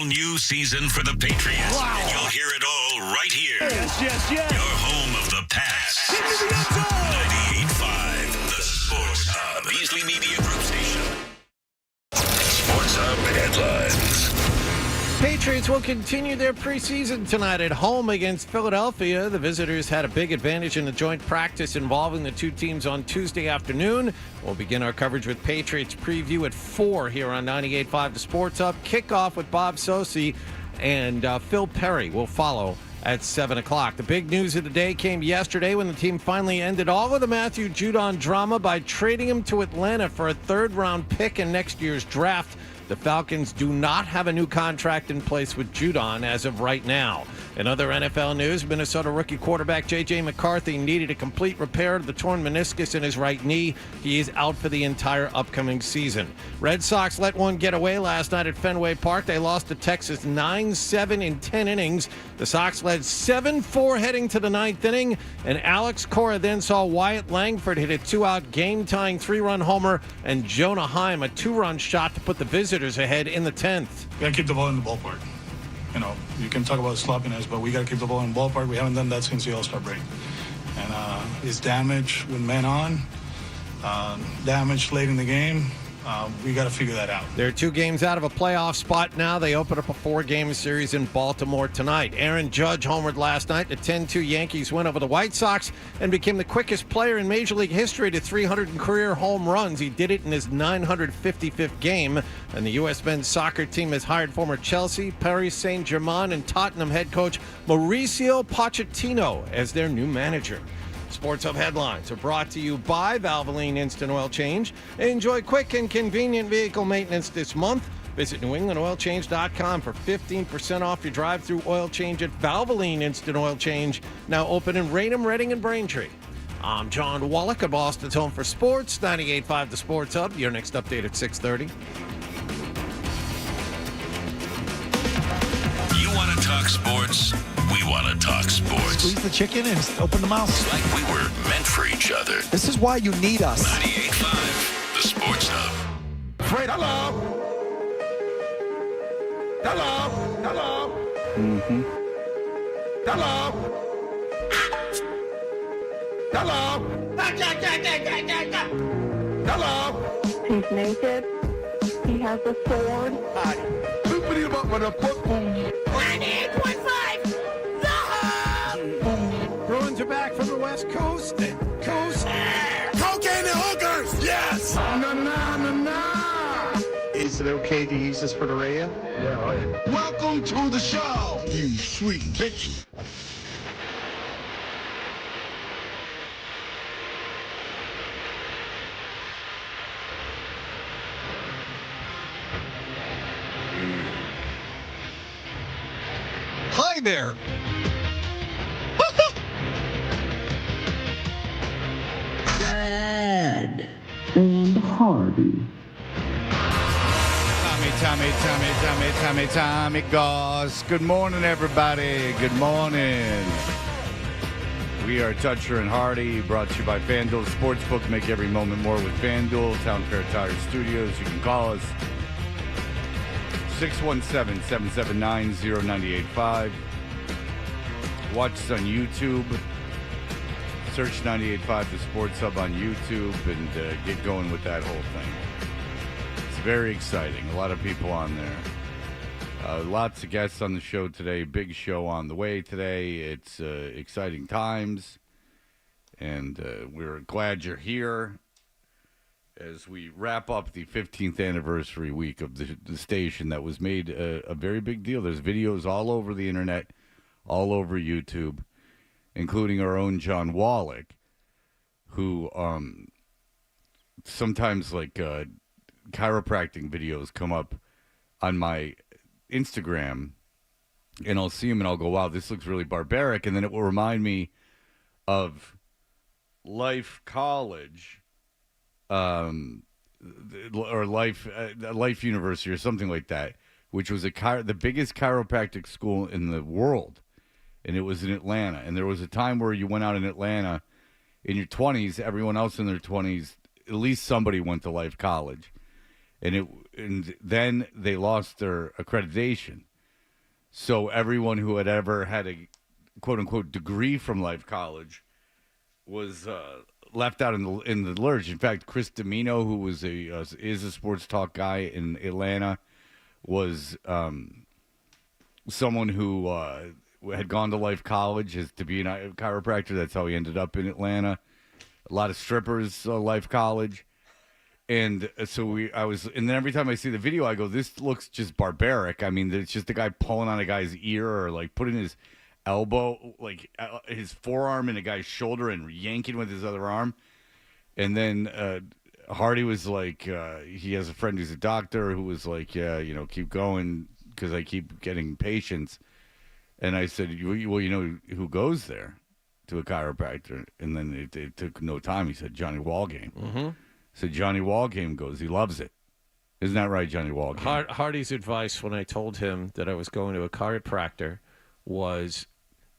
New season for the Patriots. Wow. And you'll hear it all right here. Yes. Your home of the pass. 98.5, the Sports Hub. Beasley Media Group Station. Sports Hub headlines. Patriots will continue their preseason tonight at home against Philadelphia. The visitors had a big advantage in the joint practice involving the two teams on Tuesday afternoon. We'll begin our coverage with Patriots preview at 4 here on 98.5 The Sports Hub. Kickoff with Bob Sosi and Phil Perry will follow at 7 o'clock. The big news of the day came yesterday when the team finally ended all of the Matthew Judon drama by trading him to Atlanta for a third-round pick in next year's draft. The Falcons do not have a new contract in place with Judon as of right now. In other NFL news, Minnesota rookie quarterback J.J. McCarthy needed a complete repair of the torn meniscus in his right knee. He is out for the entire upcoming season. Red Sox let one get away last night at Fenway Park. They lost to Texas 9-7 in 10 innings. The Sox led 7-4 heading to the ninth inning, and Alex Cora then saw Wyatt Langford hit a two-out game-tying three-run homer and Jonah Heim a two-run shot to put the visitors ahead in the 10th. We got to keep the ball in the ballpark. You know, you can talk about sloppiness, but we got to keep the ball in the ballpark. We haven't done that since the All-Star break. And it's damage with men on, damage late in the game. We got to figure that out. They're 2 games out of a playoff spot now. They open up a 4-game series in Baltimore tonight. Aaron Judge homered last night. The 10-2 Yankees win over the White Sox and became the quickest player in Major League history to 300 career home runs. He did it in his 955th game. And the U.S. men's soccer team has hired former Chelsea, Paris Saint-Germain, and Tottenham head coach Mauricio Pochettino as their new manager. Sports Hub headlines are brought to you by Valvoline Instant Oil Change. Enjoy quick and convenient vehicle maintenance this month. Visit NewEnglandOilChange.com for 15% off your drive-through oil change at Valvoline Instant Oil Change. Now open in Raynham, Reading, and Braintree. I'm John Wallach at Boston's Home for Sports, 98.5 The Sports Hub. Your next update at 6:30. You want to talk sports? We want to talk sports. Squeeze the chicken and open the mouth. It's like we were meant for each other. This is why you need us. 98.5, the Sports Hub. Fred, hello. Hello. Hello. Mm-hmm. Hello. Hello. Hello. He's naked. He has a sword. Hi. Open him up with a football. 98.5. Bruins are back from the West Coast. Cocaine and hookers. Yes. Na. Is it okay to use this for the radio? Yeah. Welcome to the show, you sweet bitch. Hi there. Bad and Hardy. Tommy Goss. Good morning, everybody. Good morning. We are Toucher and Hardy, brought to you by FanDuel Sportsbook. Make every moment more with FanDuel. Town Fair Tire Studios. You can call us 617-779-0985. Watch us on YouTube. Search 98.5 The Sports Hub on YouTube and get going with that whole thing. It's very exciting. A lot of people on there. Lots of guests on the show today. Big show on the way today. It's exciting times. And we're glad you're here as we wrap up the 15th anniversary week of the station that was made a very big deal. There's videos all over the internet, all over YouTube, including our own John Wallach, who sometimes like chiropractic videos come up on my Instagram, and I'll see them and I'll go, wow, this looks really barbaric. And then it will remind me of Life College, or Life University or something like that, which was the biggest chiropractic school in the world. And it was in Atlanta. And there was a time where you went out in Atlanta in your 20s, everyone else in their 20s, at least somebody went to Life College. And then they lost their accreditation. So everyone who had ever had a quote-unquote degree from Life College was left out in the lurch. In fact, Chris Domino, who was is a sports talk guy in Atlanta, was someone who had gone to Life College to be a chiropractor. That's how he ended up in Atlanta. A lot of strippers, Life College. And so and then every time I see the video, I go, this looks just barbaric. I mean, it's just the guy pulling on a guy's ear or like putting his elbow, like his forearm in a guy's shoulder and yanking with his other arm. And then Hardy was like, he has a friend who's a doctor who was like, yeah, keep going because I keep getting patients. And I said, well, you know who goes there to a chiropractor? And then it took no time. He said, Johnny Wallgame. Mm-hmm. So Johnny Wallgame goes. He loves it. Isn't that right, Johnny Wallgame? Hardy's advice when I told him that I was going to a chiropractor was,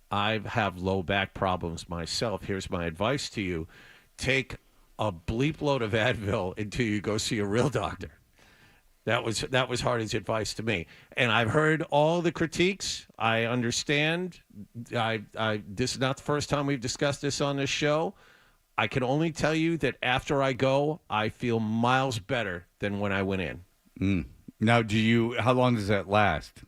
I have low back problems myself. Here's my advice to you. Take a bleep load of Advil until you go see a real doctor. That was Hardy's advice to me. And I've heard all the critiques. I understand. This is not the first time we've discussed this on this show. I can only tell you that after I go, I feel miles better than when I went in. Mm. Now, how long does that last?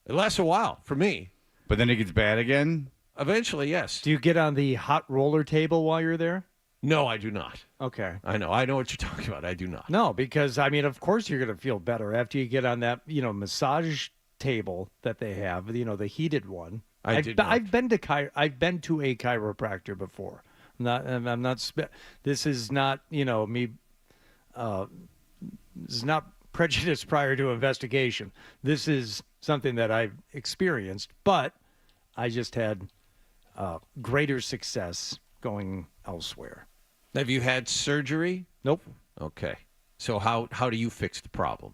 It lasts a while for me. But then it gets bad again? Eventually, yes. Do you get on the hot roller table while you're there? No, I do not. Okay. I know what you're talking about. I do not. No, because, I mean, of course you're going to feel better after you get on that, massage table that they have, the heated one. I've been to a chiropractor before. This is not, me. This is not prejudice prior to investigation. This is something that I've experienced, but I just had greater success going elsewhere. Have you had surgery? Nope. Okay. So how do you fix the problem?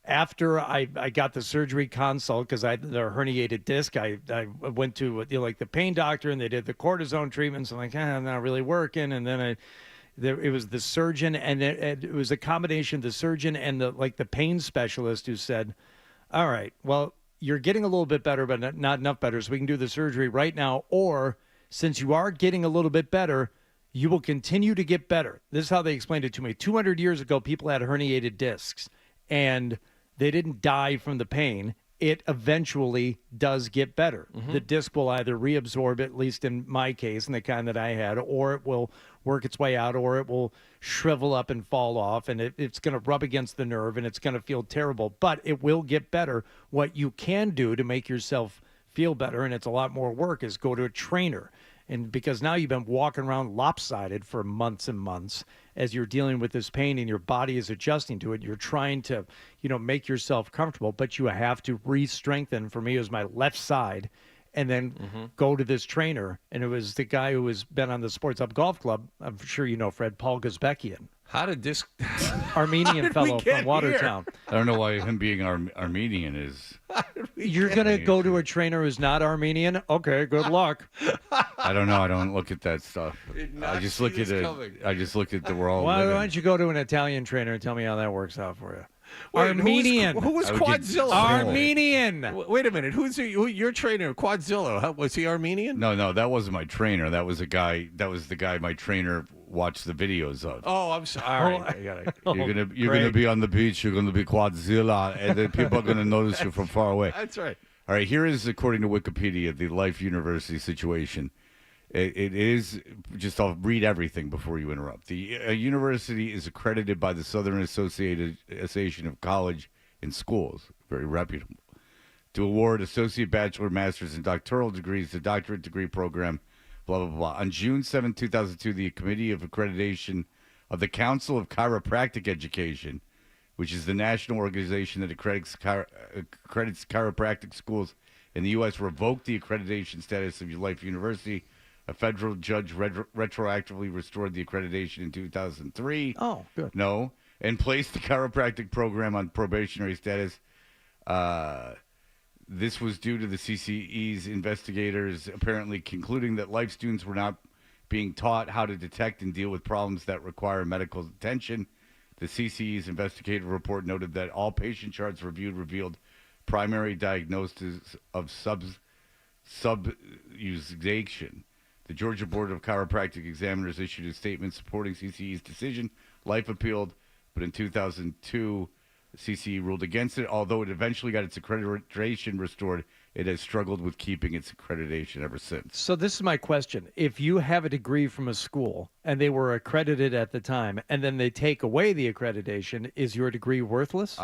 After I got the surgery consult because I had the herniated disc, I went to the pain doctor and they did the cortisone treatments. I'm like, not really working. And then it was the surgeon and it was a combination of the surgeon and the pain specialist who said, all right, well, you're getting a little bit better, but not enough better. So we can do the surgery right now. Or since you are getting a little bit better, you will continue to get better. This is how they explained it to me. 200 years ago, people had herniated discs and they didn't die from the pain. It eventually does get better. Mm-hmm. The disc will either reabsorb, at least in my case, and the kind that I had, or it will work its way out, or it will shrivel up and fall off, and it's going to rub against the nerve, and it's going to feel terrible. But it will get better. What you can do to make yourself feel better, and it's a lot more work, is go to a trainer. And because now you've been walking around lopsided for months and months as you're dealing with this pain and your body is adjusting to it. You're trying to, make yourself comfortable, but you have to re-strengthen. For me, it was my left side, and then go to this trainer. And it was the guy who has been on the Sports Hub Golf Club. I'm sure you know Fred, Paul Gazbekian. How did this Armenian fellow from Watertown? Here? I don't know why him being Armenian is. You're going to go to a trainer who's not Armenian? Okay, good luck. I don't know. I don't look at that stuff. I just look at it. I just look at the world. Why don't you go to an Italian trainer and tell me how that works out for you? Wait, Armenian. Who was Quadzilla? Armenian. Wait a minute. Who's your trainer? Quadzilla. Was he Armenian? No, that wasn't my trainer. That was a guy. That was the guy my trainer watched the videos of. Oh, I'm sorry. All right. You're gonna be on the beach. You're gonna be Quadzilla, and then people are gonna notice you from far away. That's right. All right. Here is, according to Wikipedia, the Life University situation. It is just. I'll read everything before you interrupt. The university is accredited by the Southern Association of College and Schools, very reputable, to award associate, bachelor, master's, and doctoral degrees. The doctorate degree program blah, blah, blah. On June 7, 2002, the Committee of Accreditation of the Council of Chiropractic Education, which is the national organization that accredits chiropractic schools in the U.S., revoked the accreditation status of Life University. A federal judge retroactively restored the accreditation in 2003. Oh, good. No. And placed the chiropractic program on probationary status. This was due to the CCE's investigators apparently concluding that life students were not being taught how to detect and deal with problems that require medical attention. The CCE's investigative report noted that all patient charts reviewed revealed primary diagnosis of subluxation. The Georgia Board of Chiropractic Examiners issued a statement supporting CCE's decision. Life appealed, but in 2002, CCE ruled against it. Although it eventually got its accreditation restored, it has struggled with keeping its accreditation ever since. So this is my question. If you have a degree from a school and they were accredited at the time and then they take away the accreditation, is your degree worthless?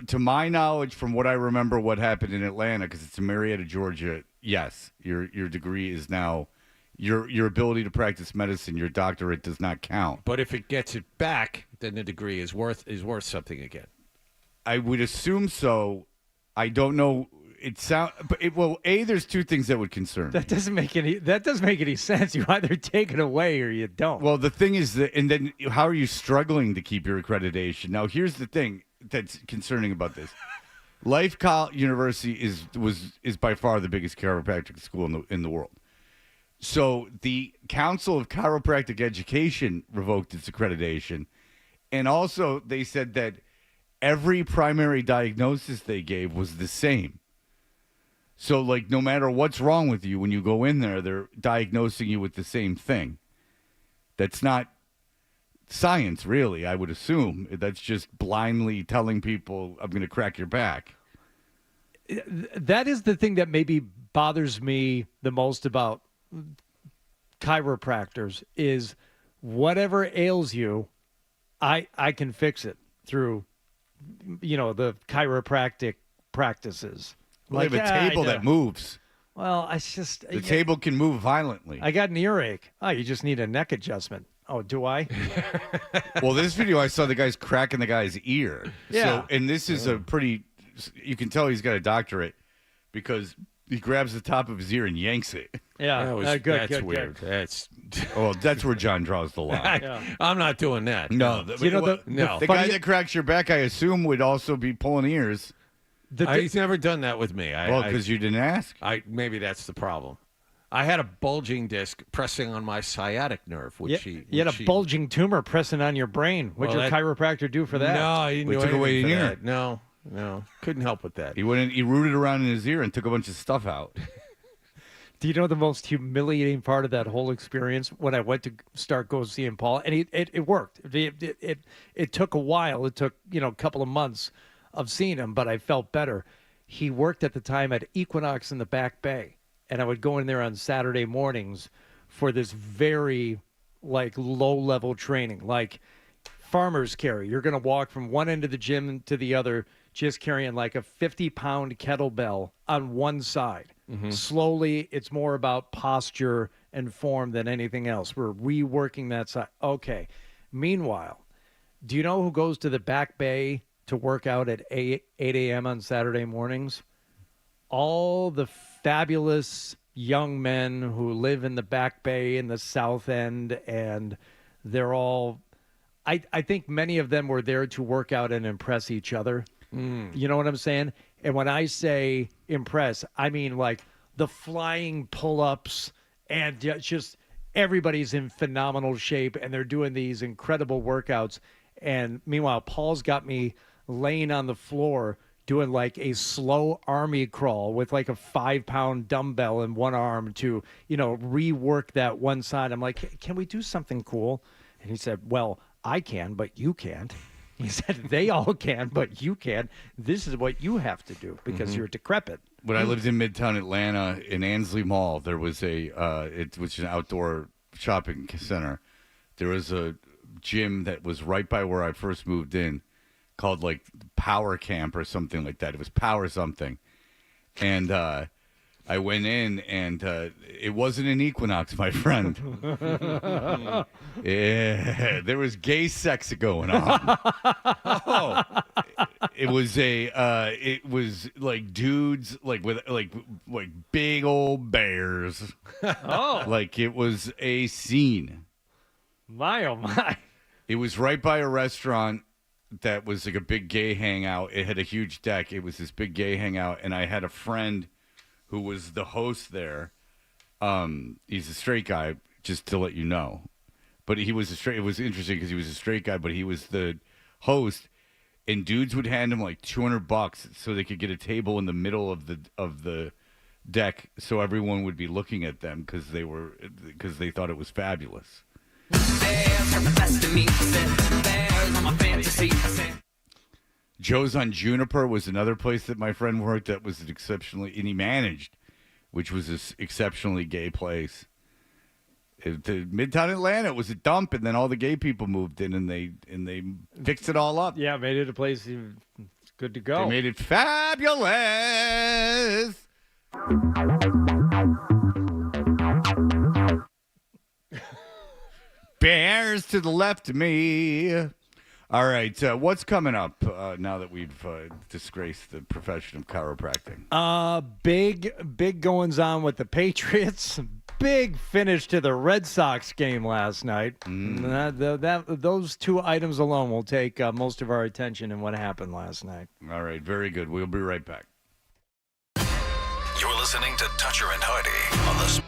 To my knowledge, from what I remember what happened in Atlanta, because it's in Marietta, Georgia, yes, your degree is now, your ability to practice medicine, your doctorate does not count. But if it gets it back, then the degree is worth something again. I would assume so. I don't know. There's two things that would concern me. That doesn't make any sense. You either take it away or you don't. Well, the thing is that, and then how are you struggling to keep your accreditation? Now, here's the thing that's concerning about this. Life University is by far the biggest chiropractic school in the world. So the Council of Chiropractic Education revoked its accreditation, and also they said that every primary diagnosis they gave was the same. So, like, no matter what's wrong with you, when you go in there, they're diagnosing you with the same thing. That's not science, really, I would assume. That's just blindly telling people, I'm going to crack your back. That is the thing that maybe bothers me the most about chiropractors is whatever ails you, I can fix it through, the chiropractic practices. Well, they have a table that moves. Well, the table can move violently. I got an earache. Oh, you just need a neck adjustment. Oh, do I? Well, this video I saw the guy's cracking the guy's ear. Yeah. So, and this is you can tell he's got a doctorate because he grabs the top of his ear and yanks it. Yeah, that's weird. Good. That's where John draws the line. I'm not doing that. No, no. The guy that cracks your back, I assume, would also be pulling ears. He's never done that with me. Because you didn't ask. Maybe that's the problem. I had a bulging disc pressing on my sciatic nerve, you had a bulging tumor pressing on your brain. What'd your chiropractor do for that? No, he took away an ear. No, couldn't help with that. He rooted around in his ear and took a bunch of stuff out. Do you know the most humiliating part of that whole experience? When I went to go seeing Paul, and it worked. It took a while. It took a couple of months of seeing him, but I felt better. He worked at the time at Equinox in the Back Bay, and I would go in there on Saturday mornings for this very low-level training, like farmer's carry. You're going to walk from one end of the gym to the other, just carrying like a 50-pound kettlebell on one side. Mm-hmm. Slowly, it's more about posture and form than anything else. We're reworking that side. Okay. Meanwhile, do you know who goes to the Back Bay to work out at 8 a.m. on Saturday mornings? All the fabulous young men who live in the Back Bay in the South End, and they're all, I think many of them were there to work out and impress each other. You know what I'm saying? And when I say impress, I mean like the flying pull-ups, and just everybody's in phenomenal shape, and they're doing these incredible workouts. And meanwhile, Paul's got me laying on the floor doing like a slow army crawl with like a 5-pound dumbbell in one arm to, rework that one side. I'm like, can we do something cool? And he said, well, I can, but you can't. He said, they all can, but you can't. This is what you have to do because you're decrepit. When I lived in Midtown Atlanta in Ansley Mall, there was it was an outdoor shopping center. There was a gym that was right by where I first moved in called like Power Camp or something like that. It was Power something. And I went in, and it wasn't an Equinox, my friend. Yeah, there was gay sex going on. Oh, it was like dudes with big old bears. Oh, Like it was a scene. my, oh, my. It was right by a restaurant that was like a big gay hangout. It had a huge deck. It was this big gay hangout, and I had a friend who was the host there. He's a straight guy, just to let you know. But he was it was interesting because he was a straight guy, but he was the host, and dudes would hand him like $200 so they could get a table in the middle of the deck, so everyone would be looking at them because they thought it was fabulous. Joe's on Juniper was another place that my friend worked that was an exceptionally, and he managed, which was this exceptionally gay place. The Midtown Atlanta was a dump, and then all the gay people moved in, and they fixed it all up. Yeah, made it a place good to go. They made it fabulous. Bears to the left of me. All right, what's coming up now that we've disgraced the profession of chiropractic? Big goings on with the Patriots. Big finish to the Red Sox game last night. Those two items alone will take most of our attention in what happened last night. All right, very good. We'll be right back. You're listening to Toucher and Hardy on the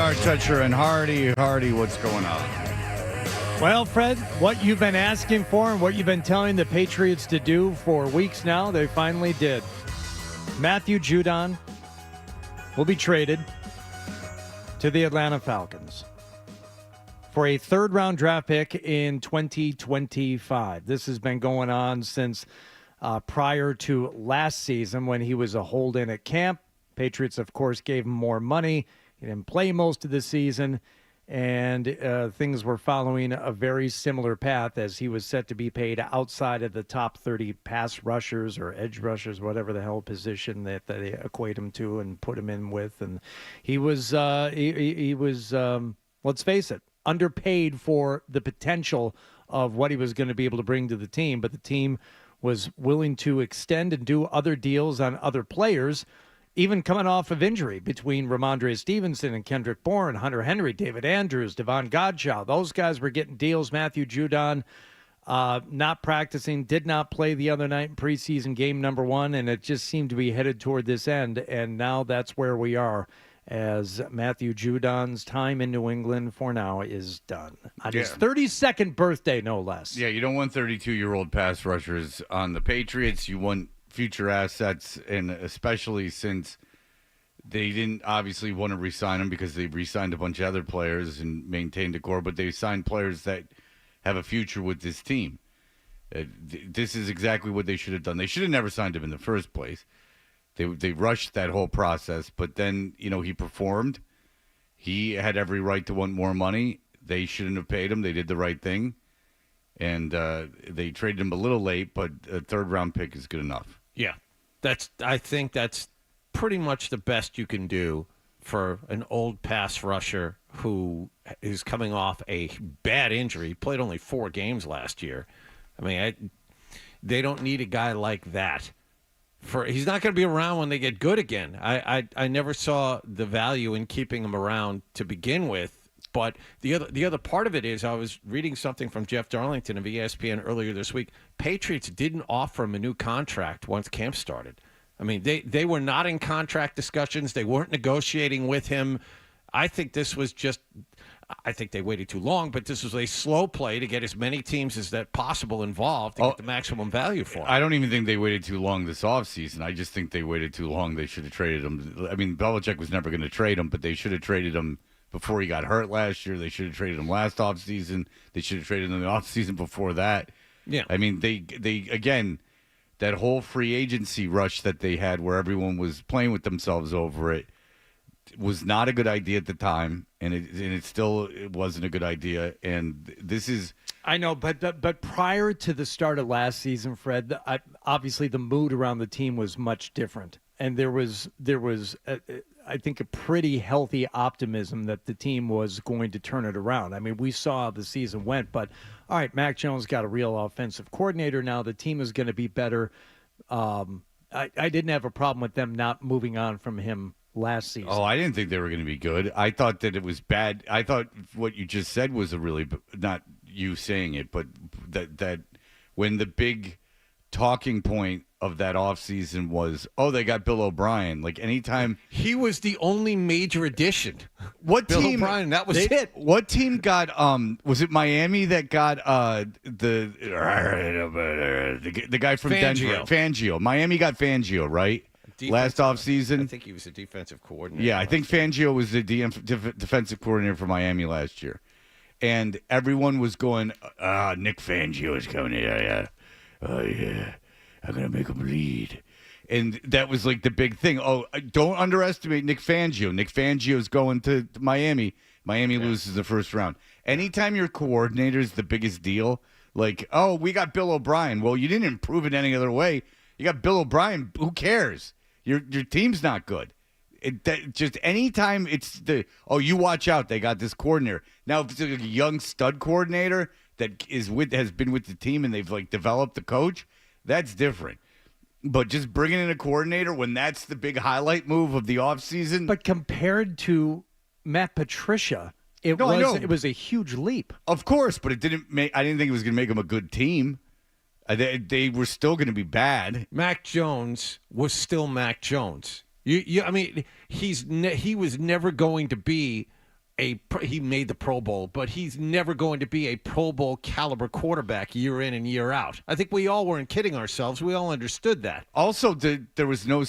are Toucher and Hardy. Hardy, what's going on? Well, Fred, what you've been asking for and what you've been telling the Patriots to do for weeks now, they finally did. Matthew Judon will be traded to the Atlanta Falcons for a third-round draft pick in 2025. This has been going on since prior to last season when he was a hold-in at camp. Patriots, of course, gave him more money. He didn't play most of the season, and things were following a very similar path as he was set to be paid outside of the top 30 pass rushers or edge rushers, whatever the hell position that they equate him to and put him in with. And he was, let's face it, underpaid for the potential of what he was going to be able to bring to the team. But the team was willing to extend and do other deals on other players, even coming off of injury between Ramondre Stevenson and Kendrick Bourne, Hunter Henry, David Andrews, Devon Godchow. Those guys were getting deals. Matthew Judon not practicing, did not play the other night in preseason game number 1, and it just seemed to be headed toward this end. And now that's where we are, as Matthew Judon's time in New England for now is done. On his 32nd birthday, no less. Yeah, you don't want 32-year-old pass rushers on the Patriots. You want future assets, and especially since they didn't obviously want to re-sign him because they re-signed a bunch of other players and maintained a core, but they signed players that have a future with this team. This is exactly what they should have done. They should have never signed him in the first place. They rushed that whole process, but then, he performed. He had every right to want more money. They shouldn't have paid him. They did the right thing. And they traded him a little late, but a third-round pick is good enough. Yeah, I think that's pretty much the best you can do for an old pass rusher who is coming off a bad injury. He played only 4 games last year. I mean, they don't need a guy like that. He's not going to be around when they get good again. I never saw the value in keeping him around to begin with. But the other part of it is, I was reading something from Jeff Darlington of ESPN earlier this week. Patriots didn't offer him a new contract once camp started. I mean, they were not in contract discussions. They weren't negotiating with him. I think they waited too long, but this was a slow play to get as many teams as that possible involved to get the maximum value for him. I don't even think they waited too long this offseason. I just think they waited too long. They should have traded him. I mean, Belichick was never going to trade him, but they should have traded him before he got hurt last year. They should have traded him last offseason. They should have traded him the offseason before that. Yeah. I mean, they again, that whole free agency rush that they had where everyone was playing with themselves over it was not a good idea at the time, and it wasn't a good idea. And this is, I know, but prior to the start of last season, Fred, obviously the mood around the team was much different, and there was I think a pretty healthy optimism that the team was going to turn it around. I mean, we saw how the season went, but all right, Mac Jones got a real offensive coordinator now. The team is going to be better. I didn't have a problem with them not moving on from him last season. Oh, I didn't think they were going to be good. I thought that it was bad. I thought what you just said was a really, not you saying it, but that when the big talking point of that offseason was, they got Bill O'Brien. Like, anytime he was the only major addition. What Bill team? O'Brien, that was it. What team got? Was it Miami that got the guy from Denver? Fangio. Miami got Fangio, right? Last offseason. I think he was a defensive coordinator. Yeah, I think Fangio was the defensive coordinator for Miami last year, and everyone was going, Nick Fangio is coming here. Oh yeah, I'm gonna make him lead. And that was like the big thing. Oh, don't underestimate Nick Fangio. Nick Fangio's going to Miami. Miami loses the first round. Anytime your coordinator is the biggest deal, like, we got Bill O'Brien. Well, you didn't improve it any other way. You got Bill O'Brien. Who cares? Your team's not good. Just anytime it's you watch out. They got this coordinator. Now, if it's like a young stud coordinator that has been with the team and they've like developed the coach, that's different. But just bringing in a coordinator when that's the big highlight move of the offseason. But compared to Matt Patricia, it was a huge leap. Of course, but I didn't think it was going to make them a good team. They were still going to be bad. Mac Jones was still Mac Jones. I mean, he was never going to be he made the Pro Bowl, but he's never going to be a Pro Bowl caliber quarterback year in and year out. I think we all weren't kidding ourselves. We all understood that. Also, there was no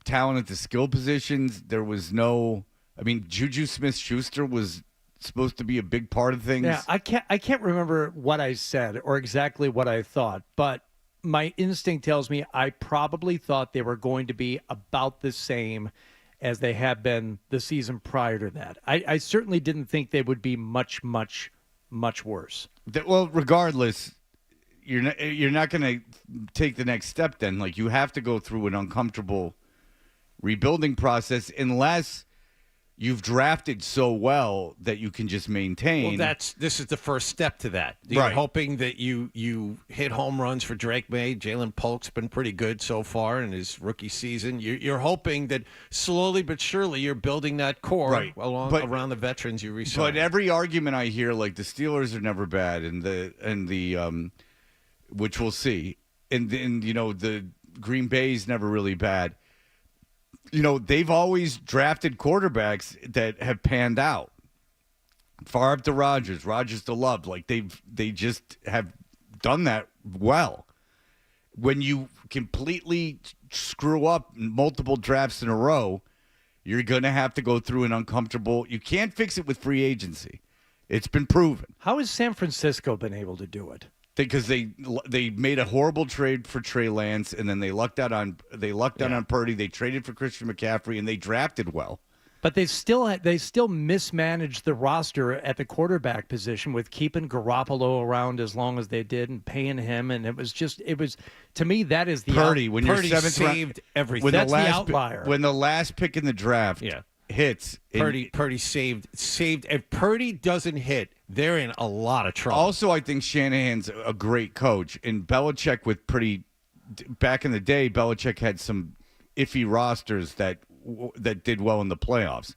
talent at the skill positions. There was no. I mean, Juju Smith-Schuster was supposed to be a big part of things. Yeah, I can't remember what I said or exactly what I thought, but my instinct tells me I probably thought they were going to be about the same as they have been the season prior to that. I certainly didn't think they would be much, much, much worse. Well, regardless, you're not going to take the next step then. Like, you have to go through an uncomfortable rebuilding process unless you've drafted so well that you can just maintain. Well, this is the first step to that. You're Right. hoping that you hit home runs for Drake May. Jalen Polk's been pretty good so far in his rookie season. You're hoping that slowly but surely you're building that core Right. around the veterans you re-signed. But every argument I hear, like the Steelers are never bad, and the which we'll see, and the Green Bay's never really bad. They've always drafted quarterbacks that have panned out. Favre to Rodgers to Love. Like they just have done that well. When you completely screw up multiple drafts in a row, you're going to have to go through an uncomfortable. You can't fix it with free agency. It's been proven. How has San Francisco been able to do it? Because they made a horrible trade for Trey Lance, and then they lucked out on Purdy. They traded for Christian McCaffrey, and they drafted well. But they still mismanaged the roster at the quarterback position with keeping Garoppolo around as long as they did and paying him, and it was to me that is the Purdy. When Purdy you're seventh saved everything. when That's the the last outlier. when the last pick in the draft hits, Purdy saved. If Purdy doesn't hit, they're in a lot of trouble. Also, I think Shanahan's a great coach, and Belichick back in the day, Belichick had some iffy rosters that did well in the playoffs.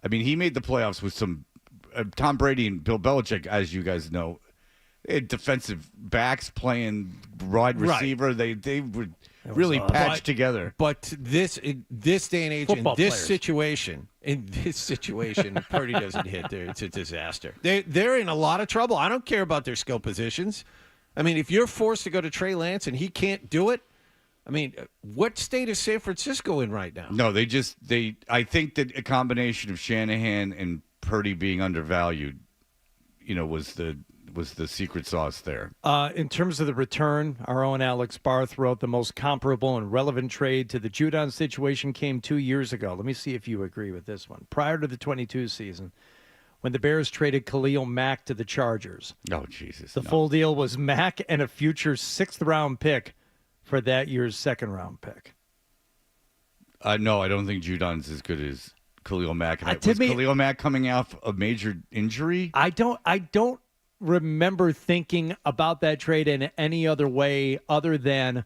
I mean, he made the playoffs with some Tom Brady and Bill Belichick, as you guys know, they had defensive backs playing wide receiver. Right. They were really patched together. But this day and age, Football in this players. situation, if Purdy doesn't hit there, it's a disaster. They're in a lot of trouble. I don't care about their skill positions. I mean, if you're forced to go to Trey Lance and he can't do it, I mean, what state is San Francisco in right now? No, I think that a combination of Shanahan and Purdy being undervalued, was the secret sauce there. In terms of the return, our own Alex Barth wrote the most comparable and relevant trade to the Judon situation came 2 years ago. Let me see if you agree with this one. Prior to the 22 season, when the Bears traded Khalil Mack to the Chargers. Oh, Jesus. The full deal was Mack and a future sixth-round pick for that year's second-round pick. No, I don't think Judon's as good as Khalil Mack. Was Khalil Mack coming off a major injury? I don't remember thinking about that trade in any other way other than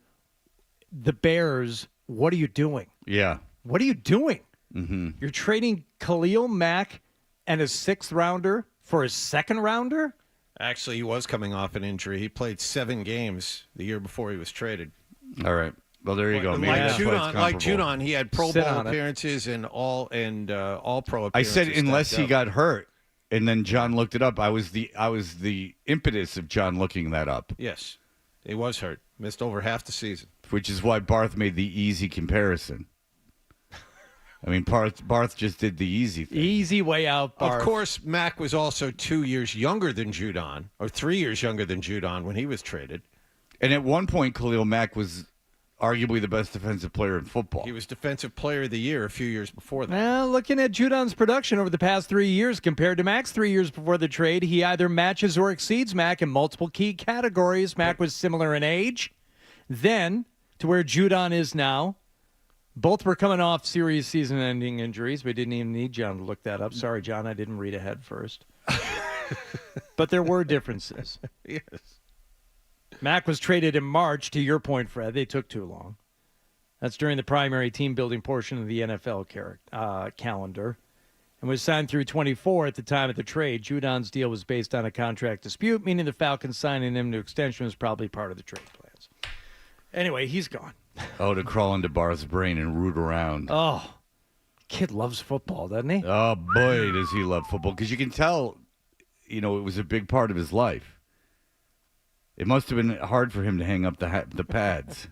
the Bears. What are you doing? Yeah. What are you doing? Mm-hmm. You're trading Khalil Mack and a sixth-rounder for a second-rounder? Actually, he was coming off an injury. He played 7 games the year before he was traded. All right. Well, there you go. Maybe Like that's why it's comparable. Judon, he had Pro Sit Bowl on it. appearances and all Pro appearances. I said unless stacked he up. got hurt, and then John looked it up. I was the impetus of John looking that up, Yes, he was hurt. Missed over half the season. which is why Barth made the easy comparison. I mean, Barth just did the easy thing. Easy way out, Barth. Of course, Mack was also 2 years younger than Judon, or 3 years younger than Judon when he was traded. And at one point, Khalil Mack was arguably the best defensive player in football. He was Defensive Player of the Year a few years before that. Well, looking at Judon's production over the past 3 years compared to Mack's 3 years before the trade, he either matches or exceeds Mack in multiple key categories. Mack was similar in age, then to where Judon is now. Both were coming off serious season-ending injuries. We didn't even need John to look that up. Sorry, John, I didn't read ahead first. But there were differences. Yes. Mack was traded in March, to your point, Fred. They took too long. That's during the primary team-building portion of the NFL calendar. And was signed through 24 at the time of the trade. Judon's deal was based on a contract dispute, meaning the Falcons signing him to extension was probably part of the trade plans. Anyway, he's gone. Oh, to crawl into Barth's brain and root around. Oh, Kid loves football, doesn't he? Oh, boy, does he love football. Because you can tell, it was a big part of his life. It must have been hard for him to hang up the pads.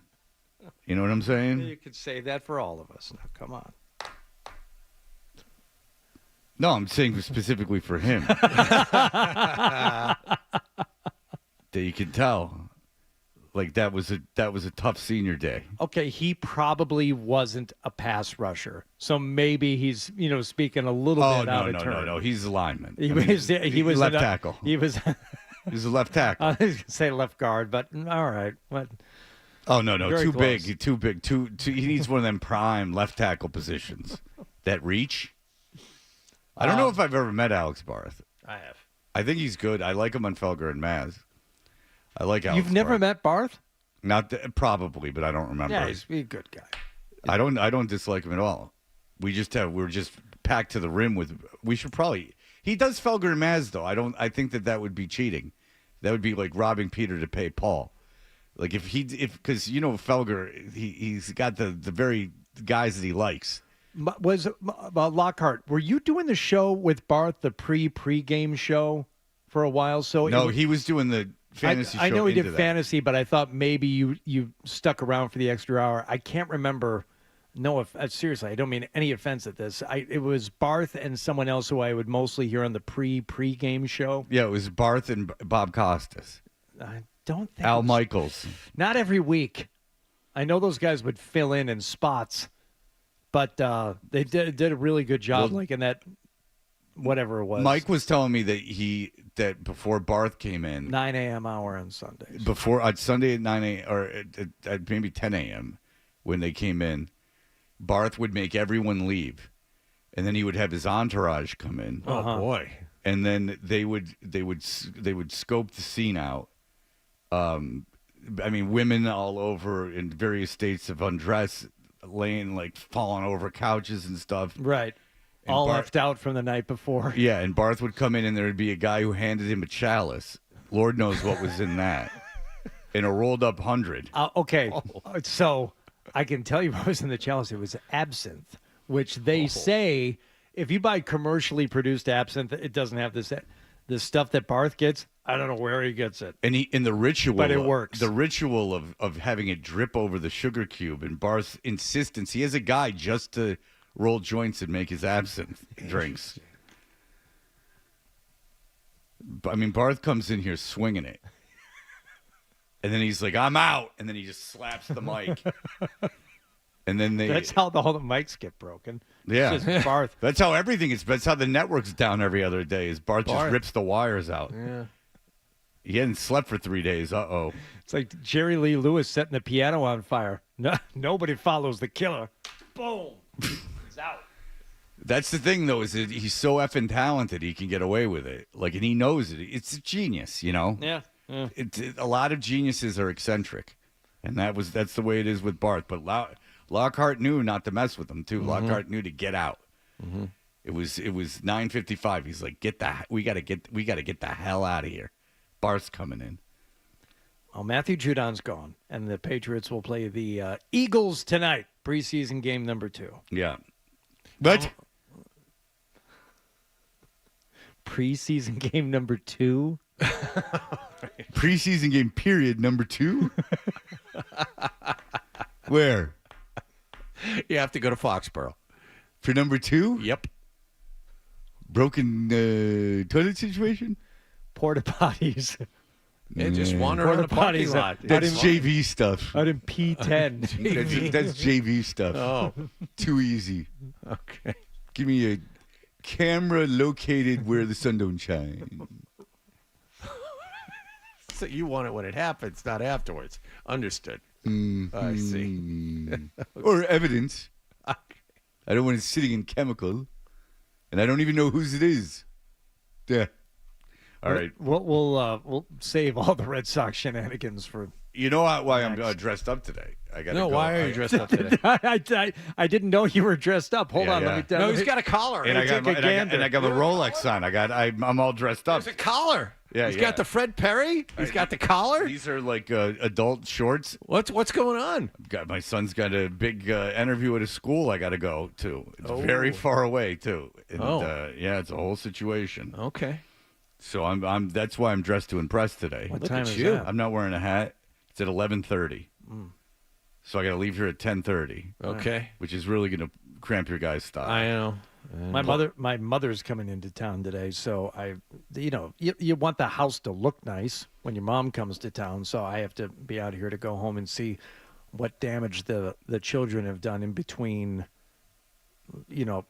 You know what I'm saying? You could say that for all of us. Now, come on. No, I'm saying specifically for him. That you can tell. Like, that was a tough senior day. Okay, he probably wasn't a pass rusher, so maybe he's speaking a little bit out of turn. No. He's a lineman. He was left tackle. He was. He's a left tackle. I was gonna say left guard, but all right. What? Oh no, Very too close. big. Too big. Too. He needs one of them prime left tackle positions. That reach. I don't know if I've ever met Alex Barth. I have. I think he's good. I like him on Felger and Maz. I like Alex. You've never Barth. met Barth? Probably, but I don't remember. Yeah, he's a good guy. I don't dislike him at all. We're just packed to the rim with. We should probably. He does Felger and Maz though. I think that would be cheating. That would be like robbing Peter to pay Paul. Like because Felger, he's got the very guys that he likes. Was Lockhart? Were you doing the show with Barth, the pre-game show, for a while? So no, he was doing the fantasy. I show know he did into that. fantasy, but I thought maybe you stuck around for the extra hour. I can't remember. No, seriously, I don't mean any offense at this. It was Barth and someone else who I would mostly hear on the pre-game show. Yeah, it was Barth and Bob Costas. I don't think Al Michaels. Not every week. I know those guys would fill in spots, but they did a really good job, like in that whatever it was. Mike was telling me that before Barth came in, 9 a.m. hour on Sundays. Before on Sunday at 9 a.m. or at maybe 10 a.m. when they came in, Barth would make everyone leave, and then he would have his entourage come in. Oh boy! And then they would scope the scene out. I mean, women all over in various states of undress, laying like falling over couches and stuff. Right. And all left out from the night before. Yeah, and Barth would come in, and there would be a guy who handed him a chalice. Lord knows what was in that. And a rolled up 100. Okay, so I can tell you what was in the chalice. It was absinthe, which they say if you buy commercially produced absinthe, it doesn't have this stuff that Barth gets. I don't know where he gets it. And in the ritual, but it works. The ritual of having it drip over the sugar cube, and Barth's insistence. He has a guy just to roll joints and make his absinthe drinks. I mean, Barth comes in here swinging it. And then he's like, I'm out. And then he just slaps the mic. And then that's how all the mics get broken. Yeah. It's just Barth. That's how everything is. That's how the network's down every other day is Barth just rips the wires out. Yeah. He hadn't slept for 3 days. Uh-oh. It's like Jerry Lee Lewis setting the piano on fire. Nobody follows the killer. Boom. He's out. That's the thing, though, is that he's so effing talented he can get away with it. Like, and he knows it. It's a genius, you know? Yeah. A lot of geniuses are eccentric. And that's the way it is with Barth. But Lockhart knew not to mess with him, too. Mm-hmm. Lockhart knew to get out. Mm-hmm. It was 9:55. He's like, we gotta get the hell out of here. Barth's coming in. Well, Matthew Judon's gone, and the Patriots will play the Eagles tonight, preseason game number 2. Yeah. But preseason game number 2? Preseason game period number 2? Where? You have to go to Foxborough. For number 2? Yep. Broken toilet situation? Porta potties. Yeah, just wander around the parking lot. That's JV stuff. Out in P10. That's JV stuff. Oh. Too easy. Okay. Give me a camera located where the sun don't shine. So you want it when it happens, not afterwards. Understood. I see. Or evidence. Okay. I don't want it sitting in chemical. And I don't even know whose it is. Yeah. All right. We'll save all the Red Sox shenanigans for. You know why I'm dressed up today? I gotta go. Why are you dressed up today? I didn't know you were dressed up. Hold on, let me tell you. No, he's got a collar. And I got my Rolex on. I'm all dressed up. There's a collar. Yeah, He's got the Fred Perry. He's got the collar. These are like adult shorts. What's going on? My son's got a big interview at a school I got to go to. It's very far away too. And, yeah, it's a whole situation. Okay. So I'm that's why I'm dressed to impress today. What Look time at is you. that? I'm not wearing a hat. It's at 11:30. So I got to leave here at 10:30. Okay. Which is really going to cramp your guys' style. I know. My mother's coming into town today, so you want the house to look nice when your mom comes to town. So I have to be out here to go home and see what damage the children have done in between.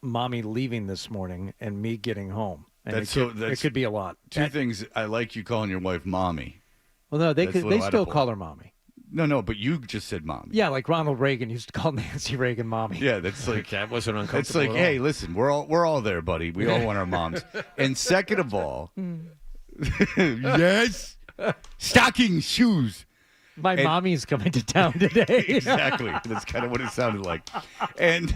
Mommy leaving this morning and me getting home. And it could be a lot. Two things. I like you calling your wife mommy. Well, no, they That's a still little edible. call her mommy. No, but you just said mommy. Yeah, like Ronald Reagan used to call Nancy Reagan mommy. Yeah, that's like that wasn't uncomfortable. it's like, at all. hey, listen, we're all there, buddy. We all want our moms. And second of all, yes, stocking shoes. My mommy's coming to town today. Exactly. That's kind of what it sounded like. And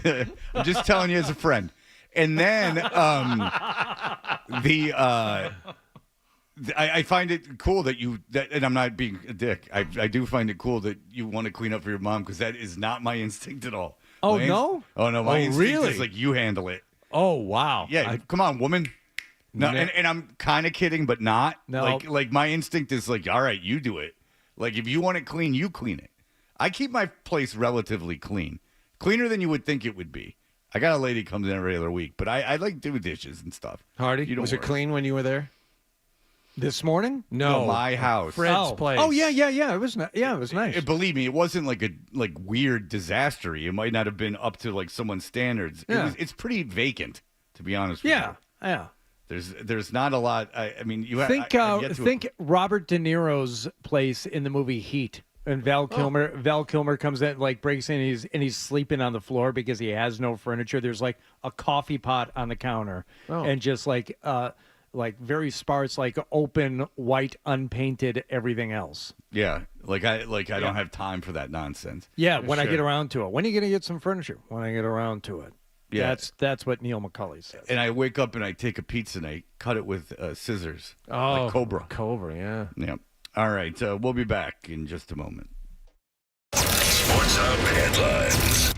I'm just telling you as a friend. And then I find it cool that and I'm not being a dick. I do find it cool that you want to clean up for your mom because that is not my instinct at all. Oh, My no? Oh, no. My instinct really? is like you handle it. Oh, wow. Yeah, come on, woman. No, and I'm kind of kidding, but not. No. Like my instinct is like, all right, you do it. Like if you want it clean, you clean it. I keep my place relatively clean, cleaner than you would think it would be. I got a lady comes in every other week, but I like do dishes and stuff. Hardy, You don't was it worry. clean when you were there? This morning? No, my house. Fred's place. Oh, yeah. It was it was nice. Believe me, it wasn't like a weird disaster. It might not have been up to like someone's standards. Yeah. It's pretty vacant, to be honest with you. Yeah. There's not a lot. I mean, you Think Robert De Niro's place in the movie Heat. And Val Kilmer comes in, like breaks in, and he's sleeping on the floor because he has no furniture. There's like a coffee pot on the counter, and just like very sparse, like open, white, unpainted, everything else. Yeah, I don't have time for that nonsense. Yeah, when I Sure. get around to it. When are you going to get some furniture? When I get around to it. Yeah. That's what Neil McCulley says. And I wake up and I take a pizza and I cut it with scissors, Oh, like Cobra. Cobra, yeah. Yeah. All right, we'll be back in just a moment. Sports Hub headlines.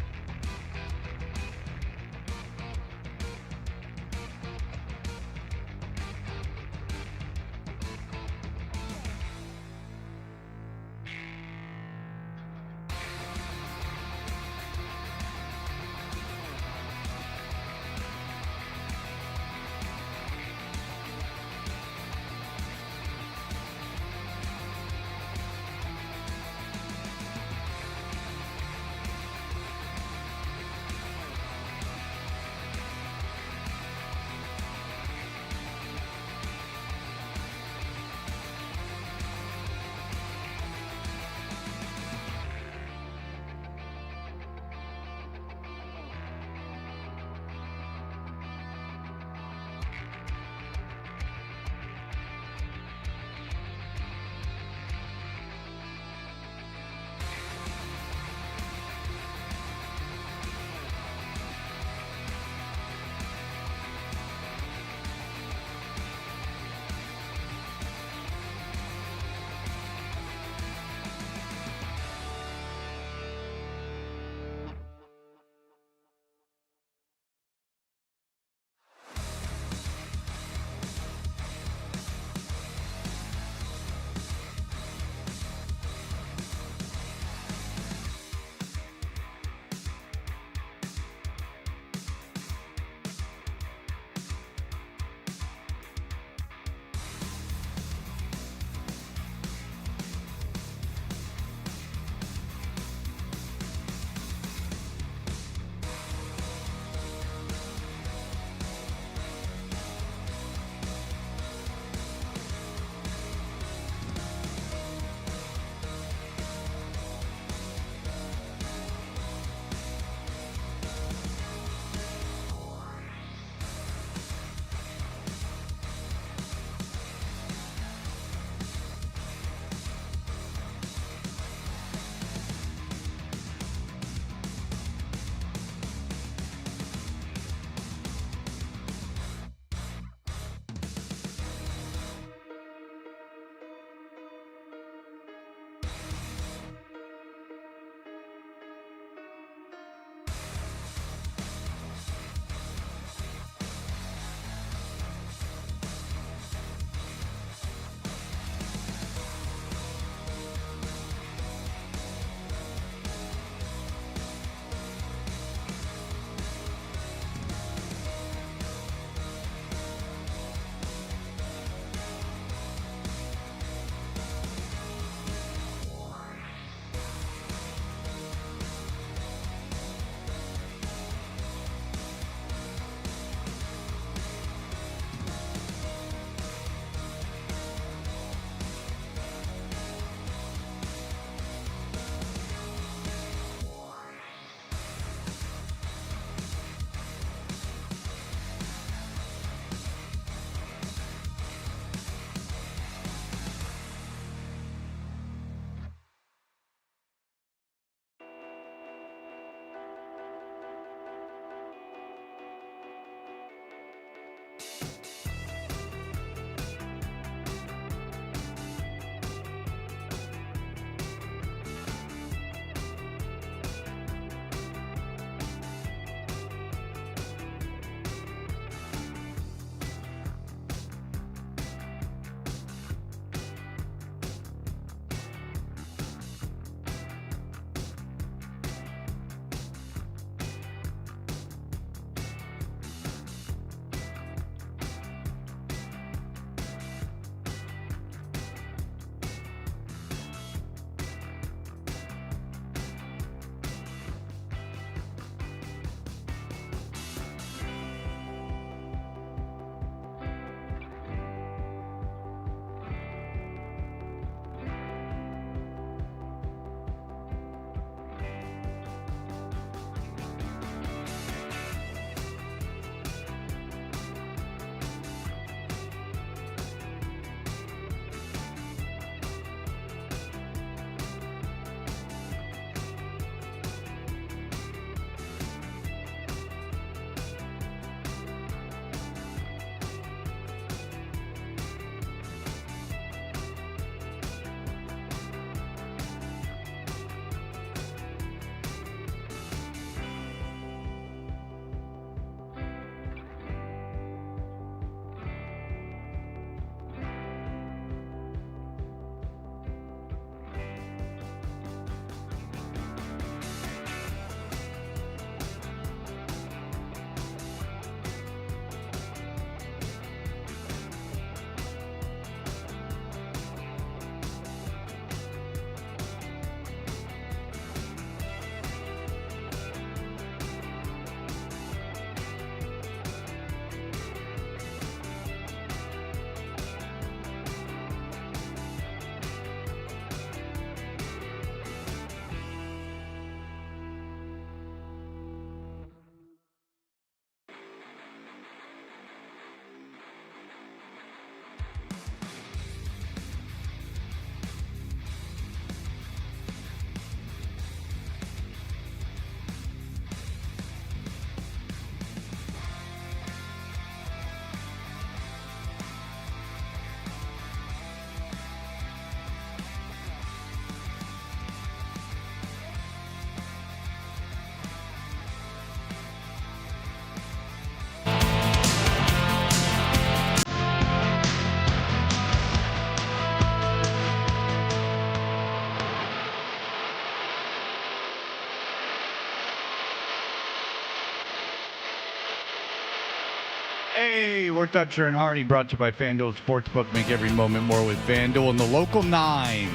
Hey, we're Dutcher and Hardy, brought to you by FanDuel Sportsbook. Make every moment more with FanDuel and the local 9.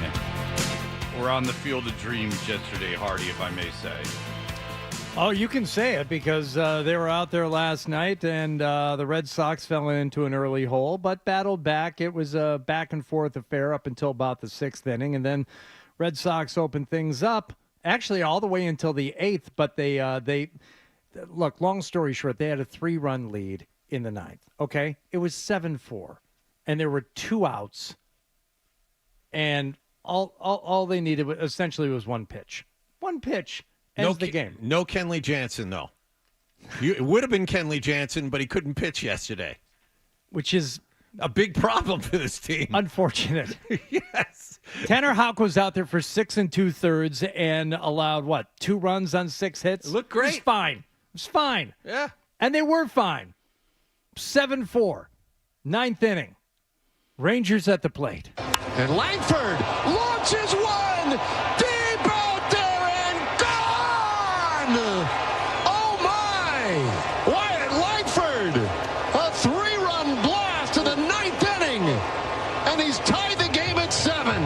We're on the field of dreams yesterday, Hardy, if I may say. Oh, you can say it because they were out there last night and the Red Sox fell into an early hole, but battled back. It was a back-and-forth affair up until about the 6th inning, and then Red Sox opened things up, actually all the way until the 8th, but they look, long story short, they had a 3-run lead in the 9th, okay? It was 7-4, and there were 2 outs, and all they needed essentially was one pitch. One pitch. Ends the game. No Kenley Jansen, though. It would have been Kenley Jansen, but he couldn't pitch yesterday. Which is a big problem for this team. Unfortunate. Yes. Tanner Houck was out there for 6 2/3 and allowed, 2 runs on 6 hits? It looked great. It was fine. It was fine. Yeah. And they were fine. 7-4. 9th inning. Rangers at the plate. And Langford launches one deep out there and gone! Oh my! Wyatt Langford! A 3-run blast to the 9th inning! And he's tied the game at 7.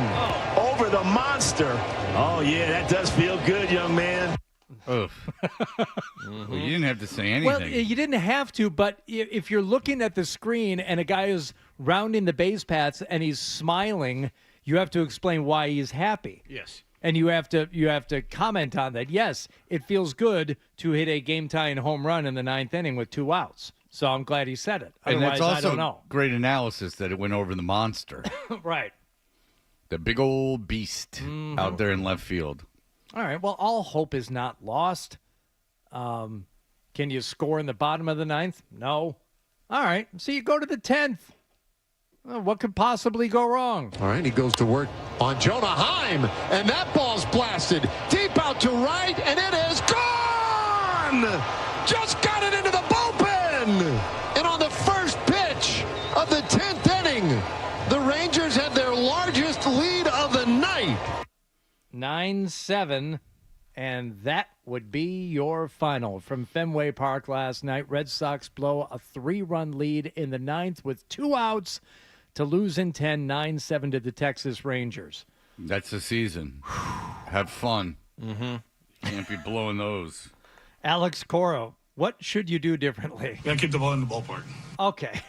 Over the monster. Oh, yeah, that does feel good, young man. Oof. Well, you didn't have to say anything. Well, you didn't have to, but if you're looking at the screen and a guy is rounding the base paths and he's smiling, you have to explain why he's happy. Yes. And you have to comment on that. Yes, it feels good to hit a game-tying home run in the 9th inning with 2 outs. So I'm glad he said it. And Otherwise, that's also I don't know. great analysis that it went over the monster. Right. The big old beast out there in left field. All right. Well, all hope is not lost. Can you score in the bottom of the 9th? No. All right. So you go to the 10th. Well, what could possibly go wrong? All right, he goes to work on Jonah Heim, and that ball's blasted deep out to right, and it is gone! Just got it into the bullpen! And on the first pitch of the 10th inning, the Rangers had their largest lead of the night. 9-7, and that would be your final from Fenway Park last night. Red Sox blow a 3-run lead in the 9th with 2 outs to lose in 10, 9-7 to the Texas Rangers. That's the season. Have fun. Mm-hmm. Can't be blowing those. Alex Coro, what should you do differently? We got to keep the ball in the ballpark. Okay.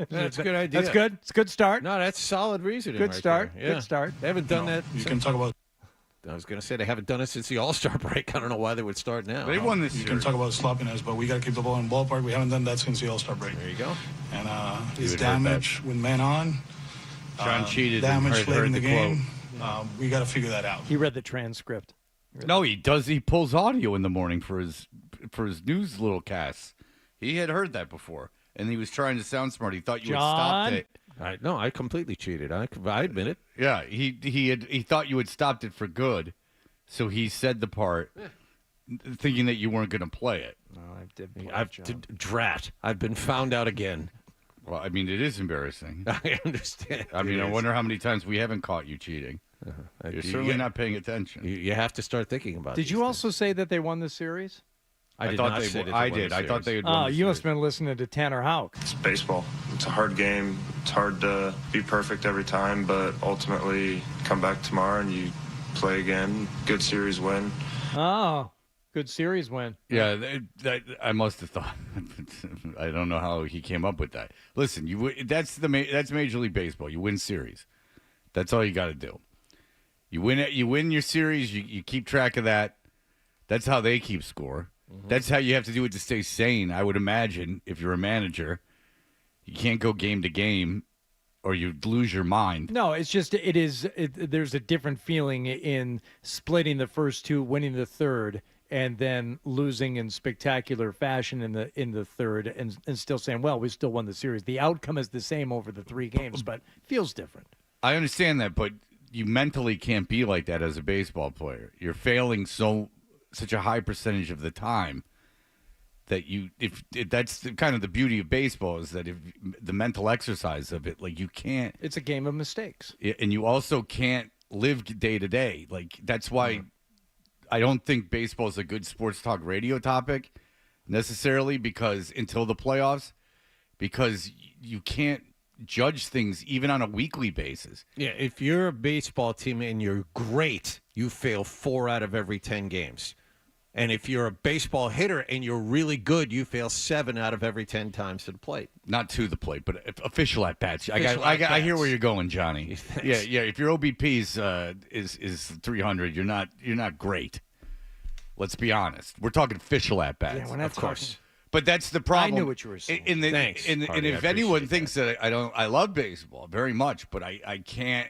That's a good idea. That's good. It's a good start. No, that's solid reasoning. Good right start. there. Yeah. Good start. They haven't done that. You since- can talk about I was going to say they haven't done it since the All-Star break. I don't know why they would start now. They won this You year. can talk about sloppiness, but we got to keep the ball in the ballpark. We haven't done that since the All-Star break. There you go. And his would hurt damage with men on. John cheated and Damage heard late in the the game. We got to figure that out. He read the transcript. No, he does. He pulls audio in the morning for his news little casts. He had heard that before, and he was trying to sound smart. He thought you had stopped it. No, I completely cheated. I admit it. Yeah, he thought you had stopped it for good, so he said the part, thinking that you weren't going to play it. No, I did. Drat. I've been found out again. Well, I mean, it is embarrassing. I understand. I mean, I wonder how many times we haven't caught you cheating. You're certainly not paying attention. You have to start thinking about it. Did you also say that they won the series? I did thought not they say won- that they I won did. the I thought series. they had Oh, won the you must series. have been listening to Tanner Houck. It's baseball. It's a hard game. It's hard to be perfect every time, but ultimately come back tomorrow and you play again. Good series win. Oh, good series win. Yeah, I must have thought. I don't know how he came up with that. Listen, that's Major League Baseball. You win series. That's all you got to do. You win it. You win your series. You keep track of that. That's how they keep score. Mm-hmm. That's how you have to do it to stay sane. I would imagine if you're a manager, you can't go game to game, or you lose your mind. No, it's just there's a different feeling in splitting the first 2, winning the third, and then losing in spectacular fashion in the third, and still saying, well, we still won the series. The outcome is the same over the 3 games, but feels different. I understand that, but you mentally can't be like that as a baseball player. You're failing such a high percentage of the time that if that's kind of the beauty of baseball, is that if the mental exercise of it, like, you can't. It's a game of mistakes, and you also can't live day to day. Like, that's why I don't think baseball is a good sports talk radio topic necessarily, because until the playoffs, because you can't judge things even on a weekly basis. Yeah, if you're a baseball team and you're great, you fail 4 out of every 10 games. And if you're a baseball hitter and you're really good, you fail 7 out of every 10 times to the plate. Not to the plate, but official at bats. I hear where you're going, Johnny. Yeah. If your OBP is 300, you're not great. Let's be honest. We're talking official at bats, Yeah, we're not of course. talking- But that's the problem. I knew what you were saying. Thanks, and Hardy, if I anyone appreciate thinks that I love baseball very much, but I can't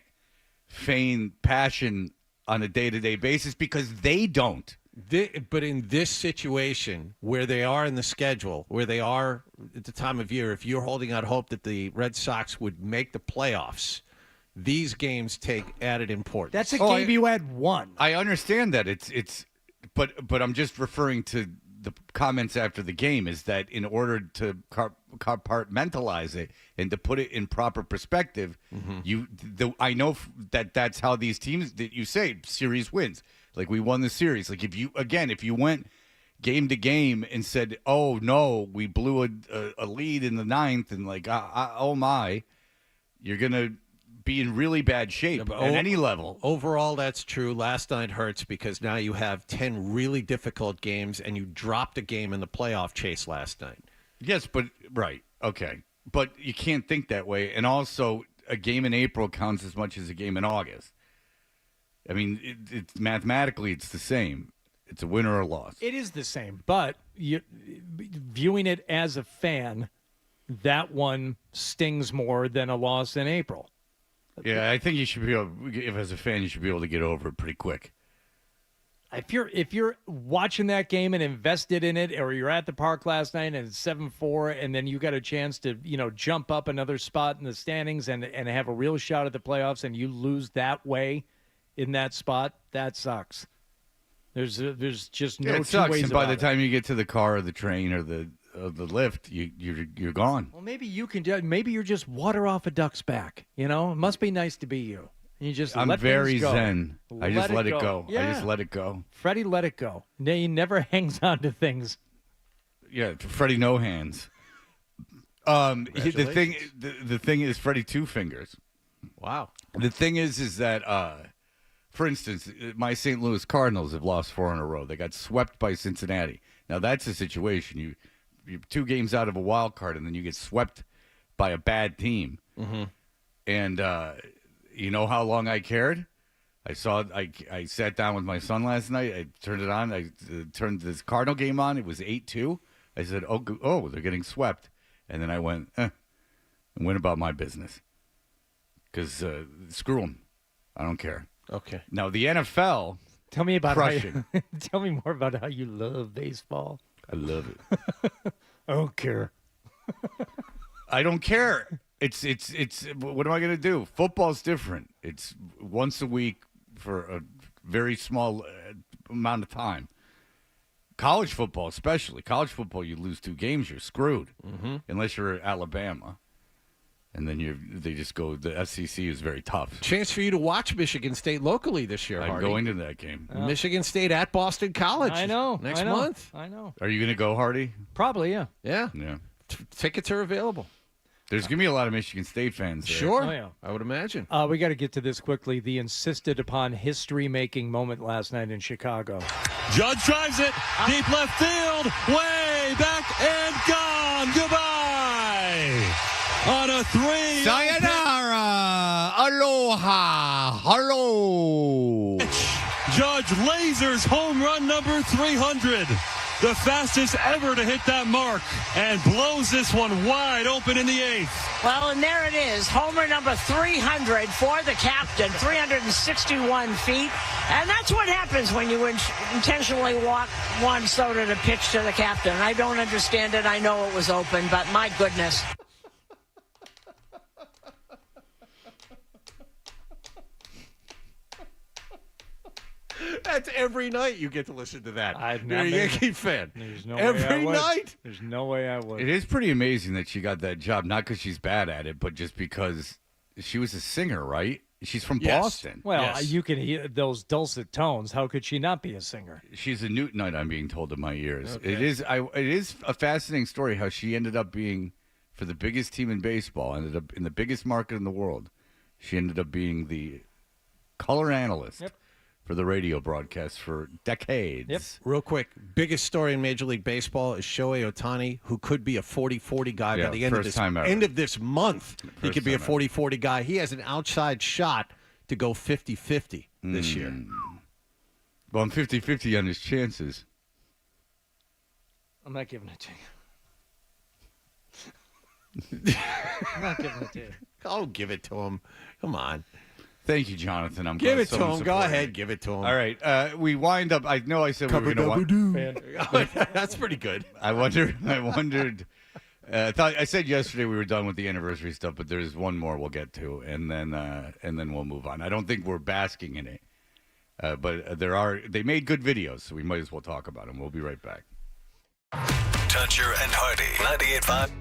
feign passion on a day-to-day basis because they don't. But in this situation, where they are in the schedule, where they are at the time of year, if you're holding out hope that the Red Sox would make the playoffs, these games take added importance. That's a game you had won. I understand that but I'm just referring to the comments after the game. Is that in order to compartmentalize it and to put it in proper perspective, I know that's how these teams that you say series wins. Like we won the series. Like if you went game to game and said, "Oh no, we blew a lead in the 9th," and like, oh my, you're gonna be in really bad shape at any level. Overall, that's true. Last night hurts because now you have 10 really difficult games, and you dropped a game in the playoff chase last night. Yes, but right, okay, but you can't think that way. And also, a game in April counts as much as a game in August. I mean, it's mathematically, it's the same. It's a win or a loss. It is the same, but viewing it as a fan, that one stings more than a loss in April. Yeah, I think you should be able. If as a fan, you should be able to get over it pretty quick. If you're watching that game and invested in it, or you're at the park last night and it's 7-4, and then you got a chance to jump up another spot in the standings and have a real shot at the playoffs, and you lose that way in that spot, that sucks. There's just no it two sucks. ways And by about the it. time you get to the car or the train or the lift, you're gone. Well, maybe you can. Maybe you're just water off a duck's back. It must be nice to be you. You just I'm let very things go. zen. I just let it go. Yeah. I just let it go. Freddie let it go. He never hangs on to things. Yeah, Freddie no hands. The thing is Freddie two fingers. Wow. The thing is that for instance, my St. Louis Cardinals have lost 4 in a row. They got swept by Cincinnati. Now that's a situation you're 2 games out of a wild card, and then you get swept by a bad team. Mm-hmm. And you know how long I cared? I sat down with my son last night. I turned it on. I turned this Cardinal game on. It was 8-2. I said, oh, they're getting swept. And then I went, and went about my business. Because screw them. I don't care. Okay. Now, the NFL, Tell me about crushing. Tell me more about how you love baseball. I love it. I don't care. I don't care. It's what am I going to do? Football's different. It's once a week for a very small amount of time. College football, especially. College football, you lose 2 games, you're screwed. Mm-hmm. Unless you're Alabama. And then they just go, the SEC is very tough. Chance for you to watch Michigan State locally this year, I'm Hardy. going to that game. Michigan State at Boston College. I know. Next month. I know. Are you going to go, Hardy? Probably, yeah. Yeah. Yeah. Tickets are available. There's going to be a lot of Michigan State fans there. Sure. Oh, yeah. I would imagine. We got to get to this quickly. The insisted upon history-making moment last night in Chicago. Judge drives it deep left field, way back and gone. Goodbye. On a 3. Sayonara. Aloha. Hello. Judge lasers home run number 300. The fastest ever to hit that mark, and blows this one wide open in the 8th. Well, and there it is, homer number 300 for the captain, 361 feet. And that's what happens when you intentionally walk Juan Soto to pitch to the captain. I don't understand it. I know it was open, but my goodness. That's every night you get to listen to that. You're a been- Yankee fan. There's no every way I would. night. There's no way I would. It is pretty amazing that she got that job, not because she's bad at it, but just because she was a singer, right? She's from Yes. Boston. Well, Yes. you can hear those dulcet tones. How could she not be a singer? She's a Newtonite, I'm being told in my ears. Okay. It is a fascinating story how she ended up being for the biggest team in baseball, ended up in the biggest market in the world. She ended up being the color analyst for the radio broadcast for decades. Yep. Real quick, biggest story in Major League Baseball is Shohei Ohtani, who could be a 40-40 guy by the end of this month. He could be a 40-40 guy. He has an outside shot to go 50-50 this year. Well, I'm 50-50 on his chances. I'm not giving it to you. I'm not giving it to you. Oh, give it to him. Come on. Thank you, Jonathan. I'm give glad it to him. Go ahead. Give it to him. All right. We wind up. I know I said we were going to. That's pretty good. I wondered. I said yesterday we were done with the anniversary stuff, but there's one more we'll get to, and then we'll move on. I don't think we're basking in it, but they made good videos, so we might as well talk about them. We'll be right back. Toucher and Hardy, 98.5.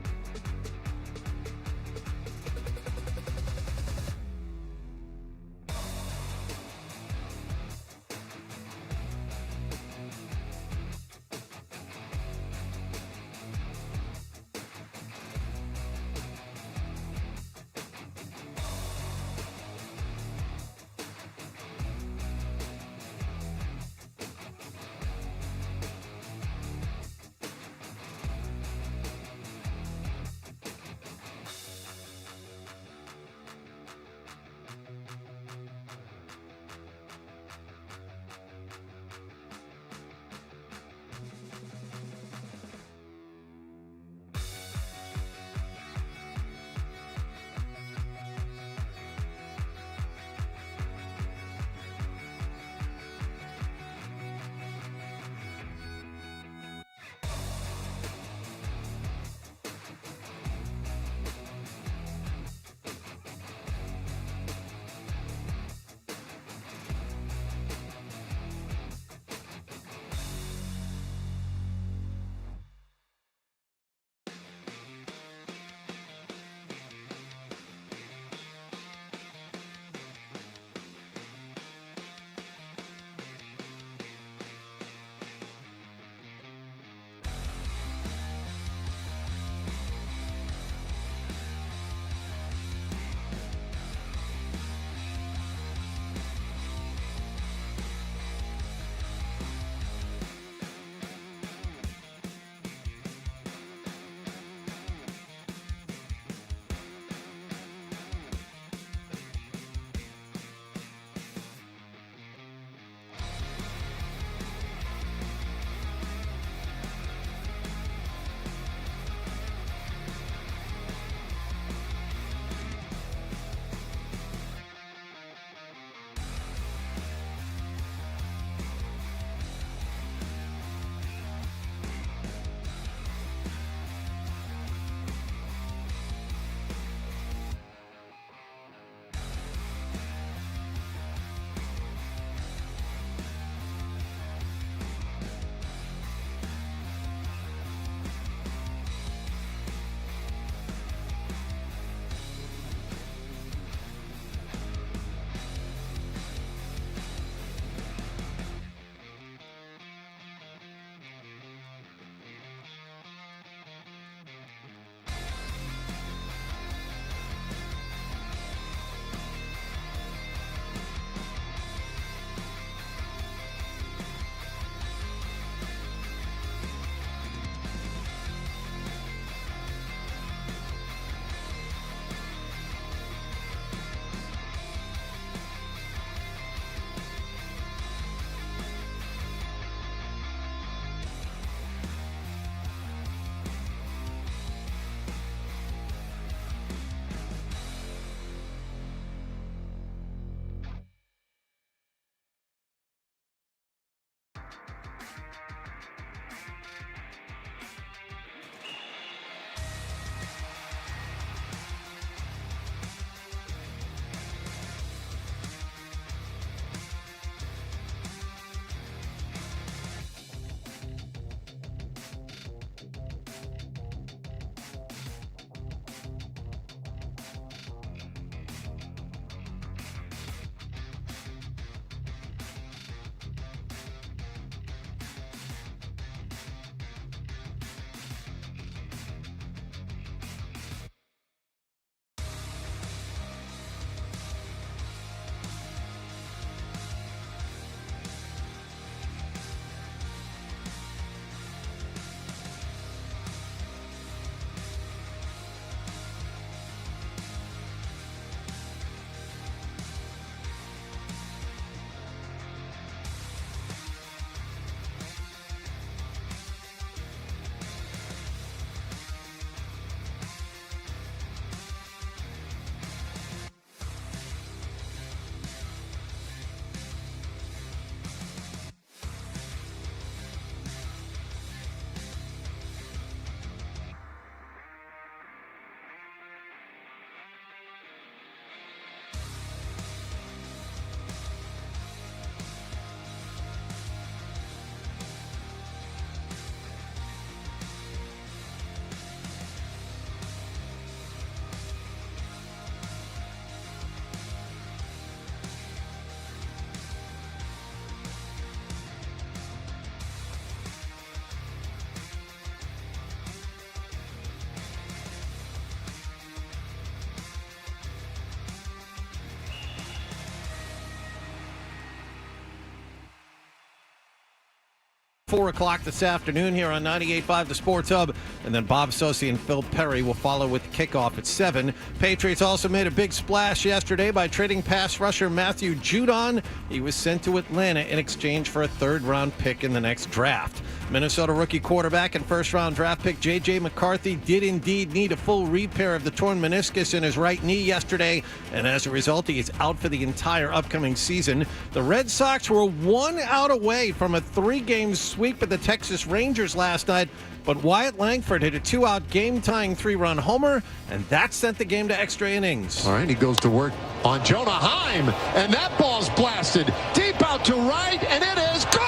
4 o'clock this afternoon here on 98.5 The Sports Hub. And then Bob Sosi and Phil Perry will follow with the kickoff at 7. Patriots also made a big splash yesterday by trading pass rusher Matthew Judon. He was sent to Atlanta in exchange for a third-round pick in the next draft. Minnesota rookie quarterback and first-round draft pick J.J. McCarthy did indeed need a full repair of the torn meniscus in his right knee yesterday, and as a result, he is out for the entire upcoming season. The Red Sox were 1 out away from a 3-game sweep of the Texas Rangers last night, but Wyatt Langford hit a 2-out game-tying 3-run homer, and that sent the game to extra innings. All right, he goes to work on Jonah Heim, and that ball's blasted deep out to right, and it is gone!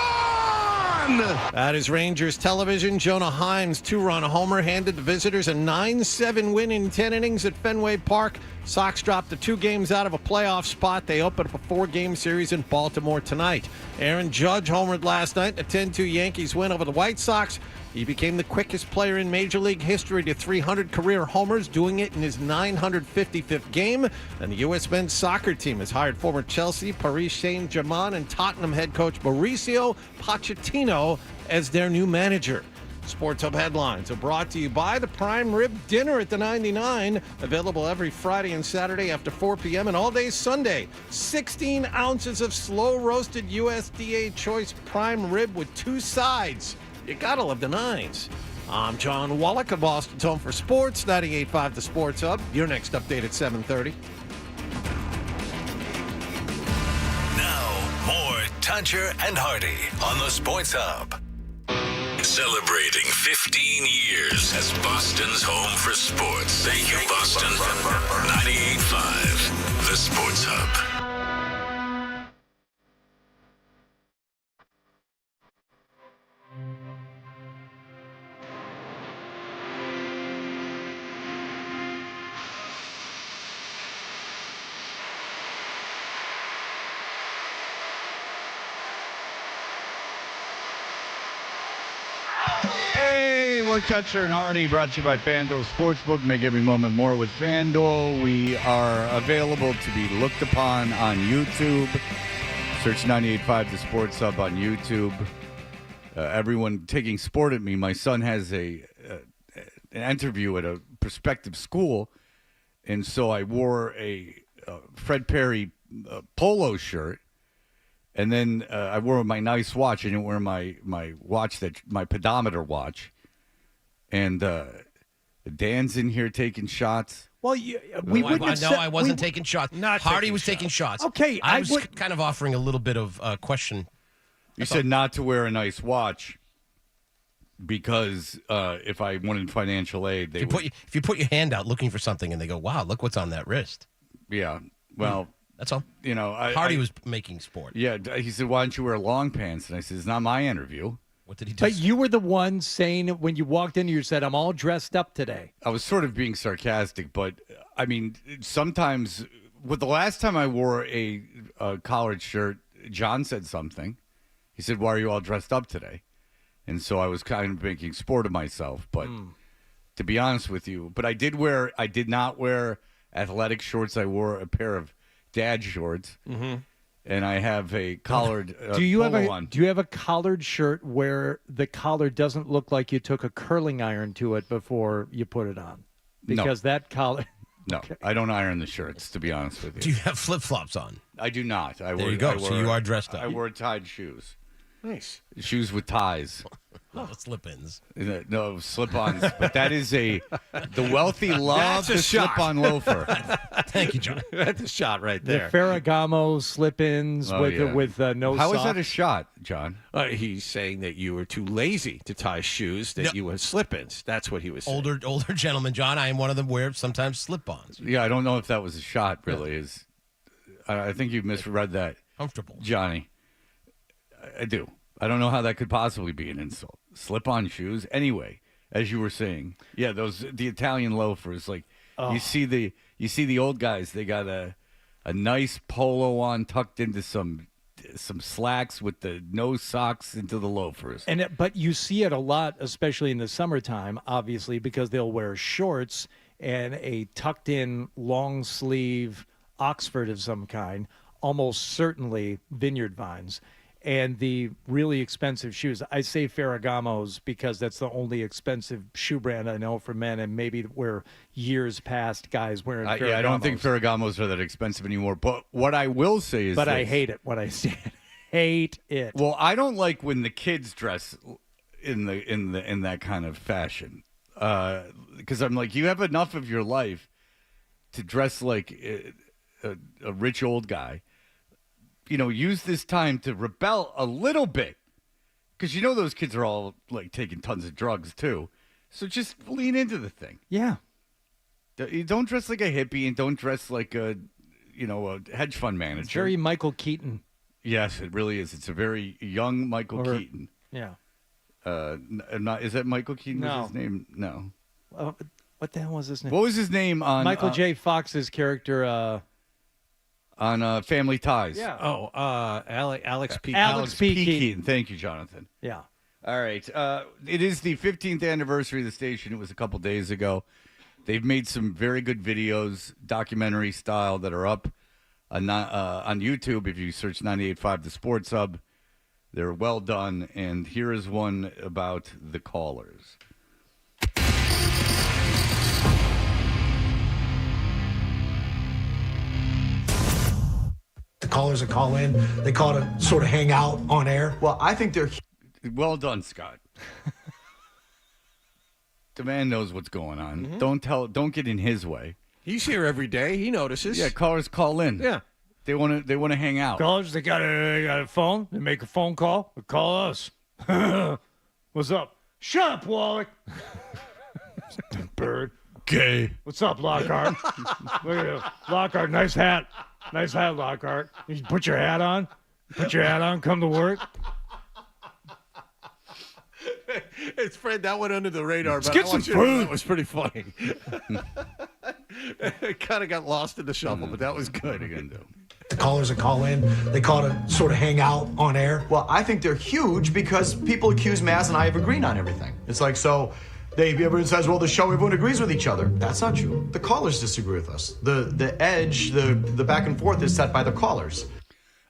That is Rangers television. Jonah Heim's 2-run homer handed the visitors a 9-7 win in 10 innings at Fenway Park. Sox dropped the 2 games out of a playoff spot. They open up a 4-game series in Baltimore tonight. Aaron Judge homered last night in a 10-2 Yankees win over the White Sox. He became the quickest player in Major League history to 300 career homers, doing it in his 955th game. And the U.S. men's soccer team has hired former Chelsea, Paris Saint-Germain, and Tottenham head coach Mauricio Pochettino as their new manager. Sports Hub headlines are brought to you by the Prime Rib Dinner at the 99, available every Friday and Saturday after 4 p.m. and all day Sunday. 16 ounces of slow-roasted USDA choice prime rib with 2 sides. You gotta love the 9s. I'm John Wallach of Boston's Home for Sports, 98.5 The Sports Hub. Your next update at 7:30. Now, more Tuncher and Hardy on the Sports Hub. Celebrating 15 years as Boston's home for sports. Thank you, Boston. 98.5 The Sports Hub. Tuncher and Hardy, brought to you by FanDuel Sportsbook. Make every moment more with FanDuel. We are available to be looked upon on YouTube. Search 98.5 The Sports Hub on YouTube. Everyone taking sport at me. My son has an interview at a prospective school, and so I wore a Fred Perry polo shirt, and then I wore my nice watch. I didn't wear my watch, my pedometer watch. And Dan's in here taking shots. Well, I wasn't taking shots. Hardy was taking shots. Okay, I was kind of offering a little bit of question. You said not to wear a nice watch because if I wanted financial aid, they if you put your hand out looking for something and they go, "Wow, look what's on that wrist." Yeah, well, that's all. You know, Hardy was making sport. Yeah, he said, "Why don't you wear long pants?" And I said, "It's not my interview." What did he do? But you were the one saying when you walked in, you said, "I'm all dressed up today." I was sort of being sarcastic, but I mean, sometimes with the last time I wore a collared shirt, John said something. He said, "Why are you all dressed up today?" And so I was kind of making sport of myself. But to be honest with you, but I did not wear athletic shorts. I wore a pair of dad shorts. Mm-hmm. And I have a collared do you on. Do you have a collared shirt where the collar doesn't look like you took a curling iron to it before you put it on? Because that collar... No, okay. I don't iron the shirts, to be honest with you. Do you have flip-flops on? I do not. There you go. So you are dressed up. I wore tied shoes. Nice. Shoes with ties. No, slip-ins. No, slip-ons. But that is the wealthy love the slip-on loafer. Thank you, John. That's a shot right there. The Ferragamo slip-ins with no How sock. is that a shot, John? He's saying that you were too lazy to tie shoes, that you had slip-ins. That's what he was saying. Older gentleman, John. I am one of them wear sometimes slip-ons. Yeah, I don't know if that was a shot, really. I think you misread that. Comfortable. Johnny. I do. I don't know how that could possibly be an insult. Slip-on shoes. Anyway, as you were saying, yeah, the Italian loafers. Like you see the old guys. They got a nice polo on, tucked into some slacks with the no socks into the loafers. But you see it a lot, especially in the summertime, obviously, because they'll wear shorts and a tucked-in long sleeve Oxford of some kind. Almost certainly Vineyard Vines. and the really expensive shoes. I say Ferragamo's because that's the only expensive shoe brand I know for men, and maybe where years past guys wearing Ferragamo's. I don't think Ferragamos are that expensive anymore. But what I will say is But I hate it when I see it. Hate it. Well, I don't like when the kids dress in that kind of fashion. Because I'm like, you have enough of your life to dress like a rich old guy. Use this time to rebel a little bit. Because those kids are all like taking tons of drugs too. So just lean into the thing. Yeah. You don't dress like a hippie and don't dress like a hedge fund manager. It's very Michael Keaton. Yes, it really is. It's a very young Michael Keaton. Yeah. Is that Michael Keaton? No. Was his name? No. What the hell was his name? What was his name on Michael J. Fox's character? On Family Ties. Yeah. Oh, Alex P. Alex P. Keaton. Thank you, Jonathan. Yeah. All right. It is the 15th anniversary of the station. It was a couple days ago. They've made some very good videos, documentary style, that are up on YouTube. If you search 98.5 The Sports Hub, they're well done. And here is one about the callers. The callers that call in, they call to sort of hang out on air. Well, I think they're... Well done, Scott. The man knows what's going on. Mm-hmm. Don't get in his way. He's here every day. He notices. Yeah, callers call in. Yeah. They want to hang out. Callers, they got a phone. They make a phone call. They call us. What's up? Shut up, Wallach. Bird. Gay. What's up, Lockhart? Look at you. Lockhart, nice hat. Nice hat, Lockhart. You put your hat on. Put your hat on. Come to work. It's Fred. That went under the radar. Let's but get I some want you to know food. That was pretty funny. It kind of got lost in the shuffle, but that was good. The callers that call in, they call to sort of hang out on air. Well, I think they're huge because people accuse Maz and I of agreeing on everything. It's like, so everyone says, well, the show, everyone agrees with each other. That's not true. The callers disagree with us. The edge, the back and forth is set by the callers.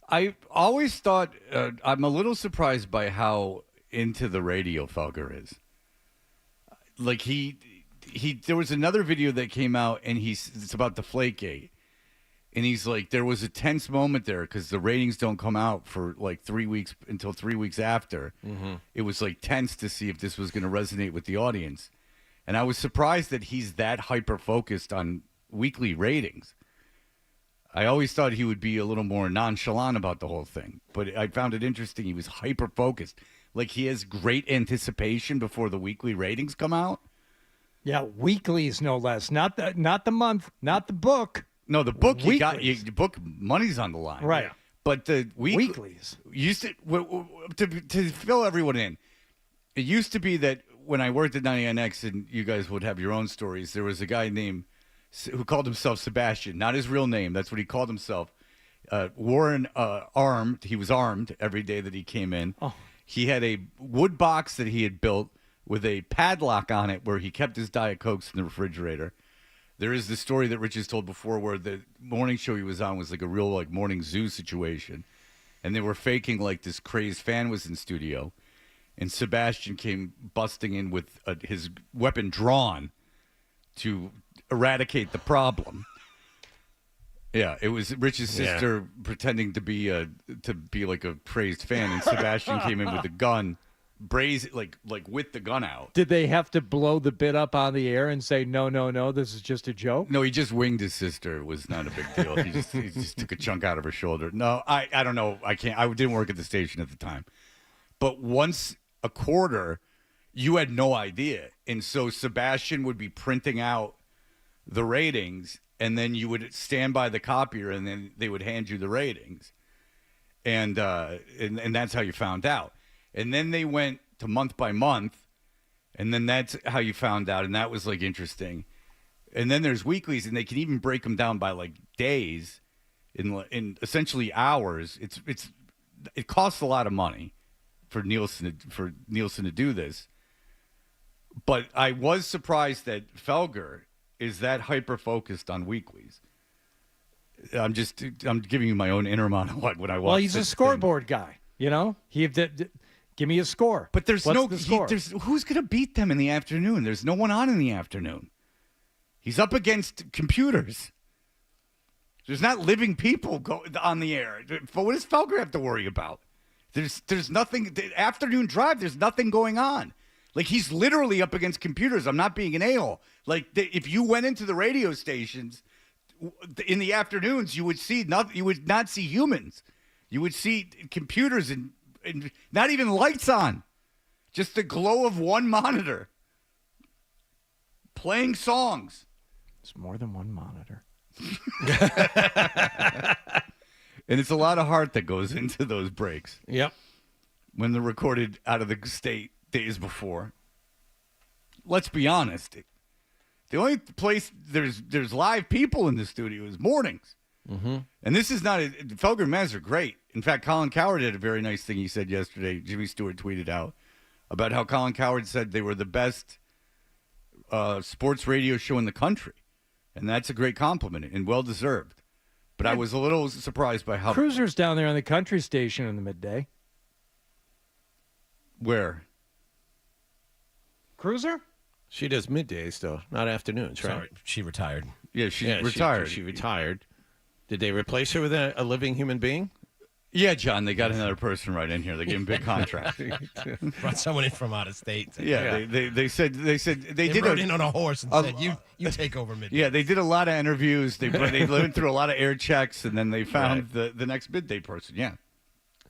I always thought, I'm a little surprised by how into the radio Felger is. Like there was another video that came out and it's about Deflategate. And he's like, there was a tense moment there because the ratings don't come out for like 3 weeks until 3 weeks after. Mm-hmm. It was like tense to see if this was going to resonate with the audience. And I was surprised that he's that hyper-focused on weekly ratings. I always thought he would be a little more nonchalant about the whole thing. But I found it interesting. He was hyper-focused. Like he has great anticipation before the weekly ratings come out. Yeah, weeklies no less. Not the month, not the book. No, the book Weeklies. the book money's on the line. Right. Yeah. But the weeklies used to fill everyone in. It used to be that when I worked at 99X and you guys would have your own stories, there was a guy named who called himself Sebastian, not his real name. That's what he called himself. Wore an armed. He was armed every day that he came in. Oh. He had a wood box that he had built with a padlock on it where he kept his Diet Cokes in the refrigerator. There is the story that Rich has told before where the morning show he was on was like a real like morning zoo situation. And they were faking like this crazed fan was in studio. And Sebastian came busting in with his weapon drawn to eradicate the problem. Yeah, it was Rich's sister pretending to be like a crazed fan, and Sebastian came in with a gun, like with the gun out. Did they have to blow the bit up on the air and say no, this is just a joke? No, he just winged his sister. It was not a big deal. He just took a chunk out of her shoulder. No, I don't know. I didn't work at the station at the time, but once a quarter, you had no idea, and so Sebastian would be printing out the ratings. And then you would stand by the copier, and then they would hand you the ratings, and that's how you found out. And then they went to month by month, and then that's how you found out, and that was like interesting. And then there's weeklies, and they can even break them down by like days, in essentially hours. It costs a lot of money for Nielsen to do this, but I was surprised that Felger is that hyper-focused on weeklies. I'm giving you my own inner monologue when I watch. Well, he's a scoreboard guy. You know, give me a score. But there's What's the score? Who's going to beat them in the afternoon? There's no one on in the afternoon. He's up against computers. There's not living people on the air. What does Felger have to worry about? There's nothing. The afternoon drive, there's nothing going on. Like, he's literally up against computers. I'm not being an a-hole. Like, if you went into the radio stations in the afternoons, you would see nothing. You would not see humans. You would see computers and not even lights on. Just the glow of one monitor. Playing songs. It's more than one monitor. And it's a lot of heart that goes into those breaks. Yep. When they're recorded out of the state days before. Let's be honest. The only place there's live people in the studio is mornings. Mm-hmm. And this is not Felger and Maz are great. In fact, Colin Cowherd had a very nice thing he said yesterday. Jimmy Stewart tweeted out about how Colin Cowherd said they were the best sports radio show in the country. And that's a great compliment and well-deserved. But I was a little surprised by how... Cruiser's down there on the country station in the midday. Where? Cruiser? She does middays, though, not afternoons, right? Sorry, she retired. Yeah, she retired. She retired. Did they replace her with a living human being? Yeah, John, they got another person right in here. They gave him a big contract. Brought someone in from out of state. Yeah. They said they did rode in on a horse and said, "You take over midday." Yeah, they did a lot of interviews. They went through a lot of air checks, and then they found the next midday person. Yeah,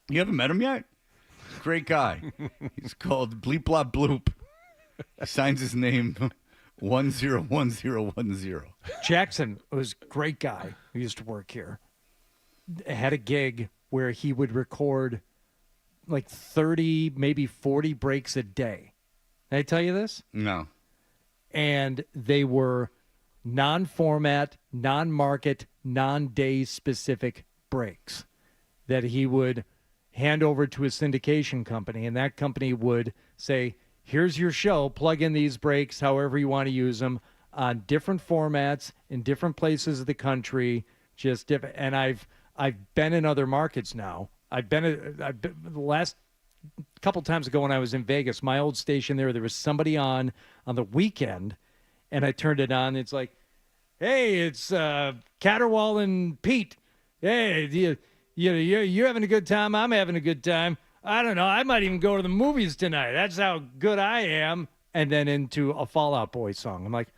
you haven't met him yet. Great guy. He's called Bleep Blop Bloop. He signs his name 101010. Jackson was a great guy who used to work here. Had a gig where he would record like 30, maybe 40 breaks a day. Did I tell you this? No. And they were non-format, non-market, non-day specific breaks that he would hand over to a syndication company, and that company would say, here's your show, plug in these breaks however you want to use them on different formats in different places of the country, just different. And I've been in other markets now. I've been the last couple times ago when I was in Vegas, my old station there was somebody on the weekend, and I turned it on. It's like, hey, it's Catterwall and Pete. Hey, you're having a good time. I'm having a good time. I don't know. I might even go to the movies tonight. That's how good I am. And then into a Fall Out Boy song. I'm like,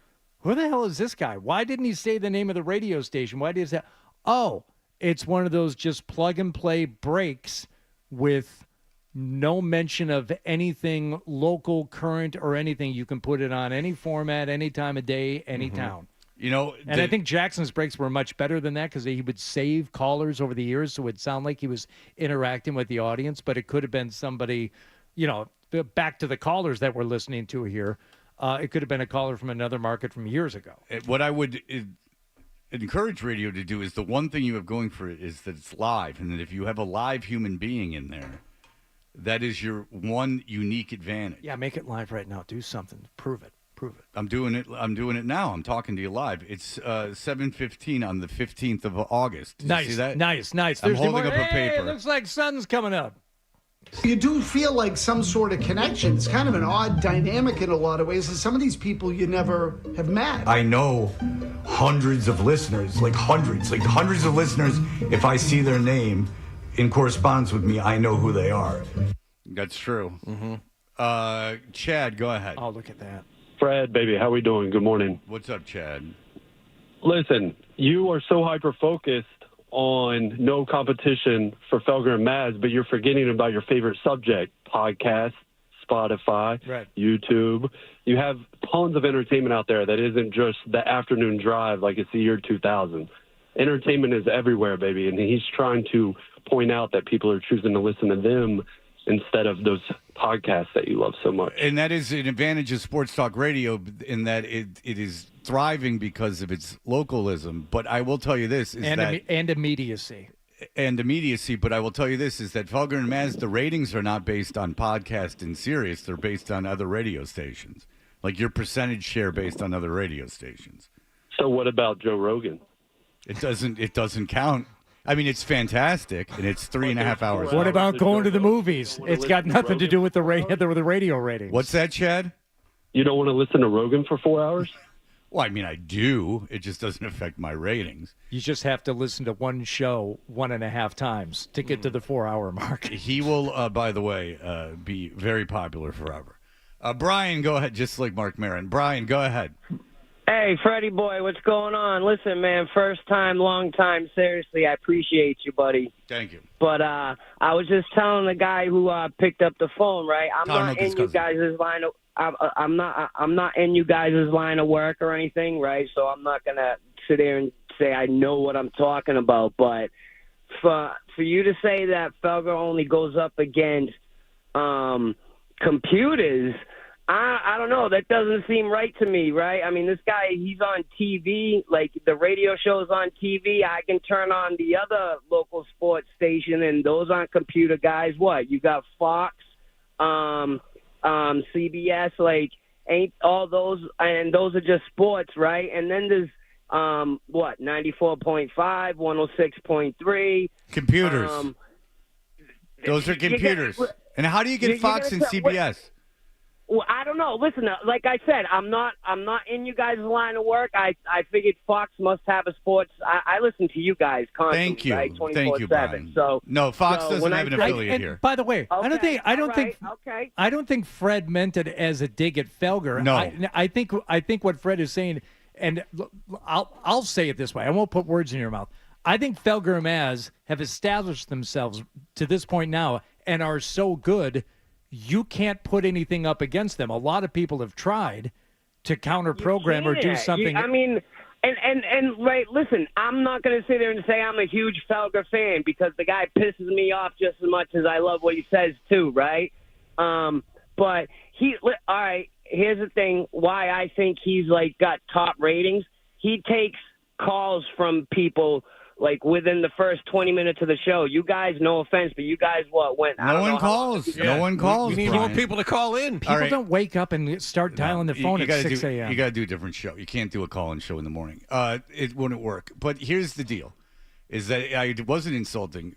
who the hell is this guy? Why didn't he say the name of the radio station? Why did he say, oh, it's one of those just plug and play breaks with no mention of anything local, current, or anything. You can put it on any format, any time of day, any town. You know, and I think Jackson's breaks were much better than that because he would save callers over the years, so it would sound like he was interacting with the audience, but it could have been somebody, back to the callers that we're listening to here. It could have been a caller from another market from years ago. What I would encourage radio to do is the one thing you have going for it is that it's live, and that if you have a live human being in there, that is your one unique advantage. Yeah, make it live right now. Do something. Prove it. I'm doing it now. I'm talking to you live. It's 7:15 on the 15th of August. Did nice, you see that? Nice. I'm holding up a paper. It looks like sun's coming up. You do feel like some sort of connection. It's kind of an odd dynamic in a lot of ways. And some of these people you never have met. I know hundreds of listeners, like hundreds of listeners. If I see their name in correspondence with me, I know who they are. That's true. Mm-hmm. Chad, go ahead. Oh, look at that. Fred, baby, how we doing? Good morning. What's up, Chad? Listen, you are so hyper-focused on no competition for Felger and Maz, but you're forgetting about your favorite subject, podcast, Spotify, YouTube. You have tons of entertainment out there that isn't just the afternoon drive like it's the year 2000. Entertainment is everywhere, baby, and he's trying to point out that people are choosing to listen to them instead of those podcasts that you love so much. And that is an advantage of sports talk radio in that it is thriving because of its localism. But I will tell you this. And immediacy. And immediacy. But I will tell you this, is that Felger and Maz, the ratings are not based on podcast and Sirius. They're based on other radio stations. Like your percentage share based on other radio stations. So what about Joe Rogan? It doesn't count. I mean, it's fantastic, and it's 3.5 hours. What about going to the movies? It's got nothing to do with the radio ratings. What's that, Chad? You don't want to listen to Rogan for 4 hours? Well, I mean, I do. It just doesn't affect my ratings. You just have to listen to one show 1.5 times to get to the 4-hour mark. He will, by the way, be very popular forever. Brian, go ahead, just like Mark Maron. Brian, go ahead. Hey, Freddie boy, what's going on? Listen, man, first time, long time. Seriously, I appreciate you, buddy. Thank you. But I was just telling the guy who picked up the phone, right? I'm not in you guys' line of I'm not in you guys' line of work or anything, right? So I'm not gonna sit there and say I know what I'm talking about. But for you to say that Felger only goes up against computers, I don't know. That doesn't seem right to me, right? I mean, this guy, he's on TV, like the radio show's on TV. I can turn on the other local sports station, and those aren't computer guys. What? You got Fox, CBS, like, ain't all those, and those are just sports, right? And then there's, 94.5, 106.3. Computers. Those are computers. And how do you get Fox and CBS? Well, I don't know. Listen, like I said, I'm not in you guys' line of work. I figured Fox must have a sports. I listen to you guys constantly. Thank you. Right? 24/7. Thank you, Brian. So no, Fox doesn't have an affiliate here. By the way, okay, I don't think Fred meant it as a dig at Felger. No. I think what Fred is saying, and I'll say it this way. I won't put words in your mouth. I think Felger and Maz have established themselves to this point now and are so good, you can't put anything up against them. A lot of people have tried to counter program or do something. I mean, and right, listen, I'm not going to sit there and say I'm a huge Felger fan because the guy pisses me off just as much as I love what he says too, right? But all right, here's the thing, why I think he's like got top ratings. He takes calls from people like within the first 20 minutes of the show. You guys, no offense, but you guys went? No one calls. No one calls. We need more people to call in. People don't wake up and start dialing the phone at 6 a.m. You got to do a different show. You can't do a call-in show in the morning. It wouldn't work. But here's the deal, is that I wasn't insulting.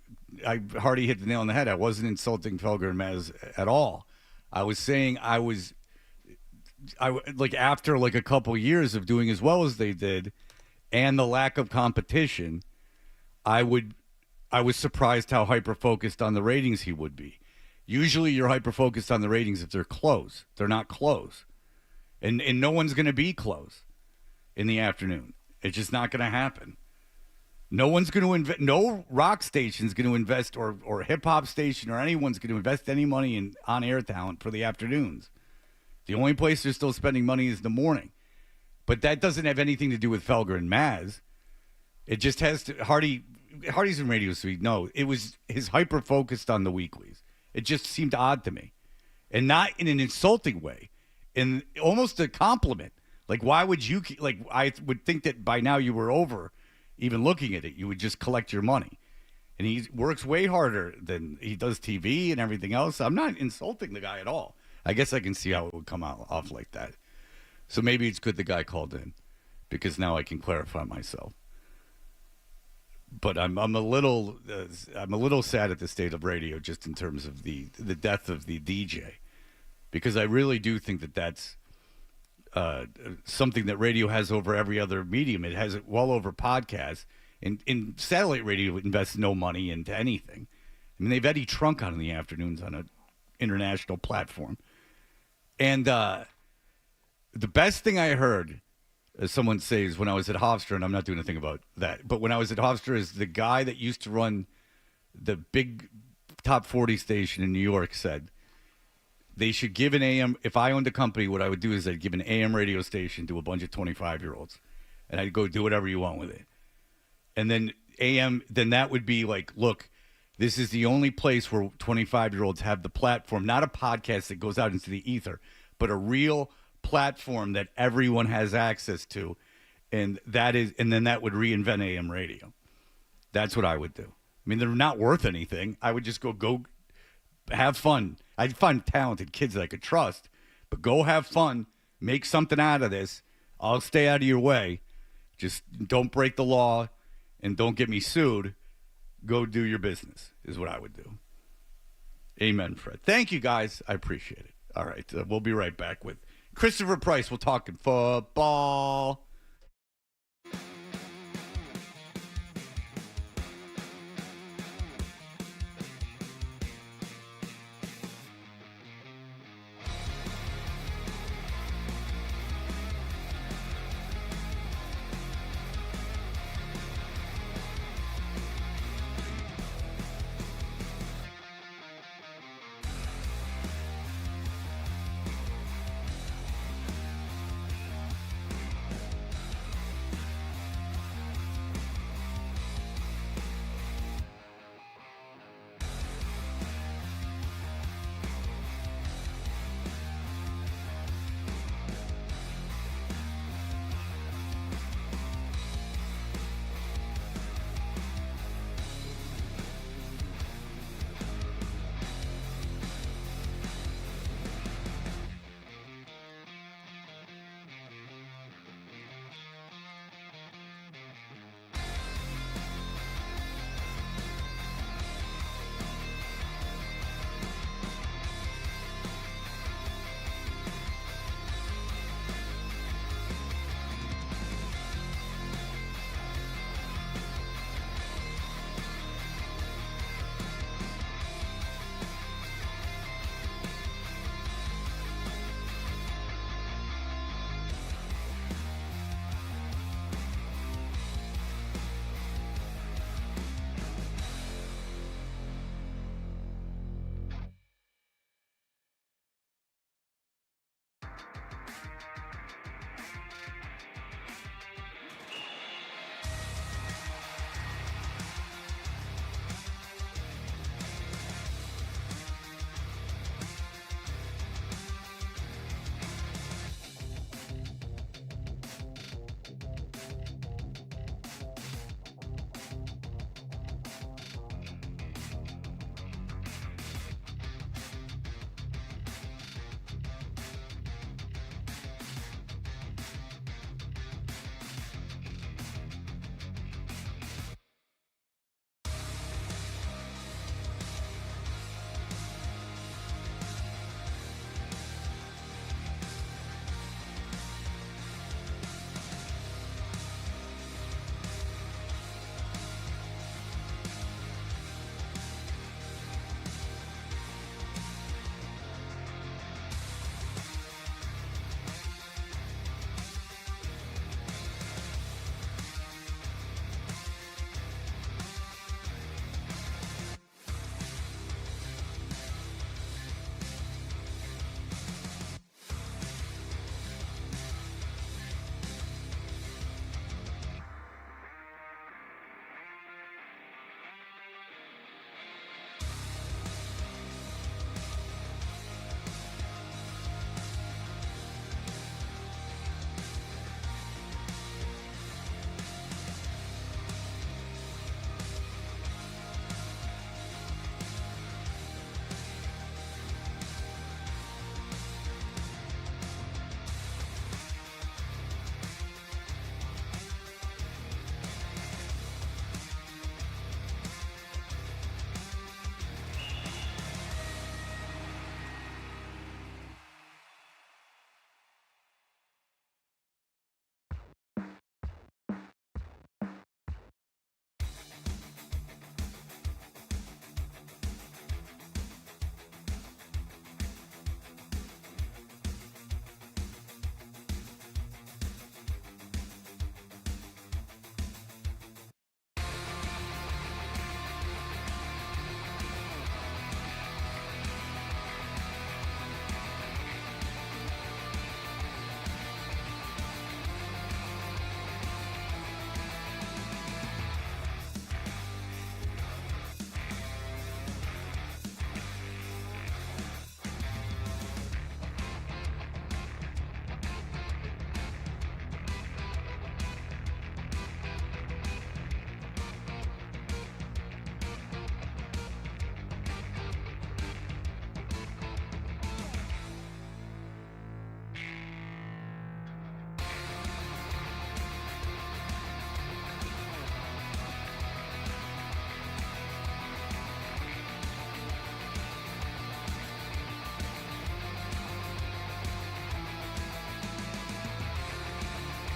Hardy hit the nail on the head. I wasn't insulting Felger and Maz at all. I was saying I like after like a couple years of doing as well as they did and the lack of competition, I was surprised how hyper-focused on the ratings he would be. Usually you're hyper-focused on the ratings if they're close. They're not close. And no one's going to be close in the afternoon. It's just not going to happen. No one's going to invest. No rock station's going to invest or hip-hop station or anyone's going to invest any money in on-air talent for the afternoons. The only place they're still spending money is the morning. But that doesn't have anything to do with Felger and Maz. It just has to. Hardy's in Radio Suite. No, it was his hyper-focused on the weeklies. It just seemed odd to me. And not in an insulting way. In almost a compliment. Like, why would you, like, I would think that by now you were over even looking at it. You would just collect your money. And he works way harder than he does TV and everything else. I'm not insulting the guy at all. I guess I can see how it would come out off like that. So maybe it's good the guy called in. Because now I can clarify myself. But I'm a little sad at the state of radio just in terms of the death of the DJ, because I really do think that that's something that radio has over every other medium. It has it well over podcasts. In satellite radio, it invests no money into anything. I mean, they've Eddie Trunk on in the afternoons on an international platform. And the best thing I heard, as someone says, when I was at Hofstra, and I'm not doing anything about that, but when I was at Hofstra, is the guy that used to run the big top 40 station in New York said they should give an AM. If I owned a company, what I would do is I'd give an AM radio station to a bunch of 25-year-olds, and I'd go do whatever you want with it. And then AM, then that would be like, look, this is the only place where 25-year-olds have the platform, not a podcast that goes out into the ether, but a real platform that everyone has access to, and then that would reinvent AM radio. That's what I would do. I mean, they're not worth anything. I would just go have fun. I'd find talented kids that I could trust, but go have fun, make something out of this. I'll stay out of your way. Just don't break the law and don't get me sued, go do your business is what I would do. Amen, Fred. Thank you, guys. I appreciate it. All right, we'll be right back with Christopher Price. We'll talk football.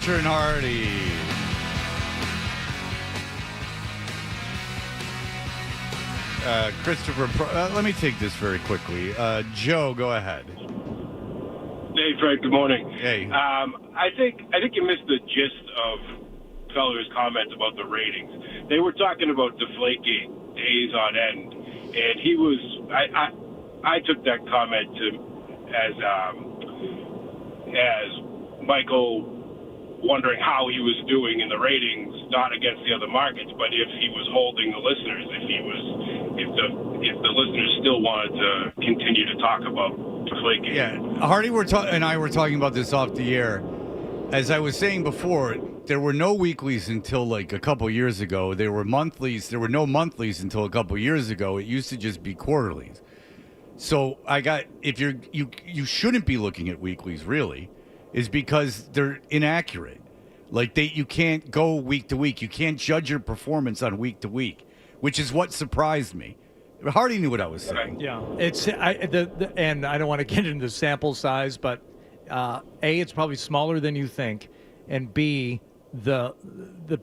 Belcher and Hardy. Christopher, let me take this very quickly. Joe, go ahead. Hey, Fred. Good morning. Hey. I think you missed the gist of Feller's comments about the ratings. They were talking about Deflategate days on end, and he was. I took that comment as Michael wondering how he was doing in the ratings, not against the other markets, but if he was holding the listeners, if the listeners still wanted to continue to talk about Deflategate. Yeah, Hardy and I were talking about this off the air. As I was saying before, there were no weeklies until like a couple years ago. There were monthlies. There were no monthlies until a couple years ago. It used to just be quarterlies. So you shouldn't be looking at weeklies really, is because they're inaccurate. Like you can't go week to week. You can't judge your performance on week to week, which is what surprised me. Hardy knew what I was saying. Yeah, and I don't want to get into the sample size, but A, it's probably smaller than you think, and B, the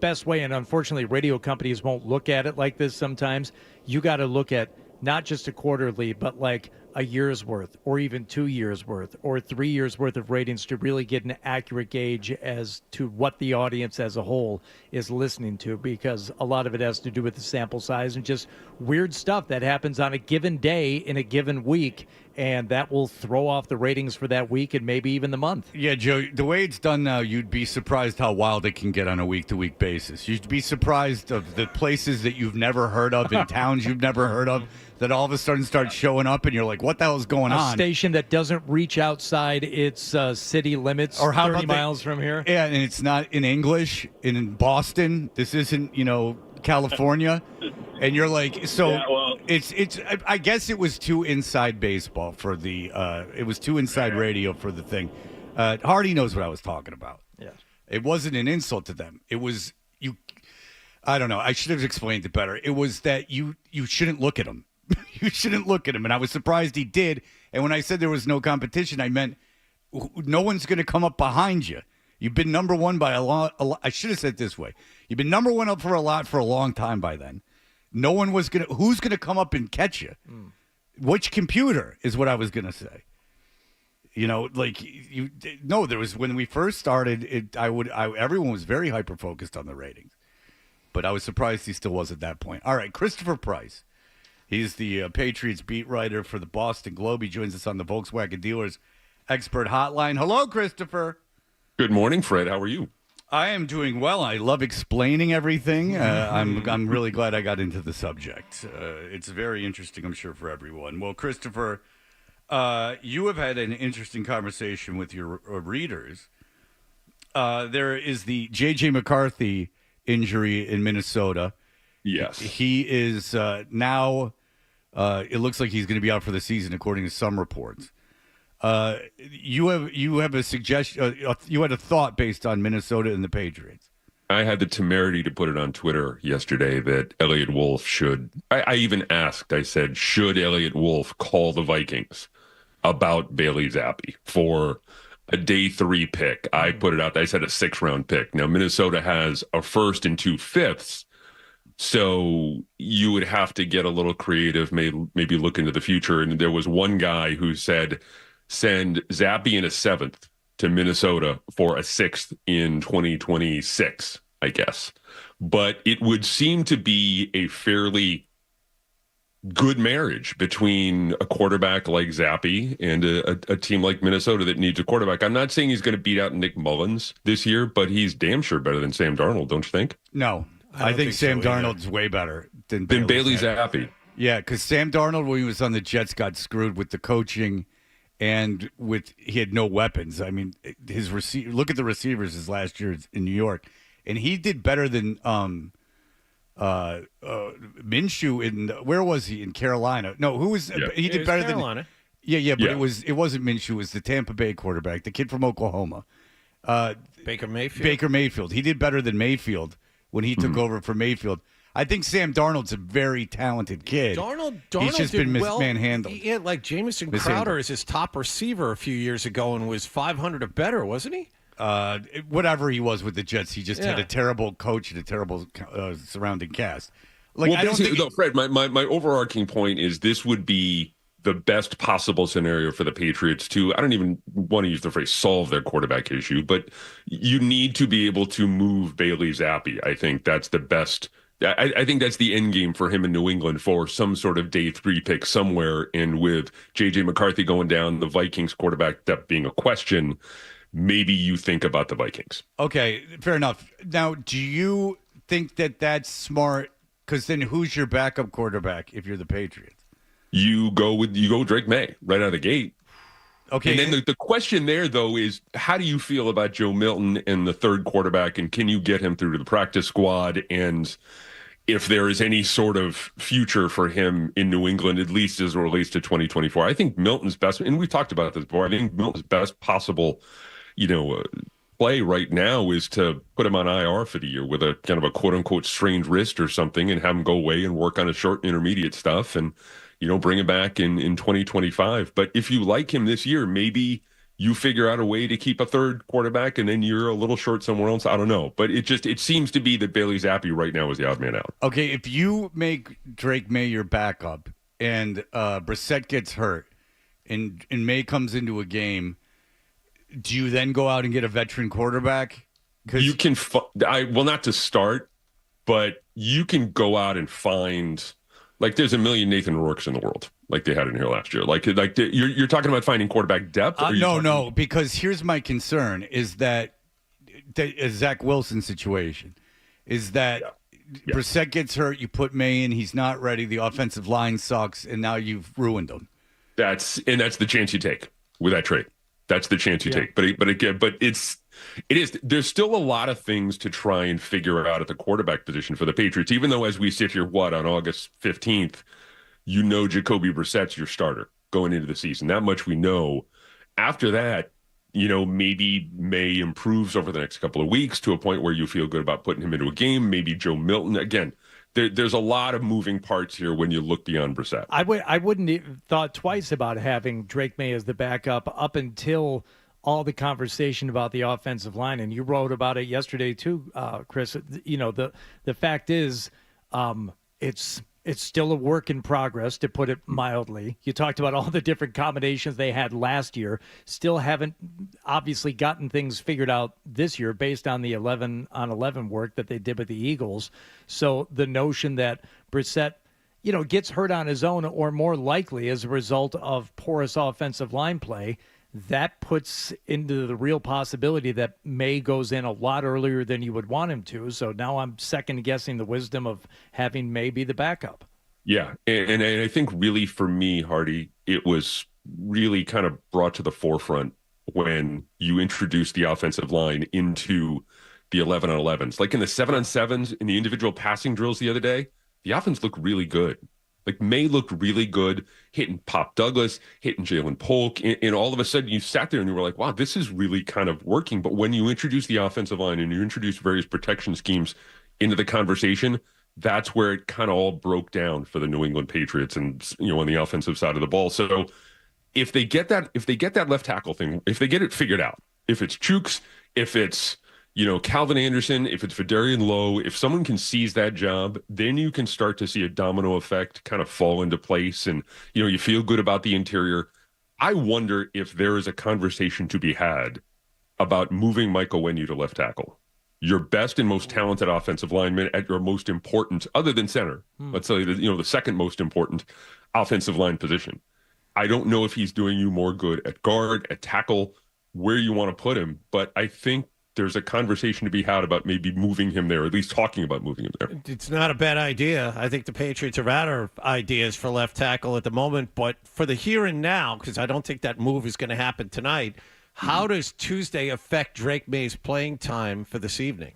best way, and unfortunately radio companies won't look at it like this sometimes, you got to look at not just a quarterly, but like a year's worth or even 2 years worth or 3 years worth of ratings to really get an accurate gauge as to what the audience as a whole is listening to, because a lot of it has to do with the sample size and just weird stuff that happens on a given day in a given week, and that will throw off the ratings for that week and maybe even the month. Yeah, Joe, the way it's done now, you'd be surprised how wild it can get on a week-to-week basis. You'd be surprised of the places that you've never heard of in towns you've never heard of that all of a sudden start showing up, and you're like, what the hell is going on? A station that doesn't reach outside its city limits, or how 30 miles from here. Yeah, and it's not in English. And in Boston, this isn't, California. And you're like, so yeah, well, it's. I guess it was too inside baseball for the. It was too inside radio for the thing. Hardy knows what I was talking about. Yeah, it wasn't an insult to them. It was you. I don't know. I should have explained it better. It was that you shouldn't look at them. You shouldn't look at him. And I was surprised he did. And when I said there was no competition, I meant no one's going to come up behind you. You've been number one by a lot. I should have said it this way. You've been number one up for a long time by then. No one was going to. Who's going to come up and catch you? Which computer is what I was going to say. There was, when we first started, everyone was very hyper-focused on the ratings. But I was surprised he still was at that point. All right, Christopher Price. He's the Patriots beat writer for the Boston Globe. He joins us on the Volkswagen Dealers Expert Hotline. Hello, Christopher. Good morning, Fred. How are you? I am doing well. I love explaining everything. I'm really glad I got into the subject. It's very interesting, I'm sure, for everyone. Well, Christopher, you have had an interesting conversation with your readers. There is the J.J. McCarthy injury in Minnesota. Yes. He is now, it looks like he's going to be out for the season, according to some reports. You have a suggestion, you had a thought based on Minnesota and the Patriots. I had the temerity to put it on Twitter yesterday that Elliott Wolf should, I even asked, I said, should Elliott Wolf call the Vikings about Bailey Zappi for a day 3 pick? I put it out, I said a 6th-round pick. Now, Minnesota has a 1st and 2 5ths. So you would have to get a little creative, maybe look into the future. And there was one guy who said, send Zappi in a 7th to Minnesota for a 6th in 2026, I guess. But it would seem to be a fairly good marriage between a quarterback like Zappi and a team like Minnesota that needs a quarterback. I'm not saying he's going to beat out Nick Mullins this year, but he's damn sure better than Sam Darnold, don't you think? No. I think Sam Darnold's way better than Bailey Zappi. Yeah, because Sam Darnold, when he was on the Jets, got screwed with the coaching and he had no weapons. I mean, look at the receivers his last year in New York, and he did better than Minshew where was he in Carolina? No, who was he did better Carolina. But it wasn't Minshew. It was the Tampa Bay quarterback, the kid from Oklahoma, Baker Mayfield. He did better than Mayfield when he took over for Mayfield. I think Sam Darnold's a very talented kid. He's just been manhandled. He had like Jamison Crowder as his top receiver a few years ago and was 500 or better, wasn't he? whatever he was with the Jets, he just had a terrible coach and a terrible surrounding cast. Like, well, I don't think Fred, my overarching point is this would be the best possible scenario for the Patriots to, I don't even want to use the phrase solve their quarterback issue, but you need to be able to move Bailey Zappi. I think that's the best. I think that's the end game for him in New England for some sort of day 3 pick somewhere. And with J.J. McCarthy going down, the Vikings quarterback depth being a question, maybe you think about the Vikings. Okay, fair enough. Now, do you think that that's smart? Because then who's your backup quarterback if you're the Patriots? You go Drake May right out of the gate. Okay. And then the question there, though, is how do you feel about Joe Milton and the third quarterback, and can you get him through to the practice squad? And if there is any sort of future for him in New England, at least as it relates to 2024, I think Milton's best, and we've talked about this before, I think Milton's best possible, play right now is to put him on IR for the year with a kind of a quote unquote strained wrist or something and have him go away and work on his short and intermediate stuff and, bring him back in 2025. But if you like him this year, maybe you figure out a way to keep a third quarterback and then you're a little short somewhere else. I don't know. But it seems to be that Bailey Zappi right now is the odd man out. Okay, if you make Drake May your backup and Brissett gets hurt and May comes into a game, do you then go out and get a veteran quarterback? You can, not to start, but you can go out and find, like, there's a million Nathan Rourke's in the world, like they had in here last year. You're talking about finding quarterback depth? No, because here's my concern is that the Zach Wilson situation is that Brissett gets hurt, you put May in, he's not ready, the offensive line sucks, and now you've ruined him. That's the chance you take with that trade. That's the chance you take. But there's still a lot of things to try and figure out at the quarterback position for the Patriots, even though as we sit here, on August 15th, Jacoby Brissett's your starter going into the season. That much we know. After that, maybe May improves over the next couple of weeks to a point where you feel good about putting him into a game. Maybe Joe Milton. Again, there's a lot of moving parts here when you look beyond Brissett. I wouldn't have thought twice about having Drake May as the backup up until all the conversation about the offensive line. And you wrote about it yesterday too, Chris. The fact is it's still a work in progress, to put it mildly. You talked about all the different combinations they had last year. Still haven't obviously gotten things figured out this year based on the 11-on-11 work that they did with the Eagles. So the notion that Brissett, gets hurt on his own, or more likely as a result of porous offensive line play, that puts into the real possibility that May goes in a lot earlier than you would want him to. So now I'm second guessing the wisdom of having May be the backup. Yeah. And I think really for me, Hardy, it was really kind of brought to the forefront when you introduced the offensive line into the 11-on-11s. Like in the 7-on-7s in the individual passing drills the other day, the offense looked really good. Like May looked really good, hitting Pop Douglas, hitting Jalen Polk, and all of a sudden you sat there and you were like, wow, this is really kind of working. But when you introduce the offensive line and you introduce various protection schemes into the conversation, that's where it kind of all broke down for the New England Patriots and, on the offensive side of the ball. So if they get that left tackle thing, if they get it figured out, if it's Chooks, if it's Calvin Anderson, if it's Federian Lowe, if someone can seize that job, then you can start to see a domino effect kind of fall into place. And, you feel good about the interior. I wonder if there is a conversation to be had about moving Michael Onwenu to left tackle. Your best and most talented offensive lineman at your most important, other than center, let's say the second most important offensive line position. I don't know if he's doing you more good at guard, at tackle, where you want to put him, but I think there's a conversation to be had about maybe moving him there, or at least talking about moving him there. It's not a bad idea. I think the Patriots are out of ideas for left tackle at the moment, but for the here and now, because I don't think that move is going to happen tonight, how does Tuesday affect Drake May's playing time for this evening?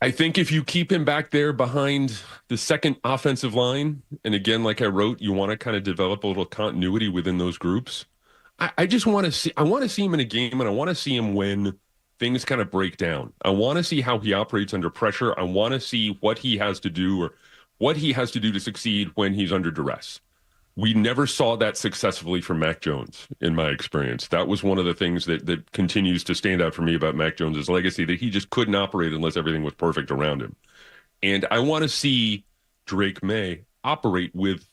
I think if you keep him back there behind the second offensive line, and again, like I wrote, you want to kind of develop a little continuity within those groups. I just want to see. I want to see him in a game, and I want to see him when things kind of break down. I want to see how he operates under pressure. I want to see what he has to do, or what he has to do to succeed when he's under duress. We never saw that successfully from Mac Jones, in my experience. That was one of the things that continues to stand out for me about Mac Jones's legacy, that he just couldn't operate unless everything was perfect around him. And I want to see Drake May operate with,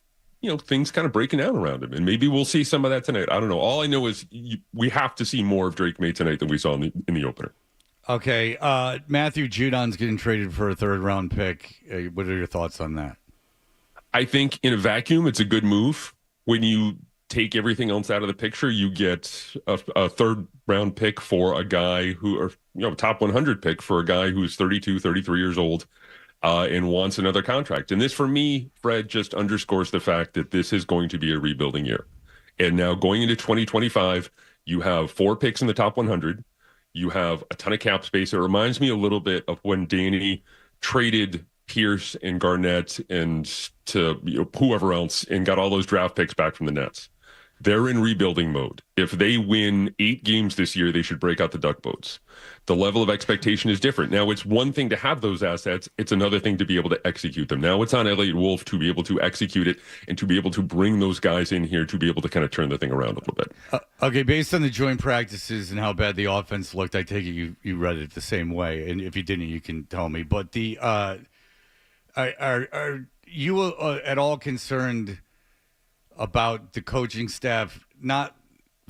things kind of breaking down around him. And maybe we'll see some of that tonight. I don't know. All I know is we have to see more of Drake May tonight than we saw in the opener. Okay. Matthew Judon's getting traded for a third-round pick. What are your thoughts on that? I think in a vacuum, it's a good move. When you take everything else out of the picture, you get a third-round pick for a guy top 100 pick for a guy who's 32, 33 years old and wants another contract. And this, for me, Fred, just underscores the fact that this is going to be a rebuilding year. And now going into 2025, you have 4 picks in the top 100. You have a ton of cap space. It reminds me a little bit of when Danny traded Pierce and Garnett and to whoever else and got all those draft picks back from the Nets. They're in rebuilding mode. If they win 8 games this year, they should break out the duck boats. The level of expectation is different. Now, it's one thing to have those assets. It's another thing to be able to execute them. Now it's on Elliott Wolf to be able to execute it and to be able to bring those guys in here to be able to kind of turn the thing around a little bit. Okay, based on the joint practices and how bad the offense looked, I take it you read it the same way. And if you didn't, you can tell me. But the are you at all concerned about the coaching staff not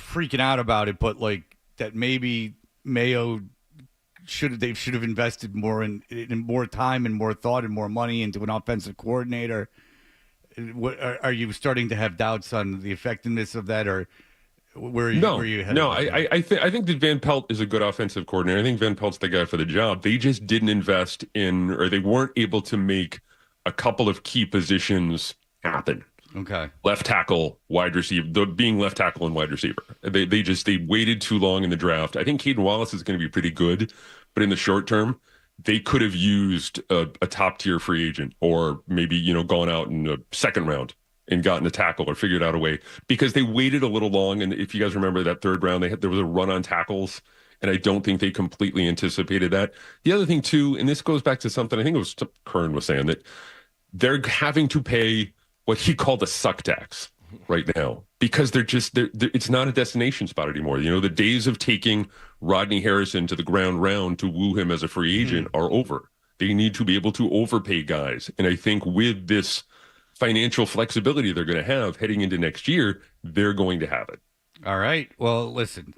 freaking out about it, but like that maybe Mayo should have invested more in more time and more thought and more money into an offensive coordinator? Are you starting to have doubts on the effectiveness of that, or where are you headed? No, I think that Van Pelt is a good offensive coordinator. I think Van Pelt's the guy for the job. They just didn't invest in, or they weren't able to make a couple of key positions happen. Okay. Left tackle, wide receiver, being left tackle and wide receiver. They waited too long in the draft. I think Caden Wallace is going to be pretty good, but in the short term, they could have used a top tier free agent, or maybe, gone out in the second round and gotten a tackle or figured out a way, because they waited a little long. And if you guys remember that third round, there was a run on tackles, and I don't think they completely anticipated that. The other thing too, and this goes back to something I think it was Kern was saying, that they're having to pay what he called a suck tax right now, because it's not a destination spot anymore. The days of taking Rodney Harrison to the ground round to woo him as a free agent are over. They need to be able to overpay guys. And I think with this financial flexibility they're going to have heading into next year, they're going to have it. All right. Well, listen,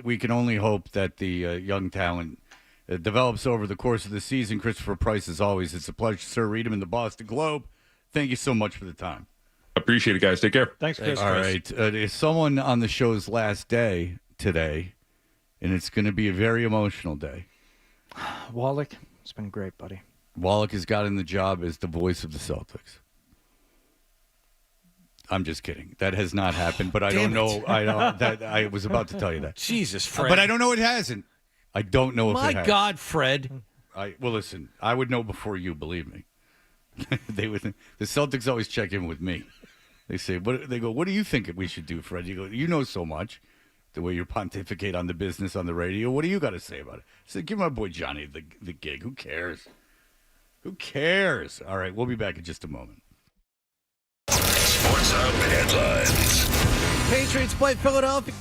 we can only hope that the young talent develops over the course of the season. Christopher Price, as always, it's a pleasure, sir. Read him in the Boston Globe. Thank you so much for the time. Appreciate it, guys. Take care. Thanks, Chris. All right. There's someone on the show's last day today, and it's going to be a very emotional day. Wallach, it's been great, buddy. Wallach has gotten the job as the voice of the Celtics. I'm just kidding. That has not happened, but I don't know. I was about to tell you that. Jesus, Fred. But I don't know it hasn't. I don't know if it has. My God, Fred. Well, listen, I would know before you, believe me. The Celtics always check in with me. They say, they go, what do you think we should do, Fred? You go, you know so much, the way you pontificate on the business on the radio. What do you got to say about it? I said, give my boy Johnny the gig. Who cares? Who cares? All right, we'll be back in just a moment. Sports Hub headlines. Patriots play Philadelphia.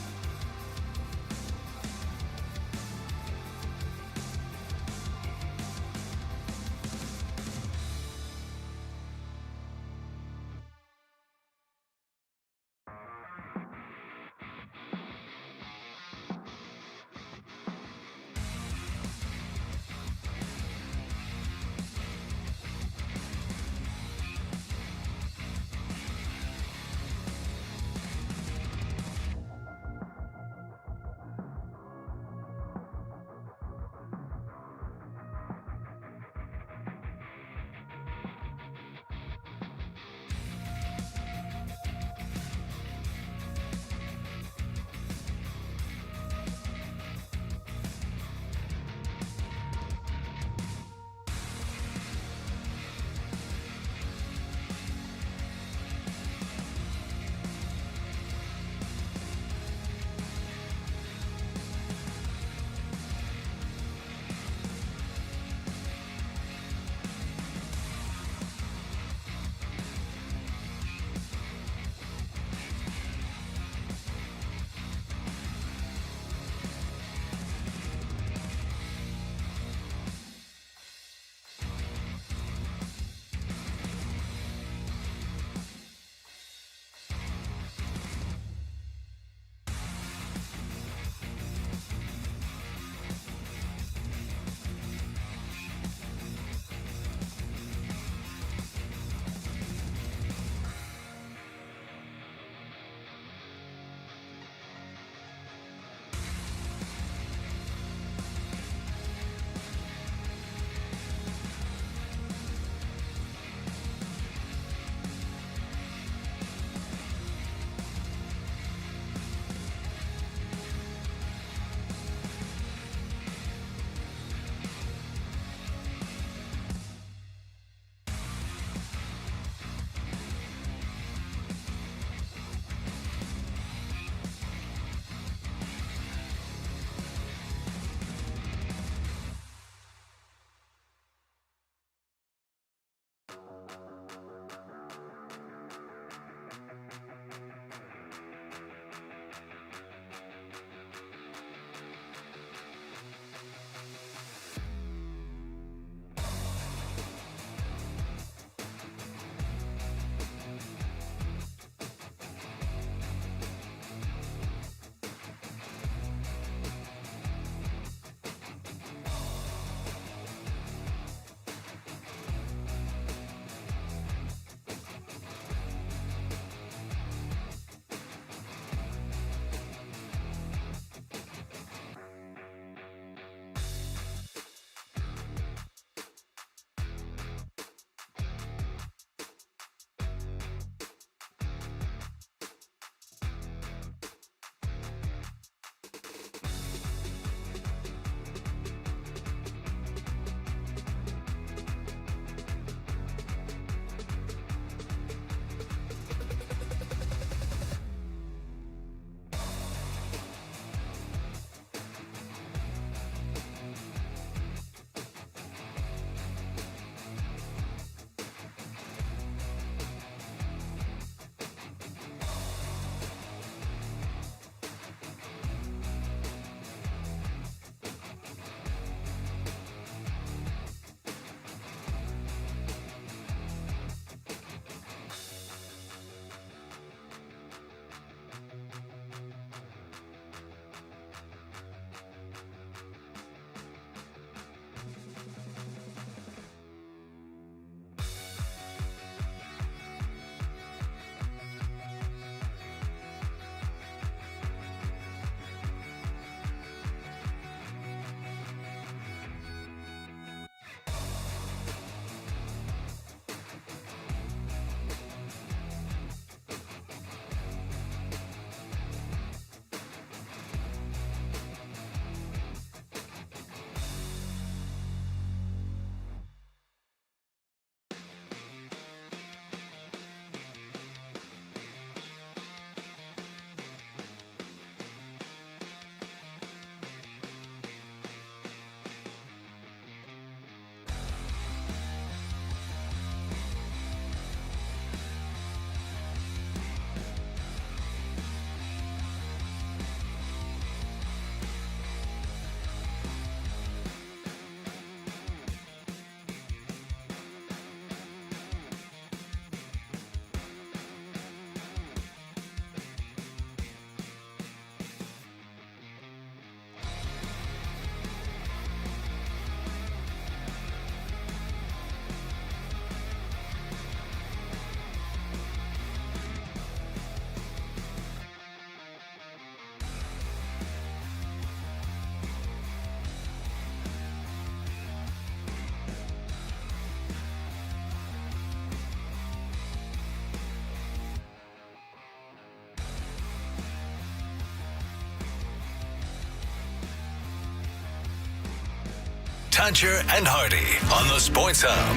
Concher and Hardy on the Sports Hub.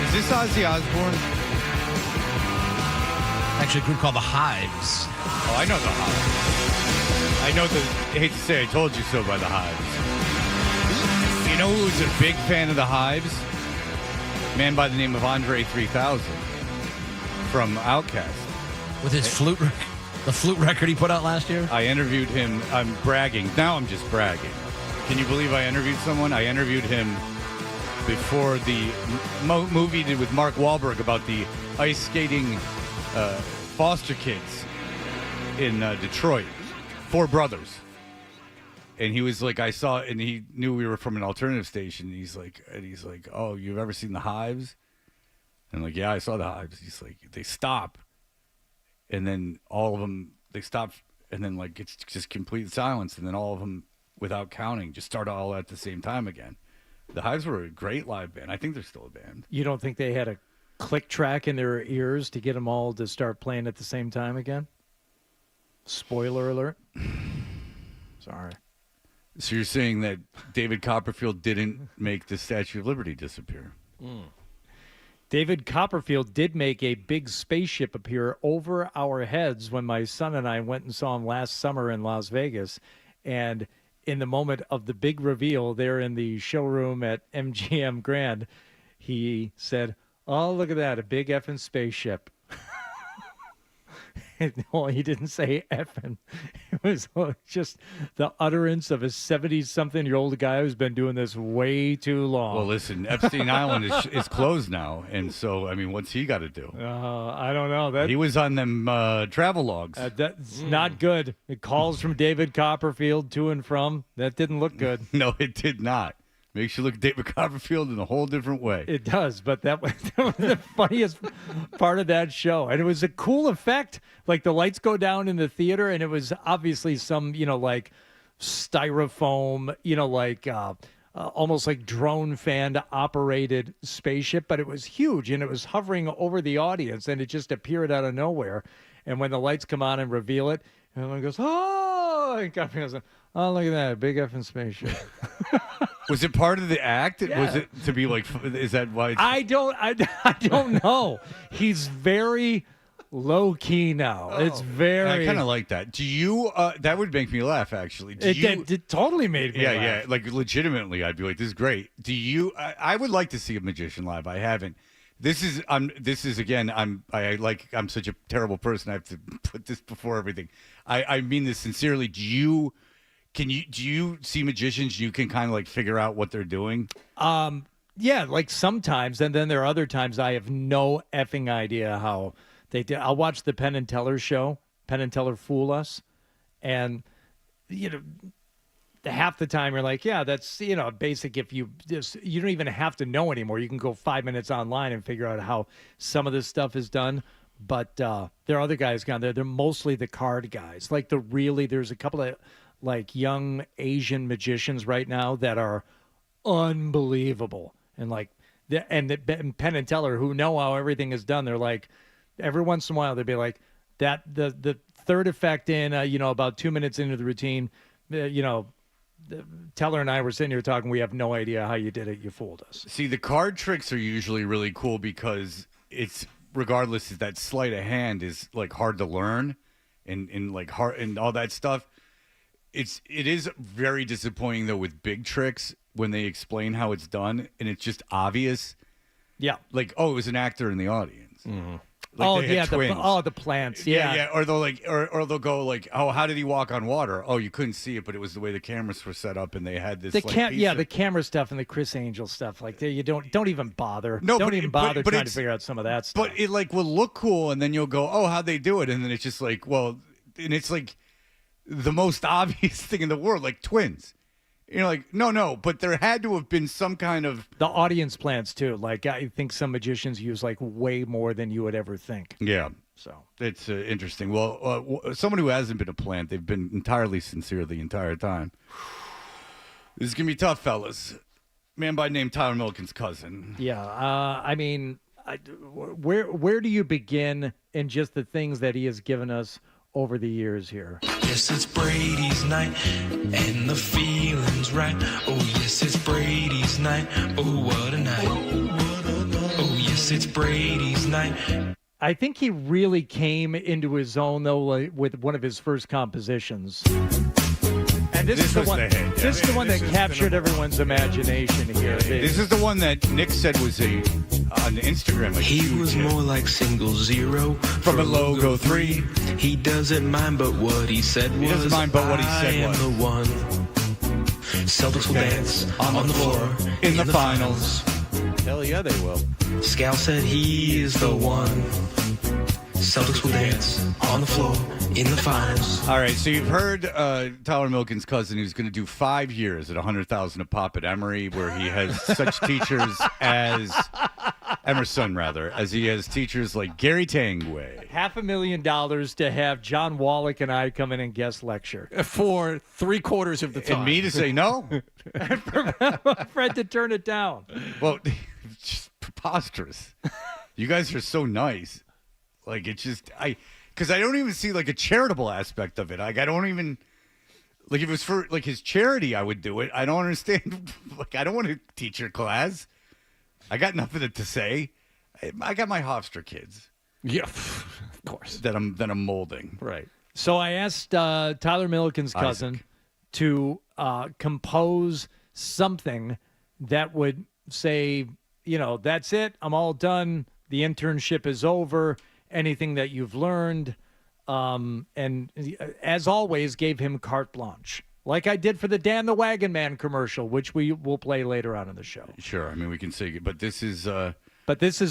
Is this Ozzy Osbourne? Actually, a group called the Hives. Oh, I know the Hives. I know I hate to say I told you so by the Hives. You know who's a big fan of the Hives? A man by the name of Andre 3000 from Outkast. With his the flute record he put out last year? I interviewed him. I'm bragging. Now I'm just bragging. Can you believe I interviewed someone? I interviewed him before the movie he did with Mark Wahlberg about the ice skating foster kids in Detroit. 4 brothers. And he was like, I saw, and he knew we were from an alternative station. He's like, oh, you've ever seen the Hives? And I'm like, yeah, I saw the Hives. He's like, they stop. And then all of them, they stop, and then like it's just complete silence. And then all of them, without counting, just start all at the same time again. The Hives were a great live band. I think they're still a band. You don't think they had a click track in their ears to get them all to start playing at the same time again? Spoiler alert. Sorry. So you're saying that David Copperfield didn't make the Statue of Liberty disappear? David Copperfield did make a big spaceship appear over our heads when my son and I went and saw him last summer in Las Vegas. And in the moment of the big reveal there in the showroom at MGM Grand, he said, "Oh, look at that, a big effing spaceship." No, he didn't say effing. It was just the utterance of a 70-something-year-old guy who's been doing this way too long. Well, listen, Epstein Island is closed now, and so, I mean, what's he got to do? I don't know. He was on them travel logs. That's not good. It calls from David Copperfield to and from. That didn't look good. No, it did not. Makes you look at David Copperfield in a whole different way. It does, but that was the funniest part of that show. And it was a cool effect. Like the lights go down in the theater, and it was obviously some, like styrofoam, almost like drone fan operated spaceship, but it was huge and it was hovering over the audience and it just appeared out of nowhere. And when the lights come on and reveal it, everyone goes, "Oh!" And Copperfield goes, "Oh, look at that, big effing spaceship." Was it part of the act? Yeah. Was it to be like? Is that why? I don't know. He's very low key now. It's very. I kind of like that. Do you? That would make me laugh. Actually, It totally made me laugh. Yeah. Like legitimately, I'd be like, "This is great." Do you? I would like to see a magician live. I haven't. This is again. I'm such a terrible person. I have to put this before everything. I mean this sincerely. Do you see magicians you can kind of like figure out what they're doing? Yeah, like sometimes, and then there are other times I have no effing idea how they do. I'll watch the Penn and Teller show, Penn and Teller Fool Us, and half the time you're like, yeah, that's basic. If you don't even have to know anymore. You can go 5 minutes online and figure out how some of this stuff is done. But there are other guys down there. They're mostly the card guys. Like there's a couple of like young Asian magicians right now that are unbelievable. And Penn and Teller who know how everything is done. They're like, every once in a while they'll be like that. The third effect in, about 2 minutes into the routine, Teller and I were sitting here talking. We have no idea how you did it. You fooled us. See, the card tricks are usually really cool because it's regardless, is that sleight of hand is like hard to learn and like hard and all that stuff. It is very disappointing though with big tricks when they explain how it's done and it's just obvious. Yeah, like it was an actor in the audience. Mm-hmm. Like the plants. Yeah. Or they'll or they'll go like, oh, how did he walk on water? Oh, you couldn't see it, but it was the way the cameras were set up, and they had this. The camera stuff and the Chris Angel stuff. Like you don't even bother. No, don't even bother trying to it's- figure out some of that stuff. But it like will look cool, and then you'll go, oh, how'd they do it? And then it's just like, well, and it's like the most obvious thing in the world, like twins. You're like, no, but there had to have been some kind of the audience plans too. Like I think some magicians use like way more than you would ever think. Yeah. So it's interesting. Well, someone who hasn't been a plant, they've been entirely sincere the entire time. This is gonna be tough, fellas. Man by name Tyler Milliken's cousin. Yeah. I mean, where do you begin in just the things that he has given us over the years here. Yes, it's Brady's night, and the feeling's right. Oh, yes, it's Brady's night. Oh, what a night. Oh, yes, it's Brady's night. I think he really came into his own, though, with one of his first compositions. And this is the one. This is the one that captured everyone's imagination here. This is the one that Nick said was on Instagram. He was more like single zero from a logo 3. He doesn't mind, but what he said was. He doesn't mind, but what he said was. I am the one. Celtics will dance on the floor in the finals. Hell yeah, they will. Scal said he is the one. Celtics will dance on the floor in the finals. All right, so you've heard Tyler Milken's cousin, who's going to do 5 years at $100,000 a pop at Emory, where he has such teachers as Emerson, rather, as he has teachers like Gary Tangway. $500,000 to have John Wallach and I come in and guest lecture for 3/4 of the time, and me to say no, Fred to turn it down. Well, it's just preposterous. You guys are so nice. Like, it's just, because I don't even see, like, a charitable aspect of it. Like, I don't even, like, if it was for, like, his charity, I would do it. I don't understand. Like, I don't want to teach your class. I got nothing to say. I got my Hofstra kids. Yeah, of course. That I'm molding. Right. So I asked Tyler Milliken's cousin to compose something that would say, that's it. I'm all done. The internship is over. Anything that you've learned, and as always, gave him carte blanche, like I did for the Dan the Wagon Man commercial, which we will play later on in the show. Sure, I mean we can say, but this is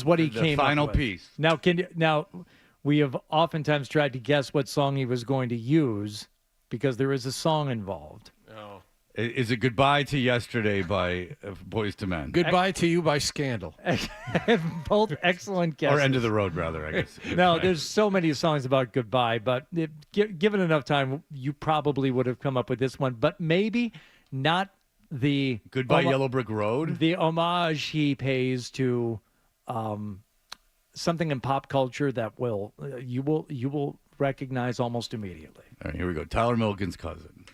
what he came final up with. piece. Now we have oftentimes tried to guess what song he was going to use because there is a song involved. Oh. Is it Goodbye to Yesterday by Boyz II Men? Goodbye to You by Scandal. Both excellent guesses. Or End of the Road, rather, I guess. No, there's so many songs about goodbye, but given enough time, you probably would have come up with this one. But maybe not the Goodbye Yellow Brick Road? The homage he pays to something in pop culture that you will recognize almost immediately. All right, here we go. Tyler Milken's cousin.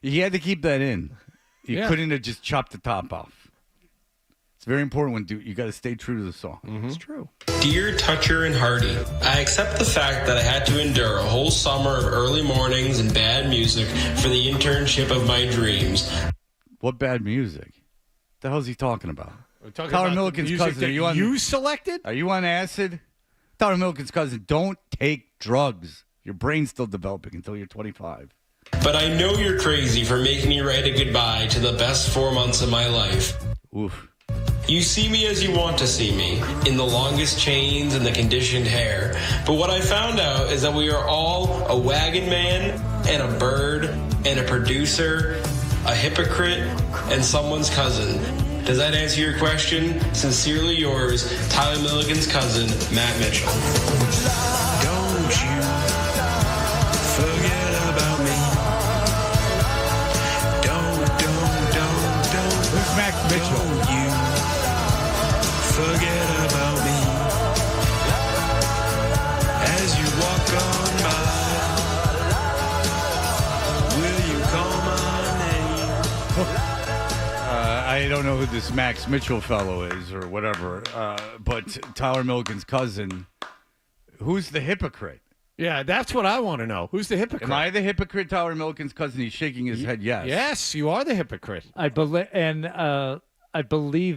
He had to keep that in. He couldn't have just chopped the top off. It's very important when you got to stay true to the song. Mm-hmm. It's true. Dear Toucher and Hardy, I accept the fact that I had to endure a whole summer of early mornings and bad music for the internship of my dreams. What bad music? The hell's he talking about? Tyler Milliken's cousin. You selected? Are you on acid? Tyler Milliken's cousin. Don't take drugs. Your brain's still developing until you're 25. But I know you're crazy for making me write a goodbye to the best 4 months of my life. Oof. You see me as you want to see me, in the longest chains and the conditioned hair. But what I found out is that we are all a wagon man and a bird and a producer, a hypocrite, and someone's cousin. Does that answer your question? Sincerely yours, Tyler Milliken's cousin, Matt Mitchell. Don't you forget about me. Don't. Who's Max Mitchell? Don't you forget about me. As you walk on by, will you call my name? I don't know who this Max Mitchell fellow is or whatever, but Tyler Milliken's cousin, who's the hypocrite? Yeah, that's what I want to know. Who's the hypocrite? Am I the hypocrite, Tyler Milliken's cousin? He's shaking his head yes. Yes, you are the hypocrite. I believe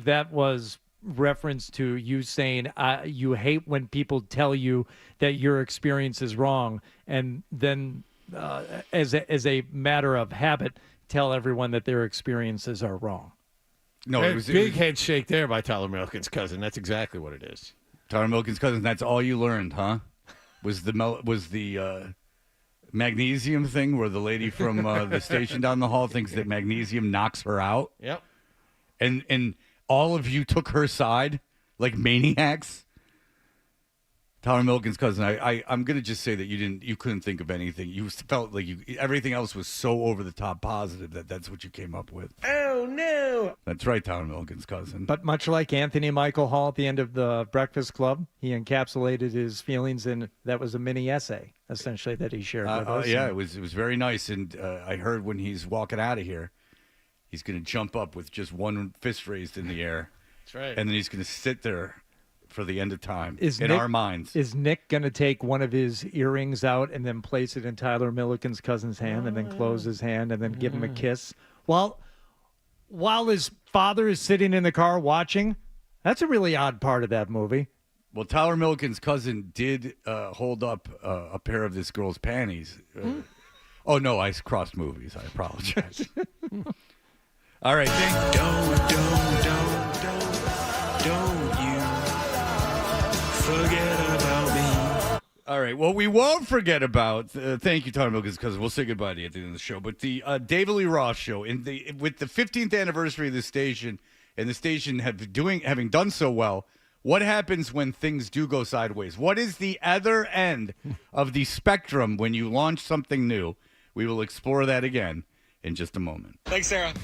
that was reference to you saying you hate when people tell you that your experience is wrong, and then as a matter of habit, tell everyone that their experiences are wrong. No, it was big head shake there by Tyler Milliken's cousin. That's exactly what it is. Tyler Milliken's cousin. That's all you learned, huh? Was the magnesium thing where the lady from the station down the hall thinks that magnesium knocks her out? Yep. And all of you took her side like maniacs? Tyler Milliken's cousin. I'm gonna just say that you couldn't think of anything. You felt like everything else was so over the top positive that's what you came up with. Oh no! That's right, Tyler Milliken's cousin. But much like Anthony Michael Hall at the end of the Breakfast Club, he encapsulated his feelings in that was a mini essay, essentially, that he shared with us. Yeah, it was very nice. And I heard when he's walking out of here, he's gonna jump up with just one fist raised in the air. That's right. And then he's gonna sit there for the end of time our minds. Is Nick going to take one of his earrings out and then place it in Tyler Milliken's cousin's hand and then close his hand and then give him a kiss while his father is sitting in the car watching? That's a really odd part of that movie. Well, Tyler Milliken's cousin did hold up a pair of this girl's panties. Oh, no, I crossed movies. I apologize. All right. Don't you forget about me. All right. Well, we won't forget about. Thank you, Tyler Milliken's cousin. We'll say goodbye to you at the end of the show. But the David Lee Roth show, with the 15th anniversary of the station, and the station having done so well, what happens when things do go sideways? What is the other end of the spectrum when you launch something new? We will explore that again in just a moment. Thanks, Sarah.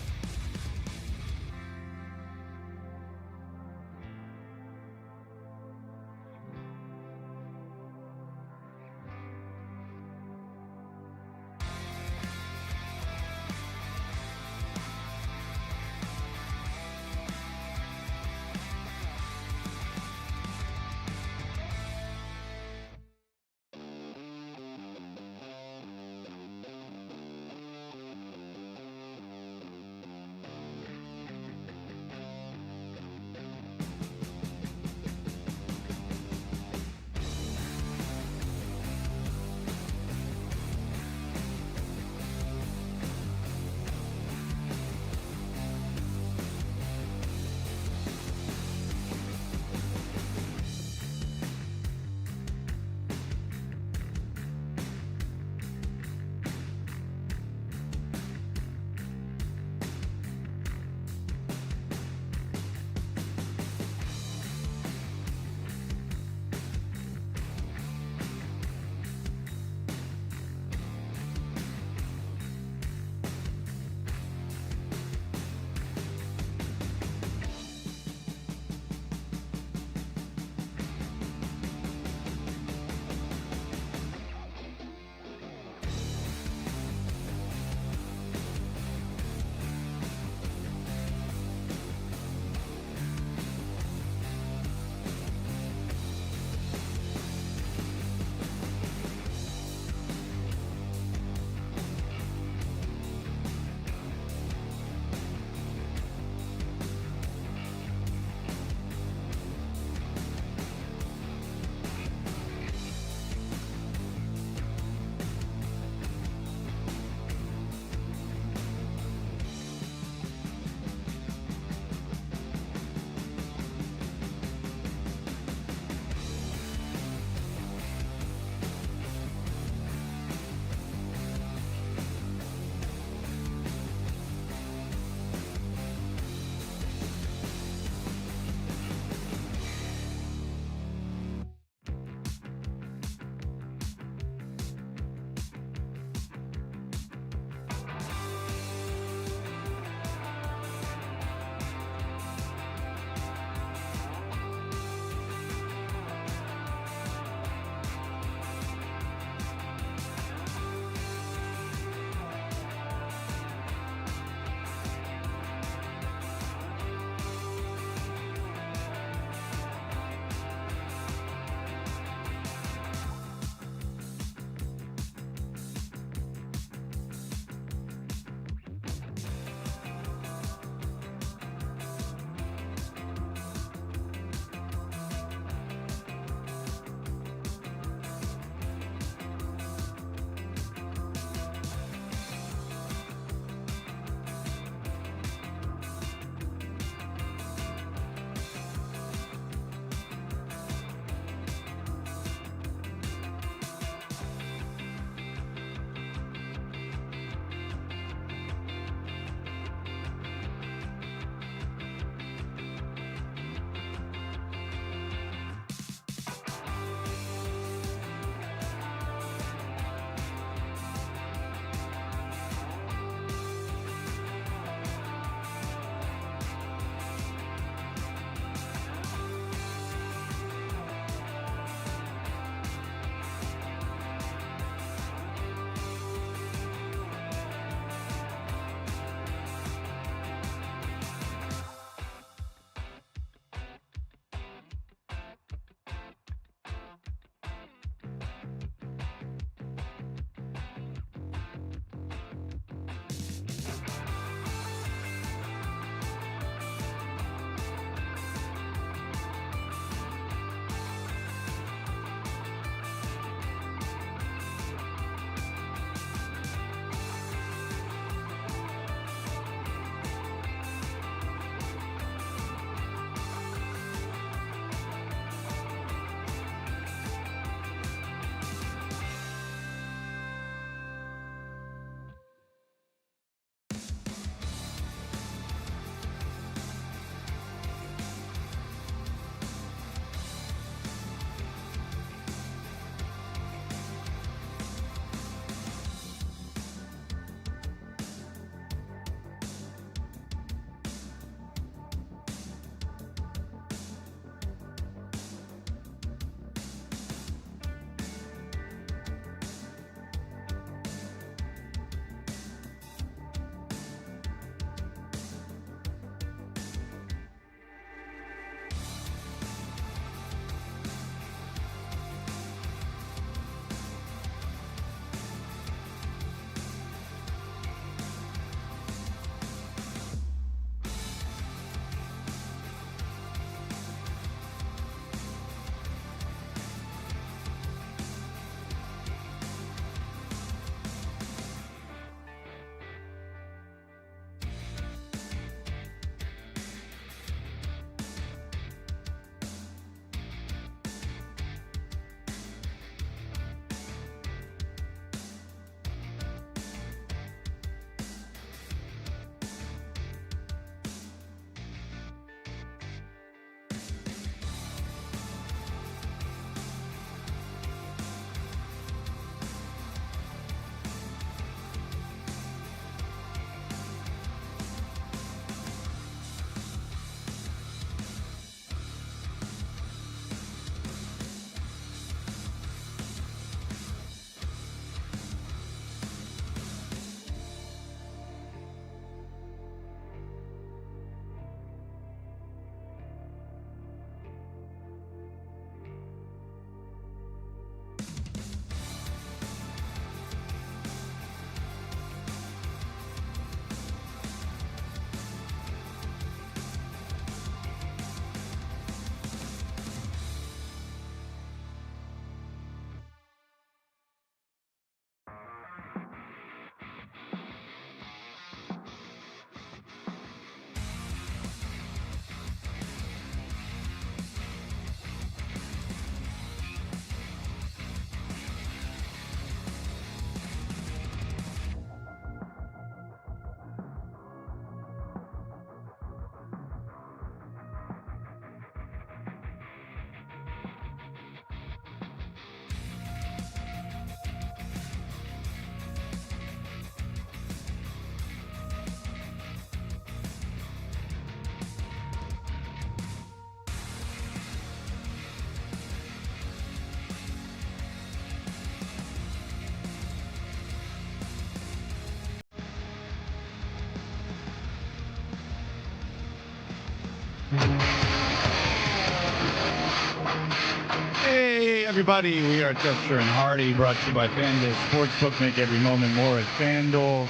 Hey, everybody. We are Chester and Hardy, brought to you by FanDuel Sportsbook. Make every moment more at FanDuel.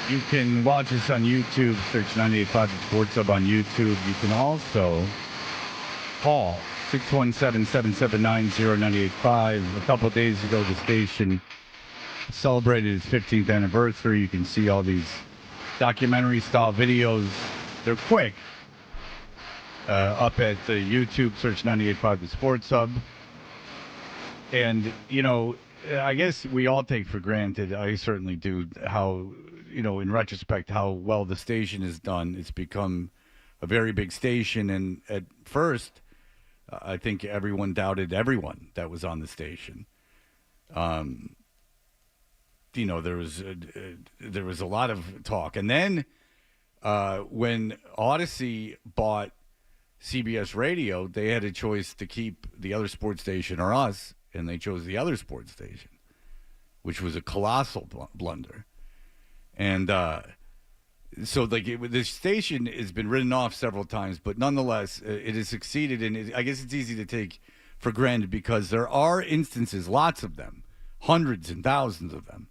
You can watch us on YouTube. Search 98.5 Sports Hub on YouTube. You can also call 617-779-0985. A couple of days ago, the station celebrated its 15th anniversary. You can see all these documentary-style videos. They're quick. Up at the YouTube, search 98.5 The Sports Hub. And, you know, I guess we all take for granted, I certainly do, how, you know, in retrospect, how well the station has done. It's become a very big station. And at first, I think everyone doubted everyone that was on the station. You know, there was a lot of talk. And then when Odyssey bought CBS Radio, they had a choice to keep the other sports station or us, and they chose the other sports station, which was a colossal blunder. And so, like, this station has been written off several times, but nonetheless, it has succeeded, and I guess it's easy to take for granted because there are instances, lots of them, hundreds and thousands of them,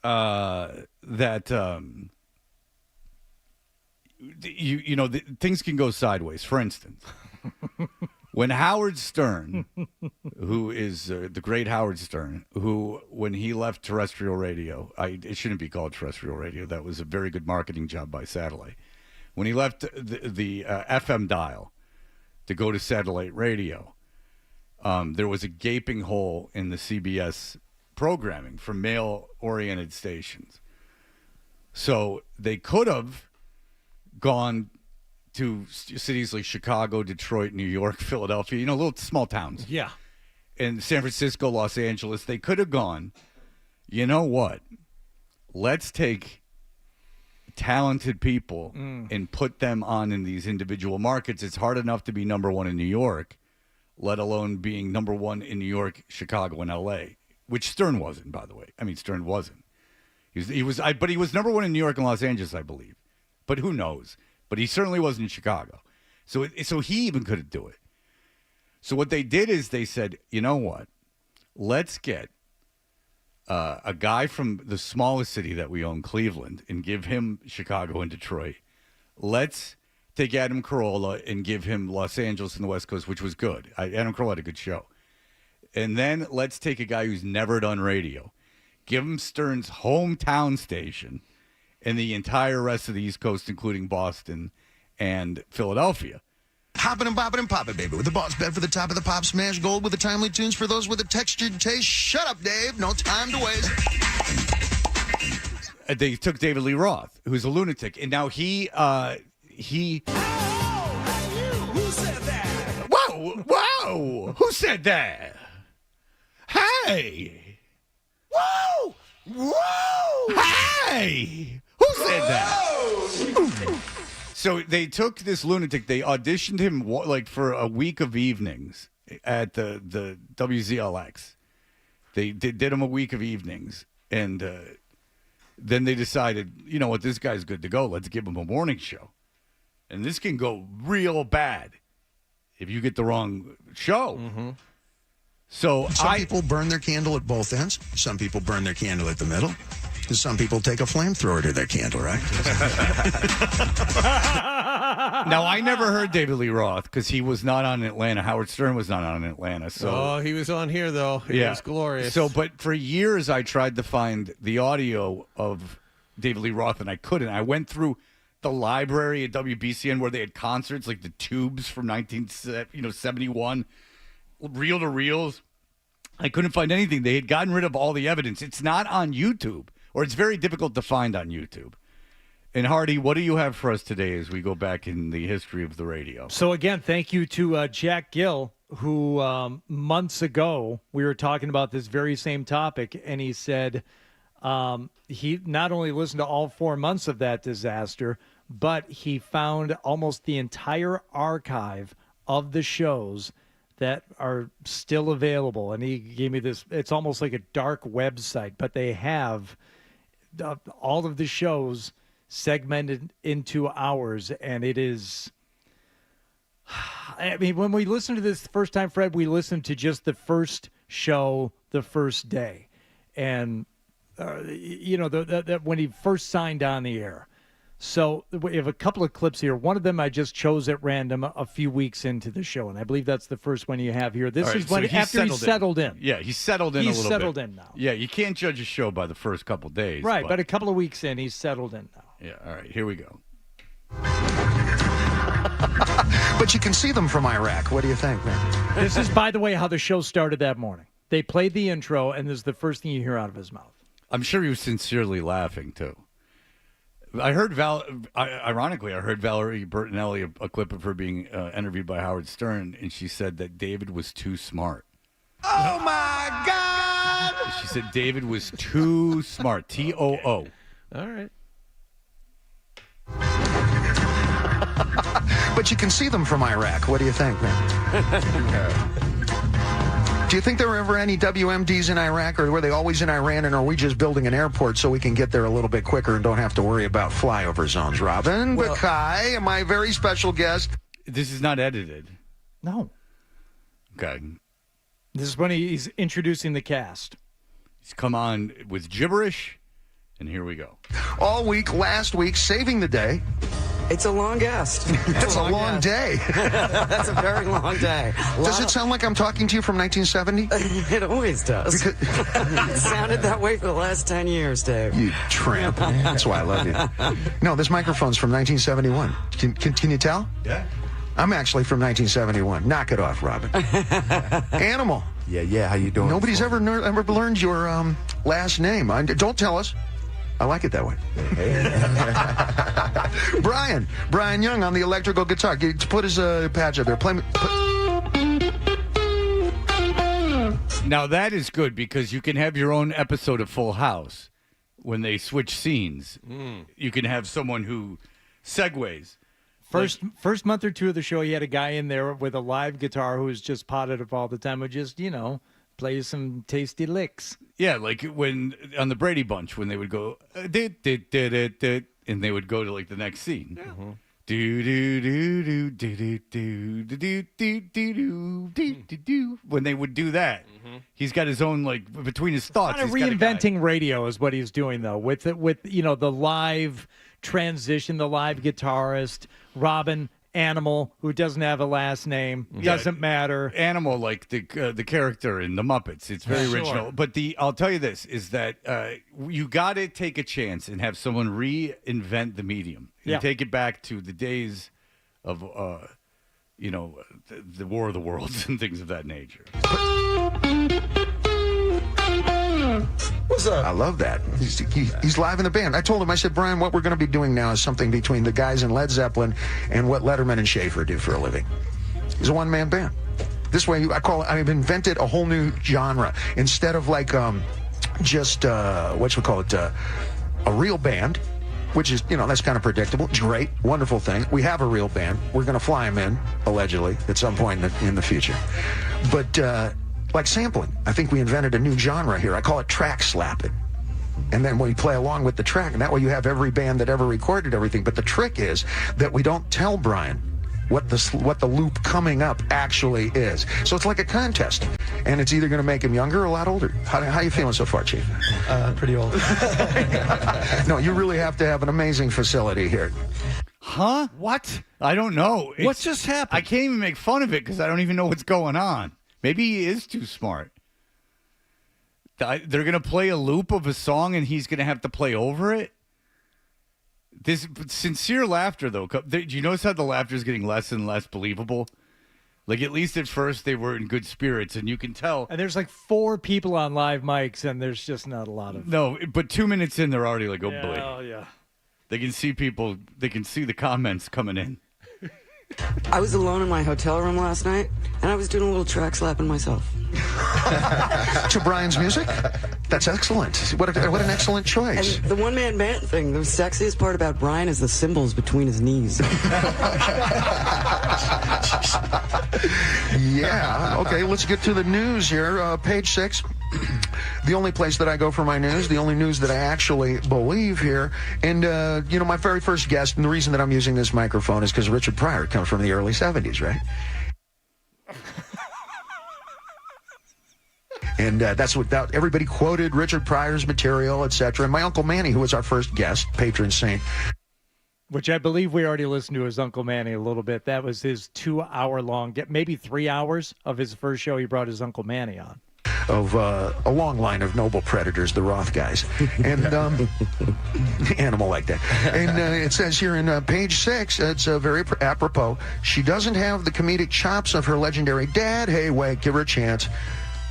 that you know, things can go sideways. For instance, when Howard Stern, who is the great Howard Stern, who when he left terrestrial radio, it shouldn't be called terrestrial radio. That was a very good marketing job by satellite. When he left the FM dial to go to satellite radio, there was a gaping hole in the CBS programming for male-oriented stations. So they could have gone to cities like Chicago, Detroit, New York, Philadelphia, you know, little small towns. Yeah. And San Francisco, Los Angeles. They could have gone, you know what? Let's take talented people and put them on in these individual markets. It's hard enough to be number one in New York, let alone being number one in New York, Chicago, and L.A., which Stern wasn't, by the way. I mean, Stern wasn't. But he was number one in New York and Los Angeles, I believe. But who knows? But he certainly wasn't in Chicago. So he even couldn't do it. So what they did is they said, you know what? Let's get a guy from the smallest city that we own, Cleveland, and give him Chicago and Detroit. Let's take Adam Carolla and give him Los Angeles and the West Coast, which was good. Adam Carolla had a good show. And then let's take a guy who's never done radio. Give him Stern's hometown station and the entire rest of the East Coast, including Boston and Philadelphia. Hopping and bopping and popping, baby, with the boss bed for the top of the pop, smash gold with the timely tunes for those with a textured taste. Shut up, Dave. No time to waste. They took David Lee Roth, who's a lunatic, and now he. Who said that? Whoa! Who said that? Hey! Whoa! Hey! Who said that? So they took this lunatic. They auditioned him like for a week of evenings at the WZLX. They did him a week of evenings, and then they decided, you know what, this guy's good to go. Let's give him a morning show, and this can go real bad if you get the wrong show. Mm-hmm. So some people burn their candle at both ends. Some people burn their candle at the middle. And some people take a flamethrower to their candle, right? Now, I never heard David Lee Roth because he was not on Atlanta. Howard Stern was not on Atlanta. So he was on here, though. It was glorious. So, but for years, I tried to find the audio of David Lee Roth, and I couldn't. I went through the library at WBCN where they had concerts, like the Tubes from 1971, reel to reels. I couldn't find anything. They had gotten rid of all the evidence. It's not on YouTube, or it's very difficult to find on YouTube. And Hardy, what do you have for us today as we go back in the history of the radio? So again, thank you to Jack Gill, who months ago we were talking about this very same topic, and he said he not only listened to all 4 months of that disaster, but he found almost the entire archive of the shows that are still available. And he gave me this, it's almost like a dark website, but they have all of the shows segmented into hours, and it is. I mean, when we listened to this the first time, Fred, we listened to just the first show, the first day, and when he first signed on the air. So we have a couple of clips here. One of them I just chose at random a few weeks into the show, and I believe that's the first one you have here. This is when after he settled in. Yeah, he's settled in a little bit. He's settled in now. Yeah, you can't judge a show by the first couple days. Right, but a couple of weeks in, he's settled in now. Yeah, all right, here we go. But you can see them from Iraq. What do you think, man? This is, by the way, how the show started that morning. They played the intro, and this is the first thing you hear out of his mouth. I'm sure he was sincerely laughing, too. I heard ironically, I heard Valerie Bertinelli, a clip of her being interviewed by Howard Stern, and she said that David was too smart. Oh, my God! She said David was too smart. TOO. All right. But you can see them from Iraq. What do you think, man? Do you think there were ever any WMDs in Iraq, or were they always in Iran, and are we just building an airport so we can get there a little bit quicker and don't have to worry about flyover zones? Robin Bakai, my very special guest. This is not edited. No. Okay. This is when he's introducing the cast. He's come on with gibberish, and here we go. All week, last week, saving the day. It's a long guest. That's a long day. That's a very long day. Does it sound like I'm talking to you from 1970? It always does. It sounded that way for the last 10 years, Dave. You tramp. That's why I love you. No, this microphone's from 1971. Can you tell? Yeah. I'm actually from 1971. Knock it off, Robin. Animal. Yeah. How you doing? Nobody's ever learned your last name. Don't tell us. I like it that way. Brian Young on the electrical guitar. Put his patch up there. Play me. Now that is good because you can have your own episode of Full House when they switch scenes. You can have someone who segues. First month or two of the show, he had a guy in there with a live guitar who was just potted up all the time, would just, play some tasty licks. Yeah, like when on the Brady Bunch when they would go and they would go to like the next scene. Yeah. Do do do do do do do do do do do do. When they would do that, he's got his own like between his thoughts. Kind of reinventing radio is what he's doing though. With the live transition, the live guitarist, Robin. Animal, who doesn't have a last name, doesn't matter. Animal, like the character in the Muppets, it's very original. But I'll tell you this is that you got to take a chance and have someone reinvent the medium and take it back to the days of the War of the Worlds and things of that nature. What's up? I love that. He's live in the band. I told him, I said, Brian, what we're going to be doing now is something between the guys in Led Zeppelin and what Letterman and Schaefer do for a living. He's a one-man band. This way, I've invented a whole new genre. Instead of like a real band, which is, that's kind of predictable. It's great, wonderful thing. We have a real band. We're going to fly them in, allegedly, at some point in the future. But like sampling, I think we invented a new genre here. I call it track slapping. And then we play along with the track, and that way you have every band that ever recorded everything. But the trick is that we don't tell Brian what the loop coming up actually is. So it's like a contest, and it's either going to make him younger or a lot older. How you feeling so far, Chief? Pretty old. No, you really have to have an amazing facility here. Huh? What? I don't know. What just happened? I can't even make fun of it because I don't even know what's going on. Maybe he is too smart. They're going to play a loop of a song and he's going to have to play over it? This sincere laughter, though. Do you notice how the laughter is getting less and less believable? Like, at least at first, they were in good spirits, and you can tell. And there's like 4 people on live mics, and there's just not a lot of... No, but 2 minutes in, they're already like, oh, boy. Oh, yeah. They can see people. They can see the comments coming in. I was alone in my hotel room last night, and I was doing a little track slapping myself. To Brian's music? That's excellent. What an excellent choice. And the one-man band thing, the sexiest part about Brian is the cymbals between his knees. Yeah. Okay, let's get to the news here. Page 6. the only place that I go for my news, the only news that I actually believe here. And, my very first guest, and the reason that I'm using this microphone is because Richard Pryor comes from the early 70s, right? And that's what everybody quoted Richard Pryor's material, etc. And my Uncle Manny, who was our first guest, patron saint. Which I believe we already listened to his Uncle Manny a little bit. That was his 2-hour-long, maybe 3 hours of his first show. He brought his Uncle Manny on. Of a long line of noble predators, the Roth guys, and animal like that. And it says here in page 6, it's very apropos. She doesn't have the comedic chops of her legendary dad. Hey, wait, give her a chance.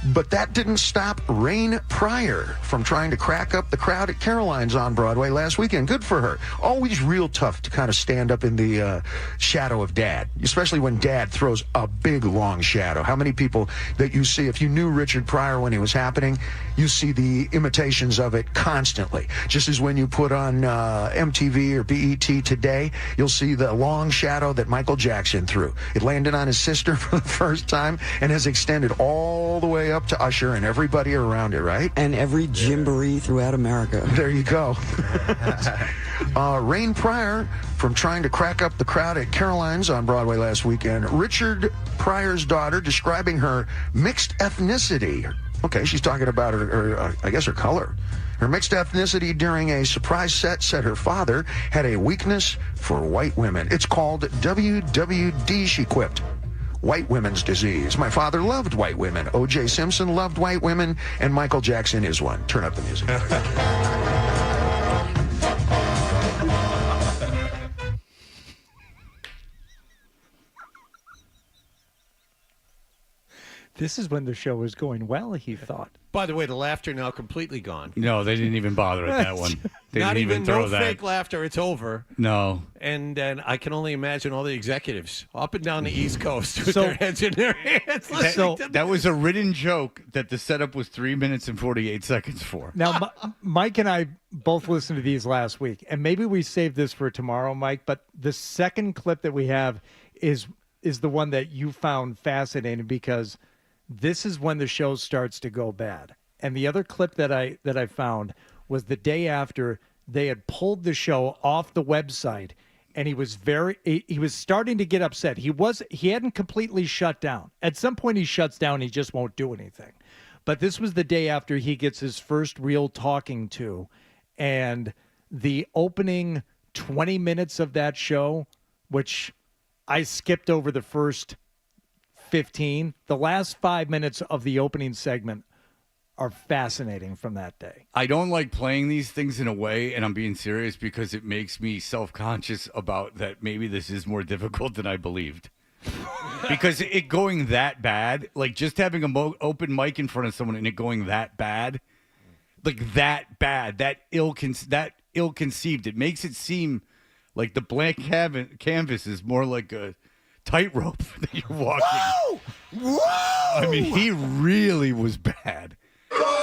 But that didn't stop Rain Pryor from trying to crack up the crowd at Caroline's on Broadway last weekend. Good for her. Always real tough to kind of stand up in the shadow of Dad, especially when Dad throws a big, long shadow. How many people that you see, if you knew Richard Pryor when it was happening, you see the imitations of it constantly. Just as when you put on MTV or BET today, you'll see the long shadow that Michael Jackson threw. It landed on his sister for the first time and has extended all the way up to Usher and everybody around it, right? And every gymboree throughout America. There you go. Rain Pryor from trying to crack up the crowd at Caroline's on Broadway last weekend. Richard Pryor's daughter describing her mixed ethnicity. Okay, she's talking about her I guess her color. Her mixed ethnicity during a surprise set said her father had a weakness for white women. It's called WWD, she quipped. White women's disease. My father loved white women. O.J. Simpson loved white women, and Michael Jackson is one. Turn up the music. This is when the show was going well, he thought. By the way, the laughter now completely gone. No, they didn't even bother at that one. They Not didn't even no throw that. fake laughter. It's over. No. And I can only imagine all the executives up and down the East Coast with their heads in their hands. That was a written joke that the setup was 3 minutes and 48 seconds for. Now, Mike and I both listened to these last week, and maybe we saved this for tomorrow, Mike, but the second clip that we have is the one that you found fascinating because this is when the show starts to go bad. And the other clip that I found was the day after they had pulled the show off the website, and he was starting to get upset. He hadn't completely shut down. At some point he shuts down, he just won't do anything. But this was the day after he gets his first real talking to, and the opening 20 minutes of that show, which I skipped over the first 15. The last 5 minutes of the opening segment are fascinating from that day. I don't like playing these things in a way, and I'm being serious, because it makes me self-conscious about that maybe this is more difficult than I believed. Because it going that bad, like just having an open mic in front of someone and it going that bad, like that bad, that ill-conceived, it makes it seem like the blank canvas is more like a tightrope that you're walking. Whoa! Whoa! I mean, he really was bad.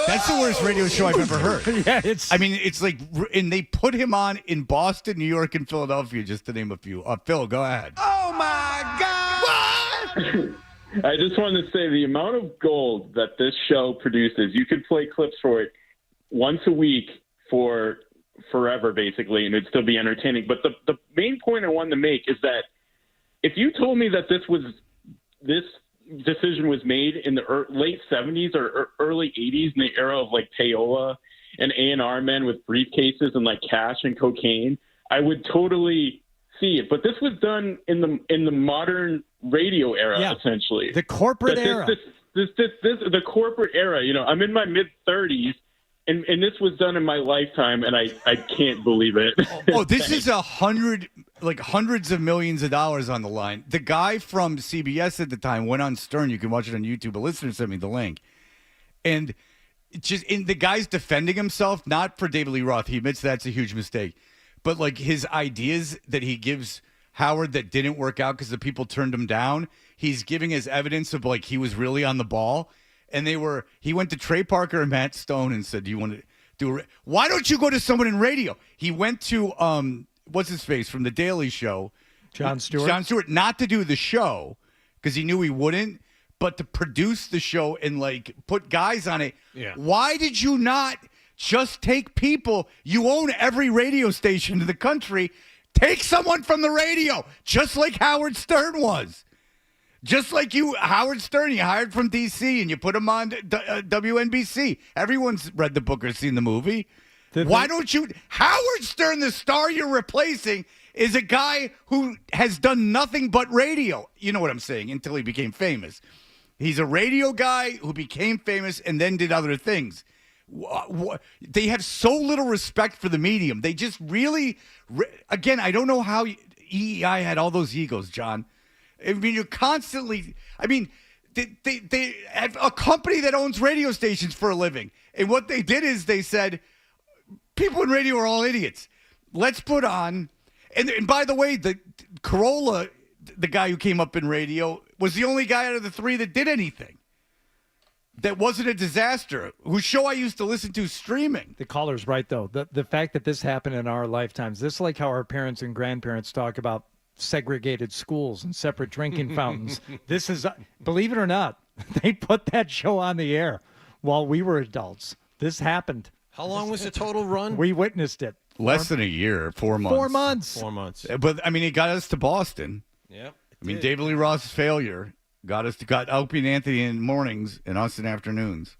That's the worst radio show I've ever heard. Yeah, it's like, and they put him on in Boston, New York, and Philadelphia, just to name a few. Phil, go ahead. Oh my God! I just wanted to say the amount of gold that this show produces, you could play clips for it once a week for forever, basically, and it'd still be entertaining. But the main point I wanted to make is that if you told me that this decision was made in the late 70s or early 80s, in the era of like payola and A&R men with briefcases and like cash and cocaine, I would totally see it. But this was done in the modern radio era, essentially. The corporate era. The corporate era. You know, I'm in my mid 30s. And this was done in my lifetime, and I can't believe it. This is hundreds of millions of dollars on the line. The guy from CBS at the time went on Stern. You can watch it on YouTube. A listener sent me the link. And the guy's defending himself, not for David Lee Roth. He admits that's a huge mistake. But like his ideas that he gives Howard that didn't work out because the people turned him down, he's giving as evidence of like he was really on the ball. And he went to Trey Parker and Matt Stone and said, do you want to do why don't you go to someone in radio? He went to, what's his face from The Daily Show? Jon Stewart, not to do the show because he knew he wouldn't, but to produce the show and like put guys on it. Yeah. Why did you not just take people? You own every radio station in the country. Take someone from the radio, just like Howard Stern was. Just like Howard Stern, you hired from D.C. and you put him on WNBC. Everyone's read the book or seen the movie. Why don't you? Howard Stern, the star you're replacing, is a guy who has done nothing but radio. You know what I'm saying? Until he became famous. He's a radio guy who became famous and then did other things. They have so little respect for the medium. They just really, again, I don't know how EEI had all those egos, John. I mean, you're constantly, they have a company that owns radio stations for a living. And what they did is they said, people in radio are all idiots. Let's put on, and by the way, the Corolla, the guy who came up in radio, was the only guy out of the three that did anything. That wasn't a disaster. Whose show I used to listen to streaming. The caller's right, though. The fact that this happened in our lifetimes, this is like how our parents and grandparents talk about segregated schools and separate drinking fountains. This is, believe it or not, they put that show on the air while we were adults. This happened. How long was the total run? We witnessed it. Less than a year, 4 months. 4 months. 4 months. But, it got us to Boston. Yep. David Lee Roth's failure got Opie and Anthony in mornings and us in afternoons.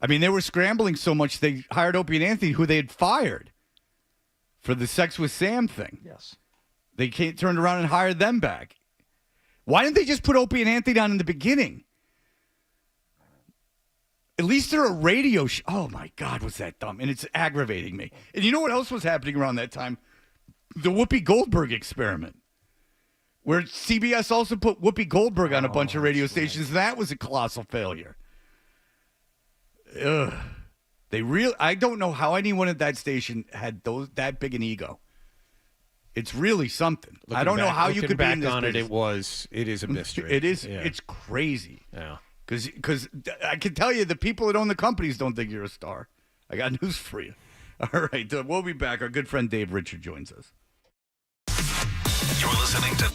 They were scrambling so much they hired Opie and Anthony, who they had fired for the Sex with Sam thing. Yes. They turned around and hired them back. Why didn't they just put Opie and Anthony on in the beginning? At least they're a radio show. Oh, my God, was that dumb? And it's aggravating me. And you know what else was happening around that time? The Whoopi Goldberg experiment, where CBS also put Whoopi Goldberg on a bunch of radio stations. Right. That was a colossal failure. Ugh. I don't know how anyone at that station had that big an ego. It's really something. I don't know how you could be in this business. It is a mystery. It is. Yeah. It's crazy. Yeah. Because I can tell you, the people that own the companies don't think you're a star. I got news for you. All right, we'll be back. Our good friend Dave Richard joins us. You're listening to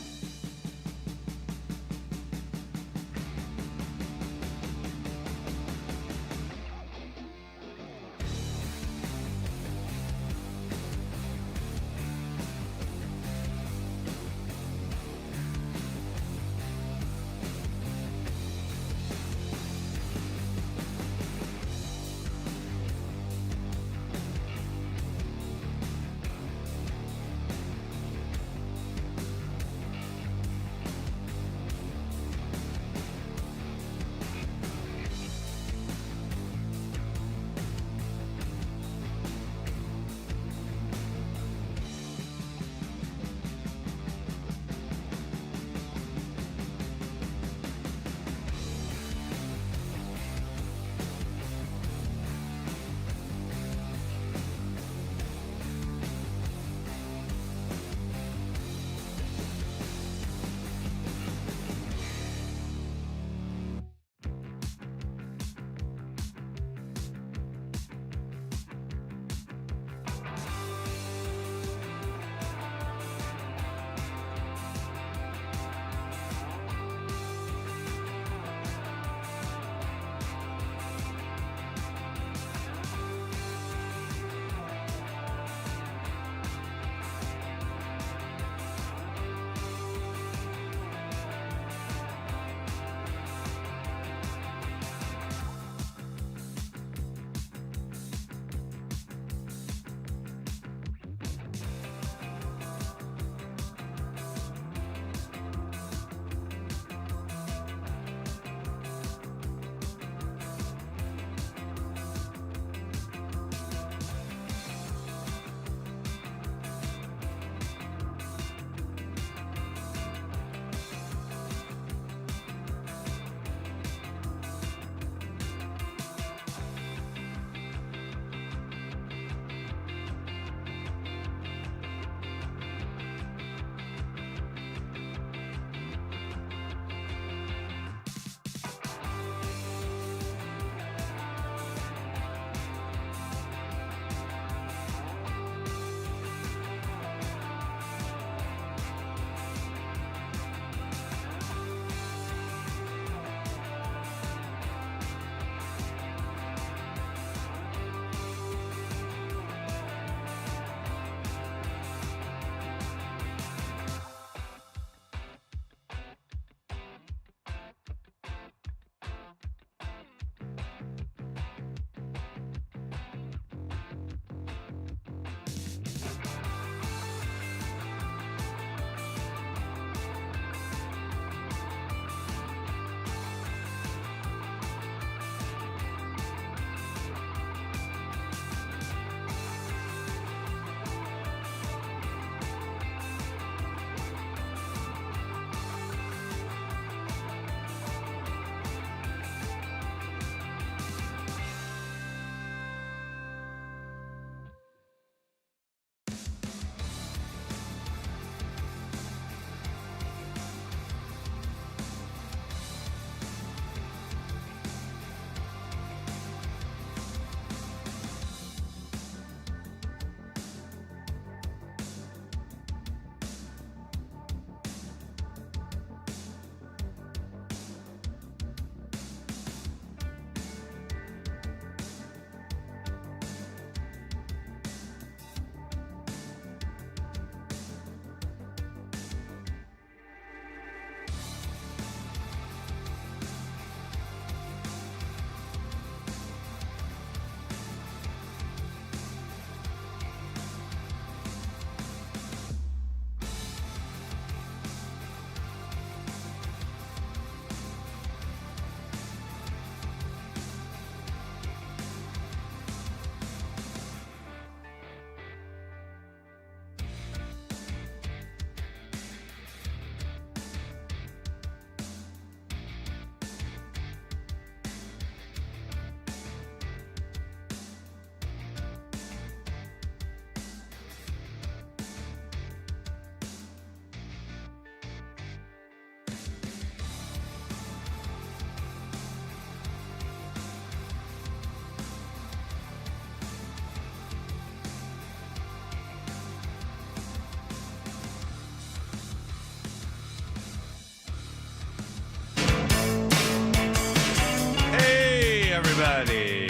everybody.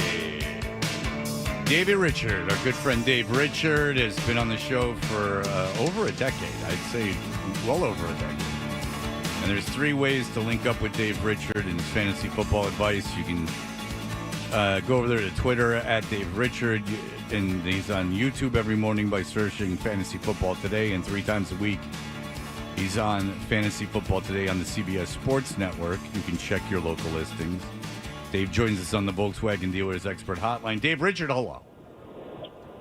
Davey Richard, our good friend Dave Richard, has been on the show for over a decade. I'd say well over a decade. And there's 3 ways to link up with Dave Richard and his fantasy football advice. You can go over there to Twitter at Dave Richard, and he's on YouTube every morning by searching Fantasy Football Today, and 3 times a week he's on Fantasy Football Today on the CBS Sports Network. You can check your local listings. Dave joins us on the Volkswagen Dealers Expert Hotline. Dave Richard, hello.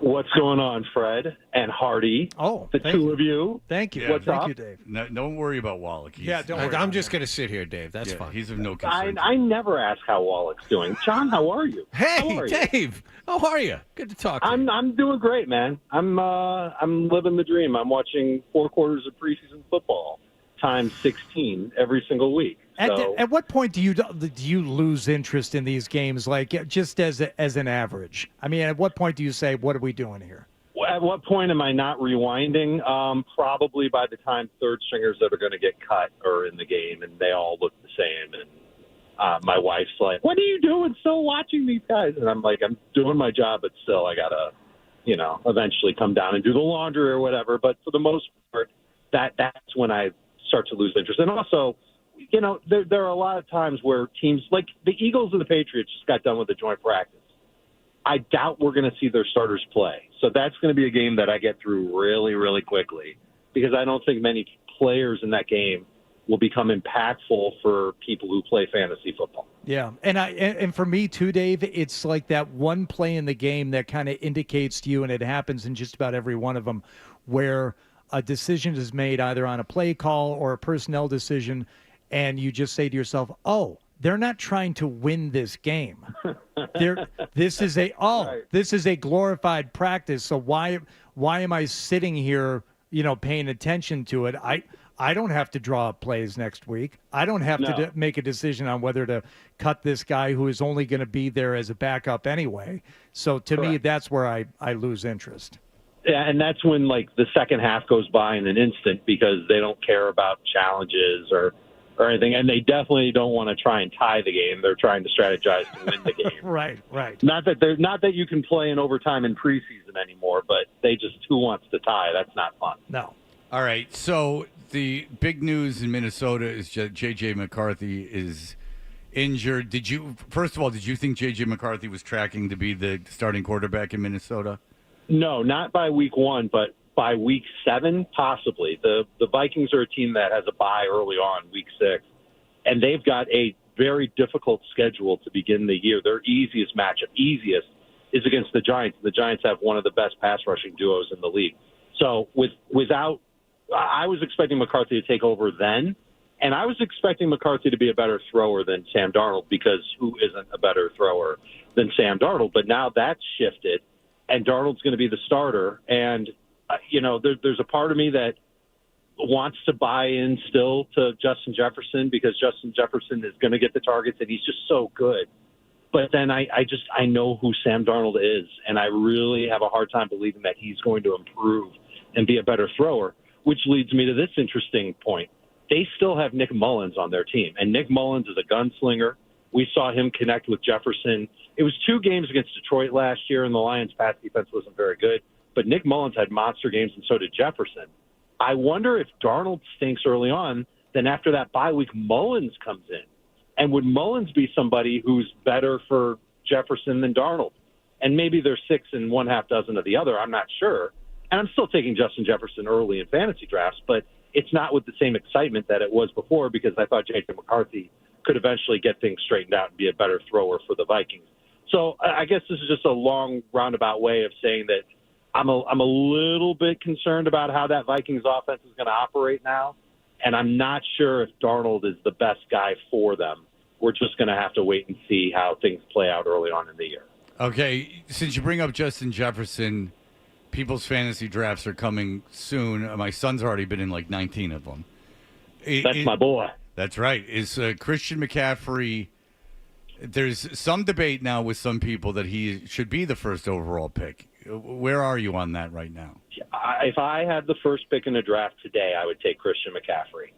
What's going on, Fred and Hardy? Oh, the two of you. Thank you. Yeah, Thank up? you, Dave. No, don't worry about Wallach. Don't worry. I'm just going to sit here, Dave. That's fine. He's of no concern. I never ask how Wallach's doing. John, how are you? Hey, how are you? Dave. How are you? Good to talk to you. I'm doing great, man. I'm living the dream. I'm watching 4 quarters of preseason football times 16 every single week. At what point do you lose interest in these games, like just as an average? I mean, at what point do you say, what are we doing here? At what point am I not rewinding? Probably by the time third stringers that are going to get cut are in the game and they all look the same. And my wife's like, what are you doing still watching these guys? And I'm like, I'm doing my job, but still I got to, eventually come down and do the laundry or whatever. But for the most part, that's when I start to lose interest. And also, there are a lot of times where teams like the Eagles and the Patriots just got done with the joint practice. I doubt we're going to see their starters play. So that's going to be a game that I get through really, really quickly because I don't think many players in that game will become impactful for people who play fantasy football. Yeah, and for me too, Dave, it's like that one play in the game that kind of indicates to you, and it happens in just about every one of them, where a decision is made either on a play call or a personnel decision, and you just say to yourself, oh, they're not trying to win this game. This is a glorified practice. So why am I sitting here, paying attention to it? I don't have to draw up plays next week. I don't have to make a decision on whether to cut this guy who is only going to be there as a backup anyway. So to me, that's where I lose interest. Yeah, and that's when the second half goes by in an instant because they don't care about challenges or anything, and they definitely don't want to try and tie the game. They're trying to strategize to win the game. Right. Not that you can play in overtime in preseason anymore, but who wants to tie? That's not fun. No. All right, so the big news in Minnesota is J.J. McCarthy is injured. Did you think J.J. McCarthy was tracking to be the starting quarterback in Minnesota? No, not by week 1, but by week 7, possibly. The Vikings are a team that has a bye early on, week 6, and they've got a very difficult schedule to begin the year. Their easiest is against the Giants. The Giants have one of the best pass rushing duos in the league. So I was expecting McCarthy to take over then, and I was expecting McCarthy to be a better thrower than Sam Darnold because who isn't a better thrower than Sam Darnold? But now that's shifted, and Darnold's going to be the starter, and there's a part of me that wants to buy in still to Justin Jefferson because Justin Jefferson is going to get the targets and he's just so good. But then I know who Sam Darnold is, and I really have a hard time believing that he's going to improve and be a better thrower, which leads me to this interesting point. They still have Nick Mullins on their team, and Nick Mullins is a gunslinger. We saw him connect with Jefferson. It was 2 games against Detroit last year, and the Lions' pass defense wasn't very good. But Nick Mullins had monster games, and so did Jefferson. I wonder if Darnold stinks early on, then after that bye week, Mullins comes in. And would Mullins be somebody who's better for Jefferson than Darnold? And maybe they're 6 and 1/2 dozen of the other. I'm not sure. And I'm still taking Justin Jefferson early in fantasy drafts, but it's not with the same excitement that it was before because I thought J.J. McCarthy could eventually get things straightened out and be a better thrower for the Vikings. So I guess this is just a long roundabout way of saying that I'm a little bit concerned about how that Vikings offense is going to operate now, and I'm not sure if Darnold is the best guy for them. We're just going to have to wait and see how things play out early on in the year. Okay, since you bring up Justin Jefferson, people's fantasy drafts are coming soon. My son's already been in 19 of them. That's my boy. That's right. Is Christian McCaffrey... There's some debate now with some people that he should be the first overall pick. Where are you on that right now? If I had the first pick in the draft today, I would take Christian McCaffrey.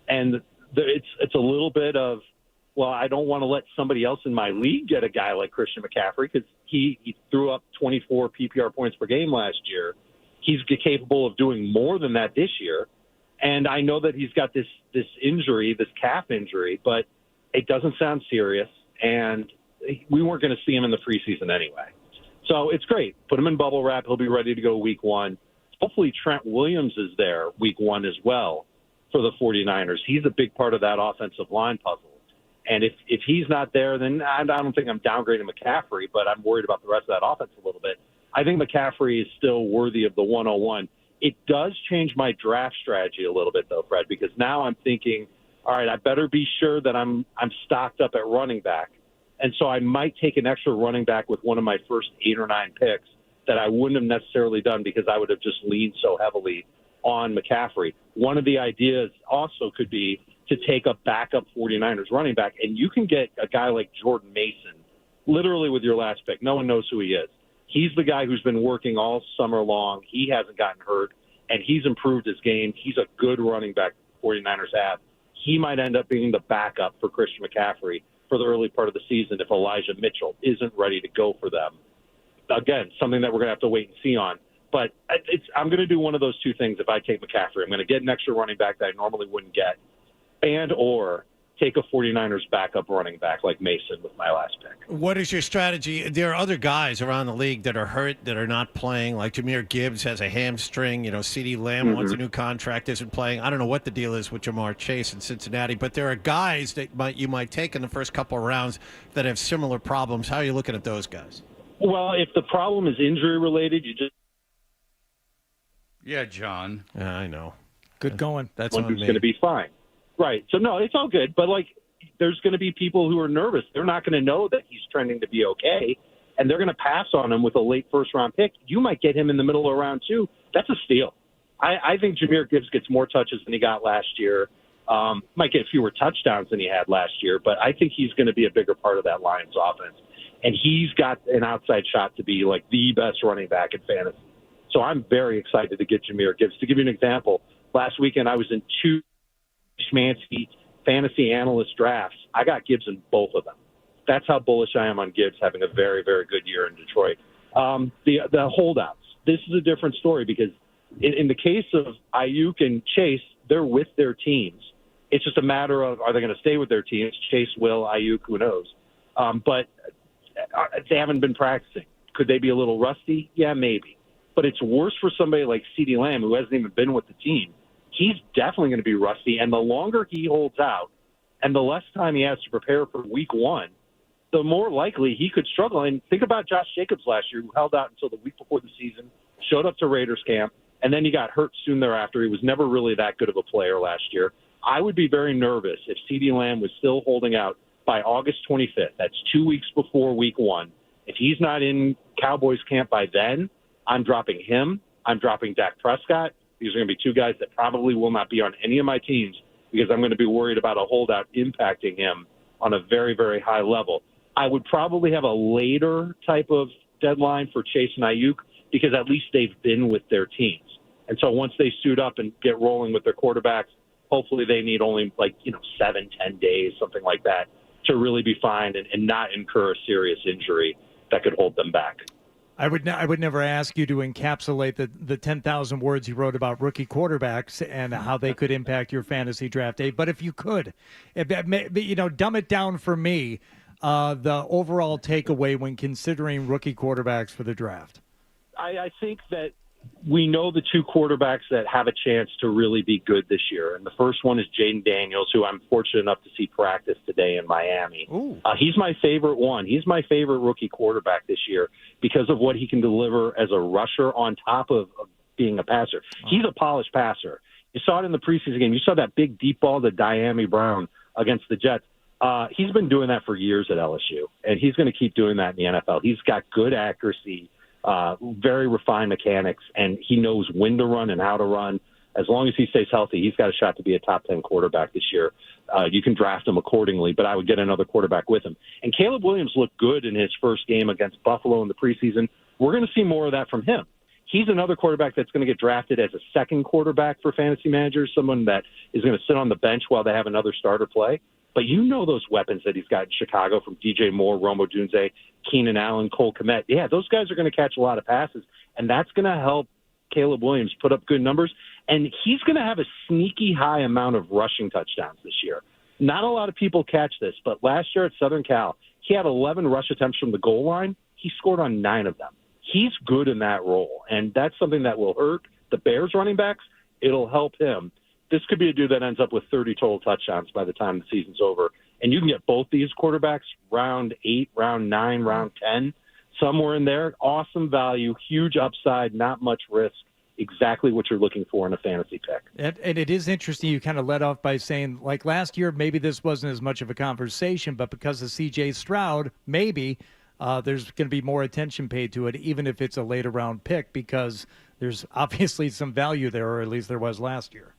And it's a little bit of, well, I don't want to let somebody else in my league get a guy like Christian McCaffrey because he threw up 24 PPR points per game last year. He's capable of doing more than that this year. And I know that he's got this injury, this calf injury, but it doesn't sound serious. And we weren't going to see him in the preseason anyway. So it's great. Put him in bubble wrap. He'll be ready to go week 1. Hopefully Trent Williams is there week 1 as well for the 49ers. He's a big part of that offensive line puzzle. And if he's not there, then I don't think I'm downgrading McCaffrey, but I'm worried about the rest of that offense a little bit. I think McCaffrey is still worthy of the 101. It does change my draft strategy a little bit, though, Fred, because now I'm thinking, all right, I better be sure that I'm stocked up at running back. And so I might take an extra running back with one of my first 8 or 9 picks that I wouldn't have necessarily done because I would have just leaned so heavily on McCaffrey. One of the ideas also could be to take a backup 49ers running back, and you can get a guy like Jordan Mason literally with your last pick. No one knows who he is. He's the guy who's been working all summer long. He hasn't gotten hurt, and he's improved his game. He's a good running back the 49ers have. He might end up being the backup for Christian McCaffrey for the early part of the season if Elijah Mitchell isn't ready to go for them. Again, something that we're going to have to wait and see on. But I'm going to do one of those two things if I take McCaffrey. I'm going to get an extra running back that I normally wouldn't get, and or take a 49ers backup running back like Mason with my last pick. What is your strategy? There are other guys around the league that are hurt, that are not playing, like Jahmyr Gibbs has a hamstring. CeeDee Lamb wants a new contract, isn't playing. I don't know what the deal is with Jamar Chase in Cincinnati, but there are guys that you might take in the first couple of rounds that have similar problems. How are you looking at those guys? Well, if the problem is injury-related, you just... Yeah, John. Yeah, I know. Good going. That's one who's going to be fine. Right. So, no, it's all good. But, there's going to be people who are nervous. They're not going to know that he's trending to be okay, and they're going to pass on him with a late first-round pick. You might get him in the middle of round 2. That's a steal. I think Jahmyr Gibbs gets more touches than he got last year. Might get fewer touchdowns than he had last year, but I think he's going to be a bigger part of that Lions offense. And he's got an outside shot to be, the best running back in fantasy. So I'm very excited to get Jahmyr Gibbs. To give you an example, last weekend I was in 2 schmancy fantasy analyst drafts. I got Gibbs in both of them. That's how bullish I am on Gibbs having a very, very good year in Detroit. The holdouts. This is a different story because in the case of Ayuk and Chase, they're with their teams. It's just a matter of, are they going to stay with their teams? Chase will, Ayuk, who knows? But they haven't been practicing. Could they be a little rusty? Yeah, maybe. But it's worse for somebody like CeeDee Lamb, who hasn't even been with the team. He's definitely going to be rusty. And the longer he holds out and the less time he has to prepare for week 1, the more likely he could struggle. And think about Josh Jacobs last year, who held out until the week before the season, showed up to Raiders camp, and then he got hurt soon thereafter. He was never really that good of a player last year. I would be very nervous if CeeDee Lamb was still holding out by August 25th. That's 2 weeks before week 1. If he's not in Cowboys camp by then, I'm dropping him. I'm dropping Dak Prescott. These are going to be 2 guys that probably will not be on any of my teams because I'm going to be worried about a holdout impacting him on a very, very high level. I would probably have a later type of deadline for Chase and Ayuk because at least they've been with their teams. And so once they suit up and get rolling with their quarterbacks, hopefully they need only 7-10 days, something like that, to really be fine and not incur a serious injury that could hold them back. I would never ask you to encapsulate the 10,000 words you wrote about rookie quarterbacks and how they could impact your fantasy draft day. But if you could, dumb it down for me, the overall takeaway when considering rookie quarterbacks for the draft. I think that we know the 2 quarterbacks that have a chance to really be good this year. And the first one is Jaden Daniels, who I'm fortunate enough to see practice today in Miami. He's my favorite one. He's my favorite rookie quarterback this year because of what he can deliver as a rusher on top of being a passer. He's a polished passer. You saw it in the preseason game. You saw that big deep ball to Diami Brown against the Jets. He's been doing that for years at LSU, and he's going to keep doing that in the NFL. He's got good accuracy, very refined mechanics, and he knows when to run and how to run. As long as he stays healthy, he's got a shot to be a top 10 quarterback this year. You can draft him accordingly, but I would get another quarterback with him. And Caleb Williams looked good in his first game against Buffalo in the preseason. We're going to see more of that from him. He's another quarterback that's going to get drafted as a second quarterback for fantasy managers, someone that is going to sit on the bench while they have another starter play. But you know those weapons that he's got in Chicago from DJ Moore, Romo Dunze, Keenan Allen, Cole Kmet. Yeah, those guys are going to catch a lot of passes, and that's going to help Caleb Williams put up good numbers. And he's going to have a sneaky high amount of rushing touchdowns this year. Not a lot of people catch this, but last year at Southern Cal, he had 11 rush attempts from the goal line. He scored on 9 of them. He's good in that role, and that's something that will hurt the Bears running backs. It'll help him. This could be a dude that ends up with 30 total touchdowns by the time the season's over. And you can get both these quarterbacks round 8, round 9, round 10, somewhere in there. Awesome value, huge upside, not much risk. Exactly what you're looking for in a fantasy pick. And it is interesting. You kind of led off by saying, like last year, maybe this wasn't as much of a conversation, but because of C.J. Stroud, maybe there's going to be more attention paid to it, even if it's a later round pick, because there's obviously some value there, or at least there was last year.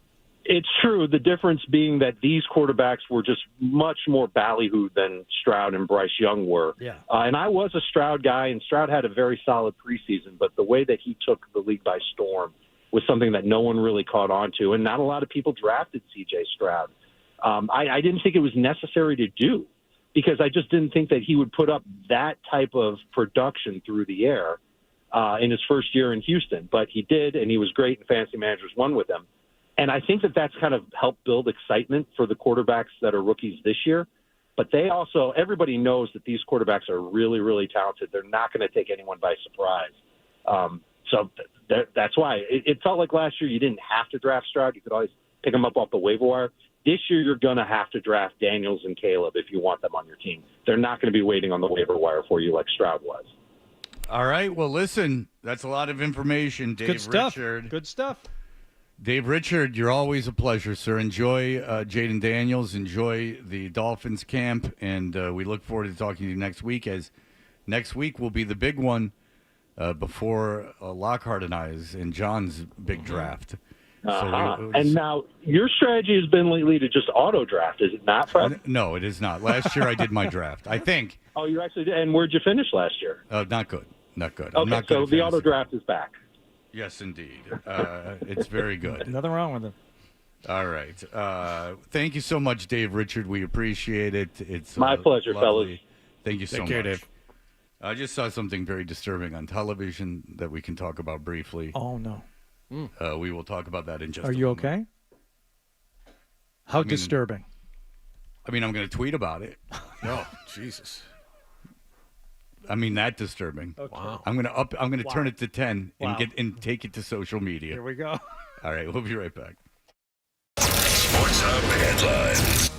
It's true. The difference being that these quarterbacks were just much more ballyhooed than Stroud and Bryce Young were. Yeah. And I was a Stroud guy, and Stroud had a very solid preseason, but the way that he took the league by storm was something that no one really caught on to, and not a lot of people drafted C.J. Stroud. I didn't think it was necessary to do, because I just didn't think that he would put up that type of production through the air in his first year in Houston. But he did, and he was great, and fantasy managers won with him. And I think that that's kind of helped build excitement for the quarterbacks that are rookies this year. But they also, everybody knows that these quarterbacks are really, really talented. They're not going to take anyone by surprise. So that's why. It felt like last year you didn't have to draft Stroud. You could always pick him up off the waiver wire. This year you're going to have to draft Daniels and Caleb if you want them on your team. They're not going to be waiting on the waiver wire for you like Stroud was. All right. Well, listen, that's a lot of information, Dave Good stuff. Richard. Good stuff. Dave Richard, you're always a pleasure, sir. Enjoy Jayden Daniels. Enjoy the Dolphins camp, and we look forward to talking to you next week, as next week will be the big one before Lockhart and I's and John's big draft. And now your strategy has been lately to just auto draft, is it not, Fred? No, it is not. Last year I did my draft, I think. Oh, you actually did? And where'd you finish last year? Not good. Not good. Okay, I'm not good so at the fantasy. auto draft is back. Yes, indeed. It's very good. Nothing wrong with it. All right. Thank you so much, Dave Richard. We appreciate it. It's my pleasure, lovely. fellas. Thank you so Take care, much. Dave. I just saw something very disturbing on television that we can talk about briefly. Oh, no. We will talk about that in just Are a you moment. okay? How disturbing? I mean, I'm going to tweet about it. Oh, Jesus. I mean, that disturbing. Okay. Wow. I'm going to turn it to 10 Wow. and take it to social media. Here we go. All right, we'll be right back. Sports Hub headlines.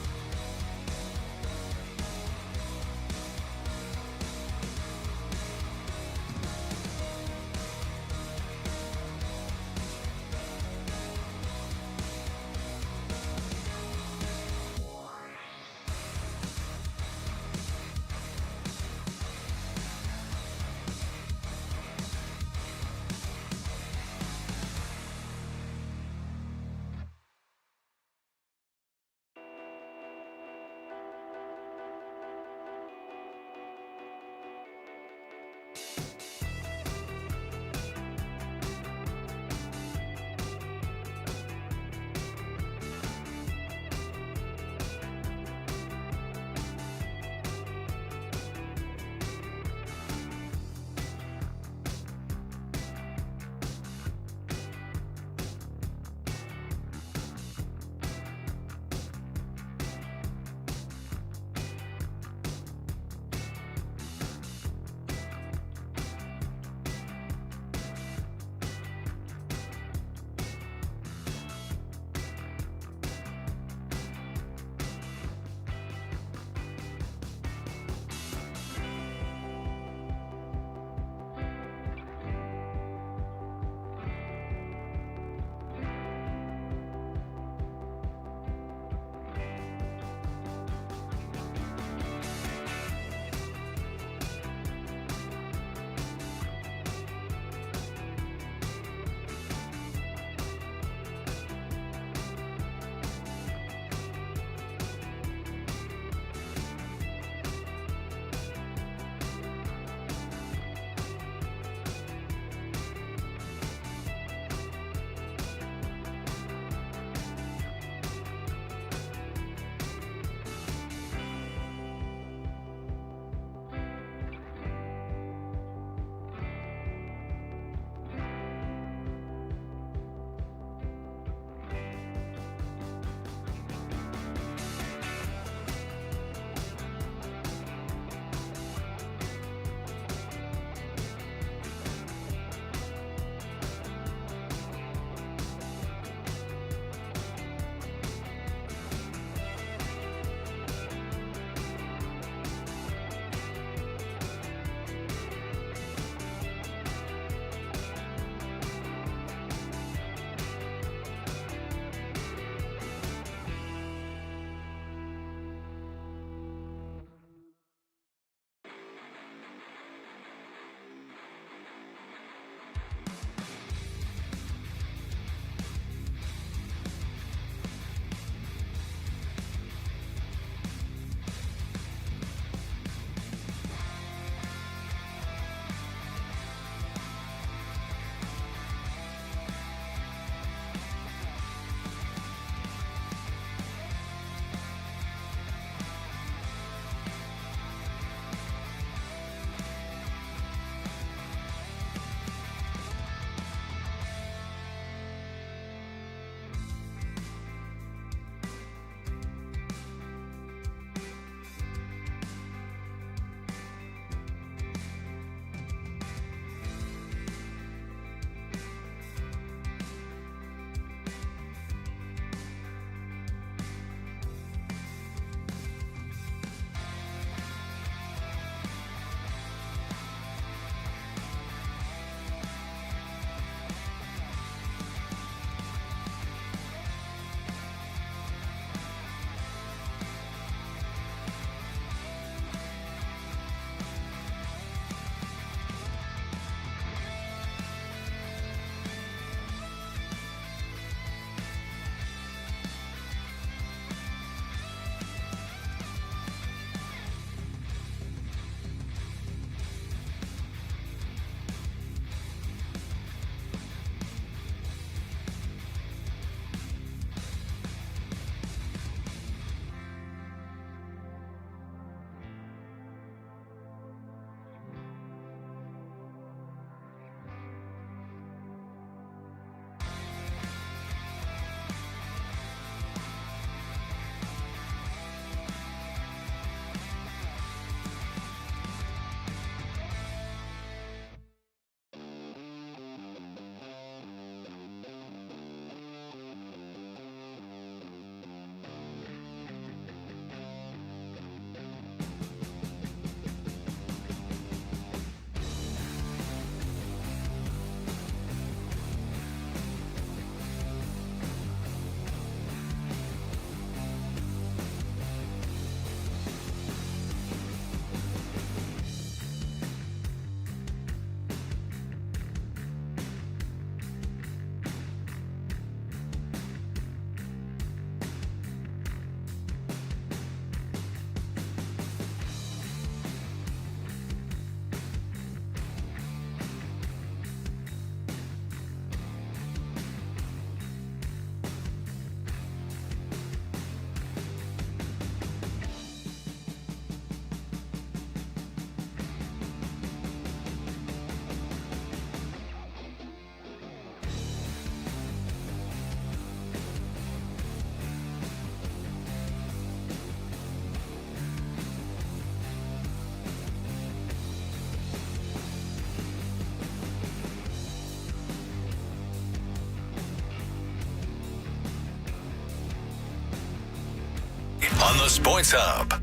the Sports Hub.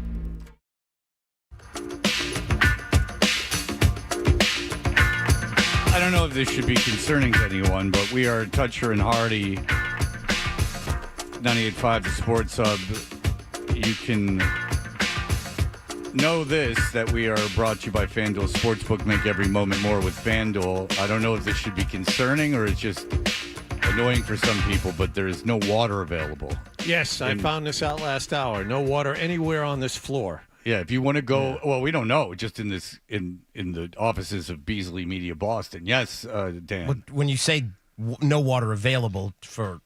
I don't know if this should be concerning to anyone, but we are Toucher and Hardy, 98.5 The Sports Hub. You can know this, that we are brought to you by FanDuel Sportsbook. Make every moment more with FanDuel. I don't know if this should be concerning or it's just annoying for some people, but there is no water available. Yes, I found this out last hour. No water anywhere on this floor. Yeah, if you want to go, well, we don't know. Just in the offices of Beasley Media Boston. Yes, Dan. But when you say no water available for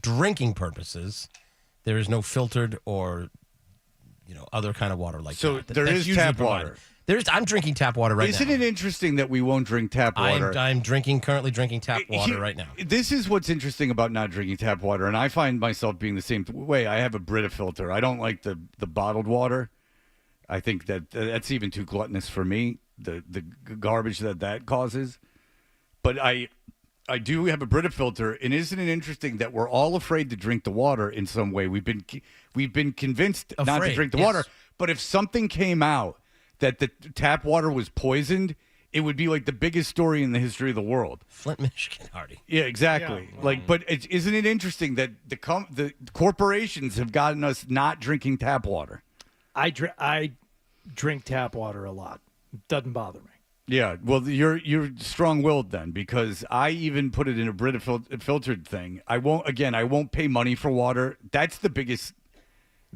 drinking purposes, there is no filtered or other kind of water like that. So there is tap water. I'm drinking tap water right now. Isn't it interesting that we won't drink tap water? I'm currently drinking tap water right now. This is what's interesting about not drinking tap water, and I find myself being the same way. I have a Brita filter. I don't like the bottled water. I think that's even too gluttonous for me, the garbage that causes. But I do have a Brita filter, and isn't it interesting that we're all afraid to drink the water in some way? We've been convinced not to drink the water, but if something came out that the tap water was poisoned, it would be like the biggest story in the history of the world. Flint, Michigan, Hardy. Yeah, exactly. Yeah. But isn't it interesting that the corporations have gotten us not drinking tap water? I drink tap water a lot. It doesn't bother me. Yeah, well, you're strong-willed then, because I even put it in a Brita filtered thing. I won't pay money for water.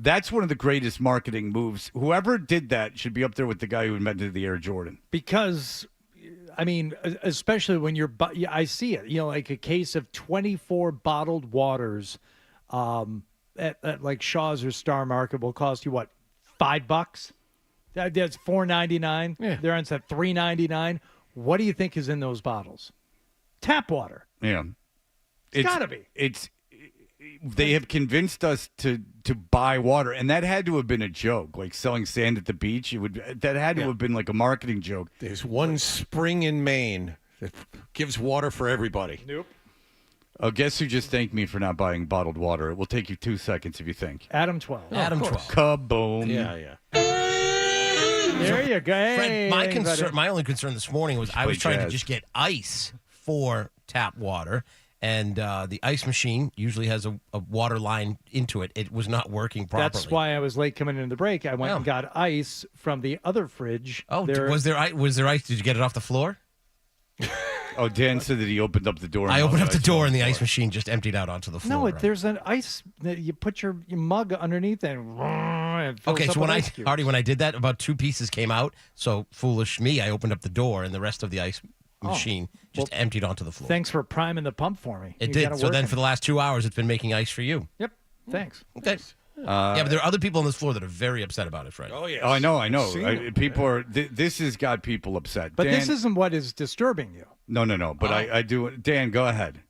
That's one of the greatest marketing moves. Whoever did that should be up there with the guy who invented the Air Jordan. Because, I mean, especially when I see it, like a case of 24 bottled waters at like Shaw's or Star Market will cost you, what, $5? That's $4.99. Yeah. They're on set $3.99. What do you think is in those bottles? Tap water. Yeah, it's gotta be. They have convinced us to buy water, and that had to have been a joke, like selling sand at the beach. That had to have been like a marketing joke. There's one spring in Maine that gives water for everybody. Nope. Oh, guess who just thanked me for not buying bottled water? It will take you 2 seconds if you think. Adam 12. Adam 12. Kaboom. Yeah. There you go. Hey, Fred, my only concern this morning was I was trying to just get ice for tap water, and the ice machine usually has a water line into it. It was not working properly. That's why I was late coming into the break. I went and got ice from the other fridge. Oh, was there ice? Did you get it off the floor? Oh, Dan said that he opened up the door. I opened up the door, and the ice machine just emptied out onto the floor. No, there's an ice that you put your mug underneath and okay, so when I did that, about 2 pieces came out. So foolish me, I opened up the door, and the rest of the ice machine just emptied onto the floor. Thanks for priming the pump for me. It did. So then for the last 2 hours, it's been making ice for you. Yep. Thanks. Okay. Yeah, but there are other people on this floor that are very upset about it, Fred. Oh, yes. Oh, I know. People are. This has got people upset. But Dan, this isn't what is disturbing you. No. But I do. Dan, go ahead.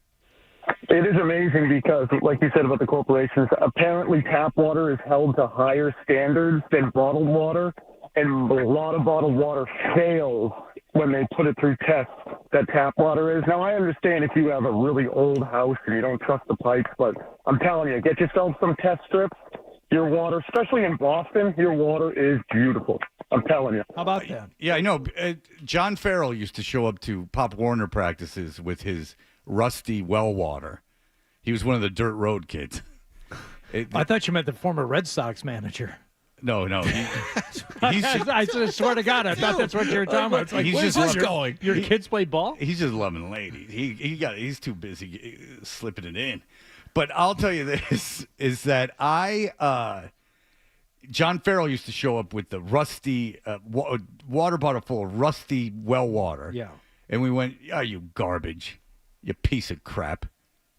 It is amazing because, like you said about the corporations, apparently tap water is held to higher standards than bottled water, and a lot of bottled water fails when they put it through tests that tap water is. Now, I understand if you have a really old house and you don't trust the pipes, but I'm telling you, get yourself some test strips. Your water, especially in Boston, your water is beautiful. I'm telling you. How about that? Yeah, I know. John Farrell used to show up to Pop Warner practices with his rusty well water. He was one of the dirt road kids. I thought you meant the former Red Sox manager. No. I swear to God, I thought that's what you were talking about. It's like, he's just going. Your kids play ball? He's just loving ladies. He's too busy slipping it in. But I'll tell you this, is that John Farrell used to show up with the rusty water bottle full of rusty well water. Yeah. And we went, you garbage, you piece of crap.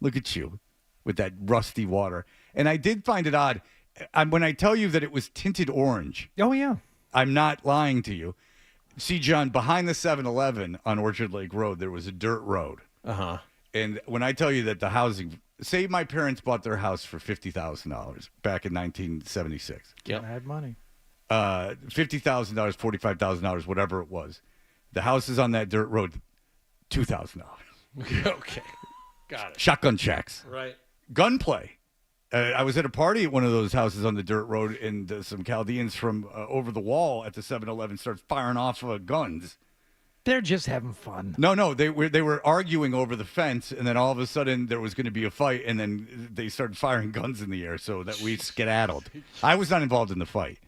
Look at you with that rusty water. And I did find it odd. When I tell you that it was tinted orange. Oh, yeah. I'm not lying to you. See, John, behind the 7-Eleven on Orchard Lake Road, there was a dirt road. Uh-huh. And when I tell you that the housing, say my parents bought their house for $50,000 back in 1976. Yep. I had money. $50,000, $45,000, whatever it was. The house is on that dirt road, $2,000. Okay. Got it. Shotgun shacks. Right. Gunplay. I was at a party at one of those houses on the dirt road, and some Chaldeans from over the wall at the 7-Eleven started firing off guns. They're just having fun. No, they were arguing over the fence, and then all of a sudden there was going to be a fight, and then they started firing guns in the air so that we skedaddled. I was not involved in the fight,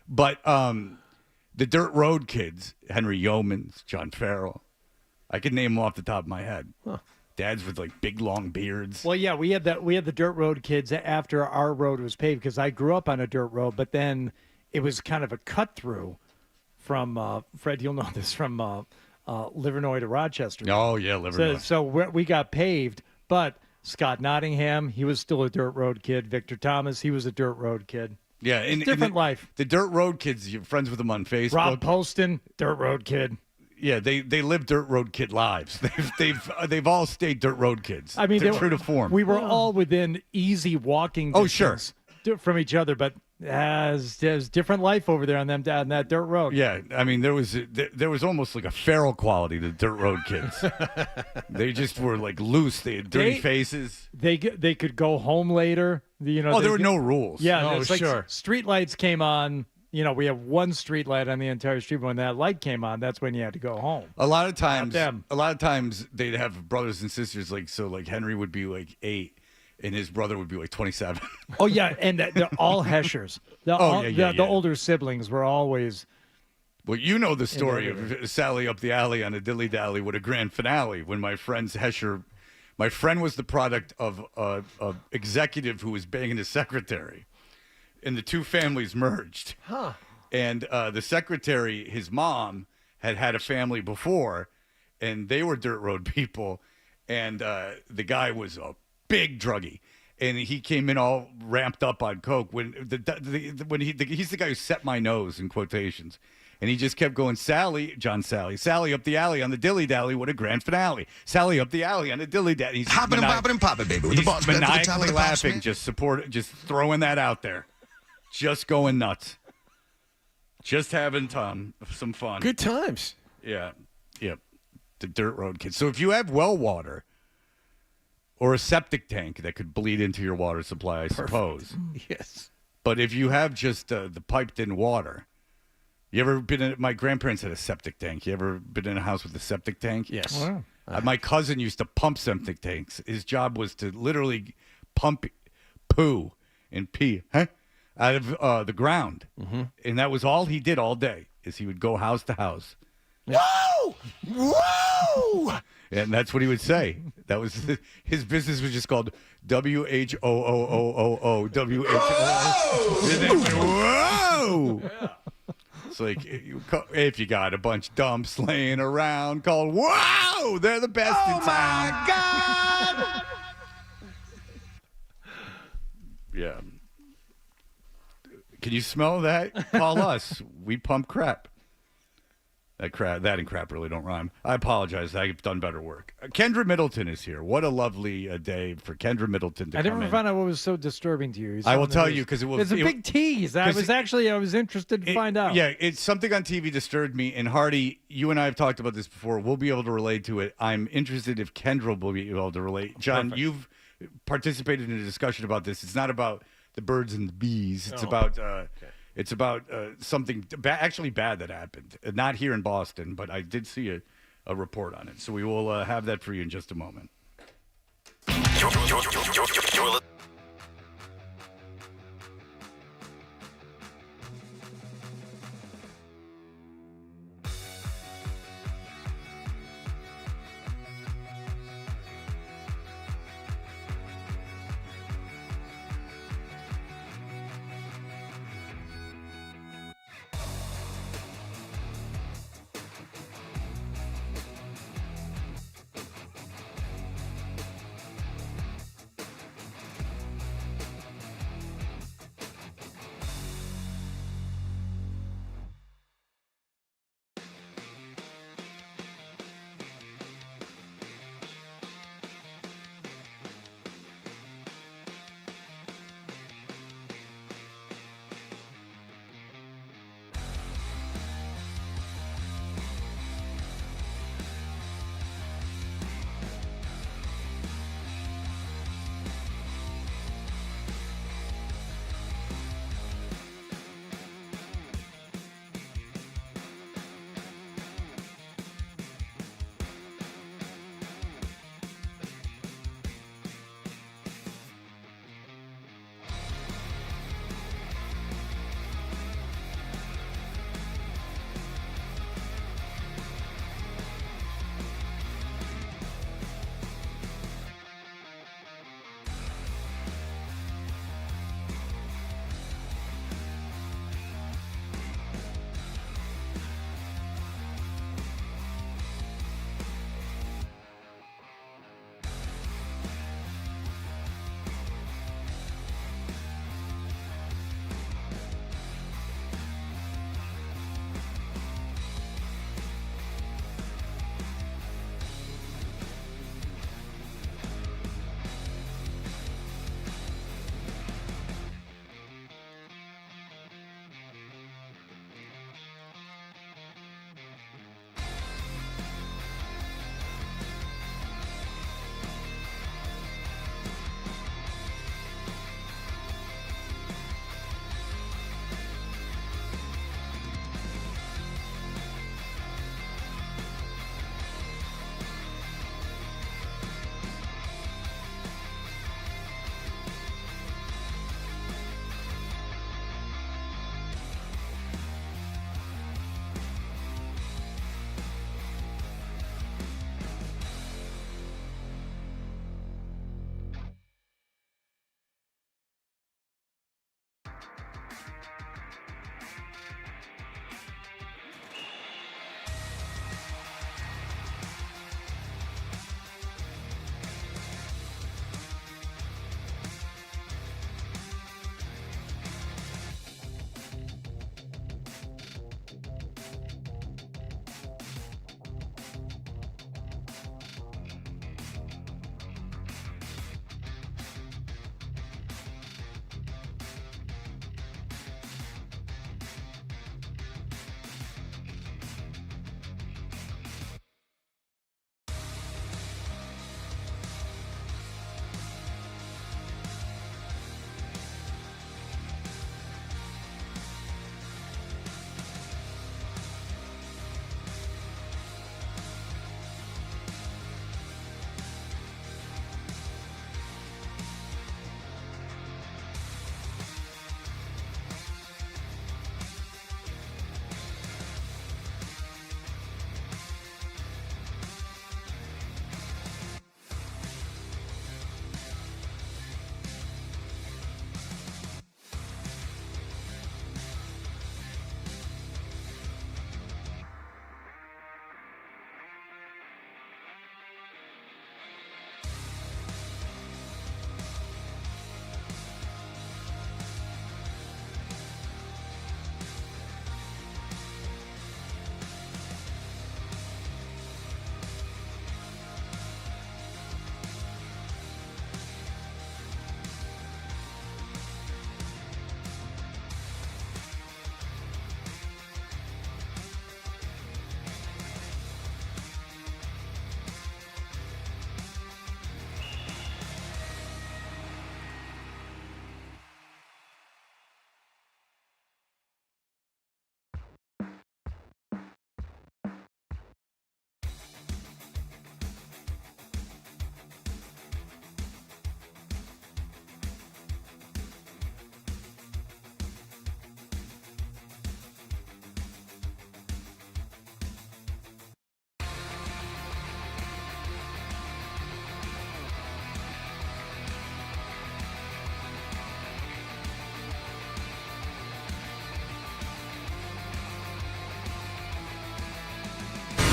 but the dirt road kids, Henry Yeomans, John Farrell, I could name them off the top of my head. Huh. Dads with like big long beards. Well, yeah, we had the dirt road kids after our road was paved because I grew up on a dirt road, but then it was kind of a cut through from Fred. You'll know this from Livernois to Rochester. Oh yeah, Livernois. So we got paved, but Scott Nottingham, he was still a dirt road kid. Victor Thomas, he was a dirt road kid. Yeah, different life. The dirt road kids, you're friends with them on Facebook. Rob Poston, dirt road kid. Yeah, they live dirt road kid lives. They've all stayed dirt road kids. I mean, they're true to form. We were all within easy walking distance from each other, but there's different life over there on that dirt road. Yeah, I mean there was almost like a feral quality to dirt road kids. They just were like loose. They had dirty faces. They could go home later. There were no rules. Yeah, street lights came on. We have one street light on the entire street. When that light came on, that's when you had to go home. A lot of times they'd have brothers and sisters. Like Henry would be like 8, and his brother would be like 27. Oh yeah, and they're all Heschers. The older siblings were always. Well, you know the story of Sally up the alley on a dilly dally with a grand finale when my friend's Hescher. My friend was the product of an executive who was banging his secretary. And the two families merged. Huh. And the secretary, his mom, had a family before, and they were dirt road people. And the guy was a big druggie. And he came in all ramped up on coke. He's the guy who set my nose, in quotations. And he just kept going, Sally up the alley on the dilly-dally with a grand finale. Sally up the alley on the dilly-dally. He's hopping and popping and popping, baby. With he's the boss maniacally laughing, just throwing that out there. Just going nuts. Just having some fun. Good times. Yeah. Yep. The dirt road kids. So if you have well water or a septic tank that could bleed into your water supply, I suppose. Yes. But if you have just the piped in water, you ever been in, my grandparents had a septic tank. You ever been in a house with a septic tank? Yes. Wow. My cousin used to pump septic tanks. His job was to literally pump poo and pee, out of the ground. Mm-hmm. And that was all he did all day, is he would go house to house. Whoa! Whoa! And that's what he would say. That was his business was just called WHOOOOO WHOO. And then went, whoa! Yeah. It's like if you got a bunch of dumps laying around, called whoa! They're the best in town. Oh my God! Yeah. Can you smell that? Call us. We pump crap. That and crap really don't rhyme. I apologize. I've done better work. Kendra Middleton is here. What a lovely day for Kendra Middleton to come in. I never found out what was so disturbing to you. I will tell you because it was. It's a big tease. I was interested to find out. Yeah, it's something on TV disturbed me. And Hardy, you and I have talked about this before. We'll be able to relate to it. I'm interested if Kendra will be able to relate. John, you've participated in a discussion about this. It's not about the birds and the bees. It's about. It's about something actually bad that happened. Not here in Boston, but I did see a report on it. So we will have that for you in just a moment.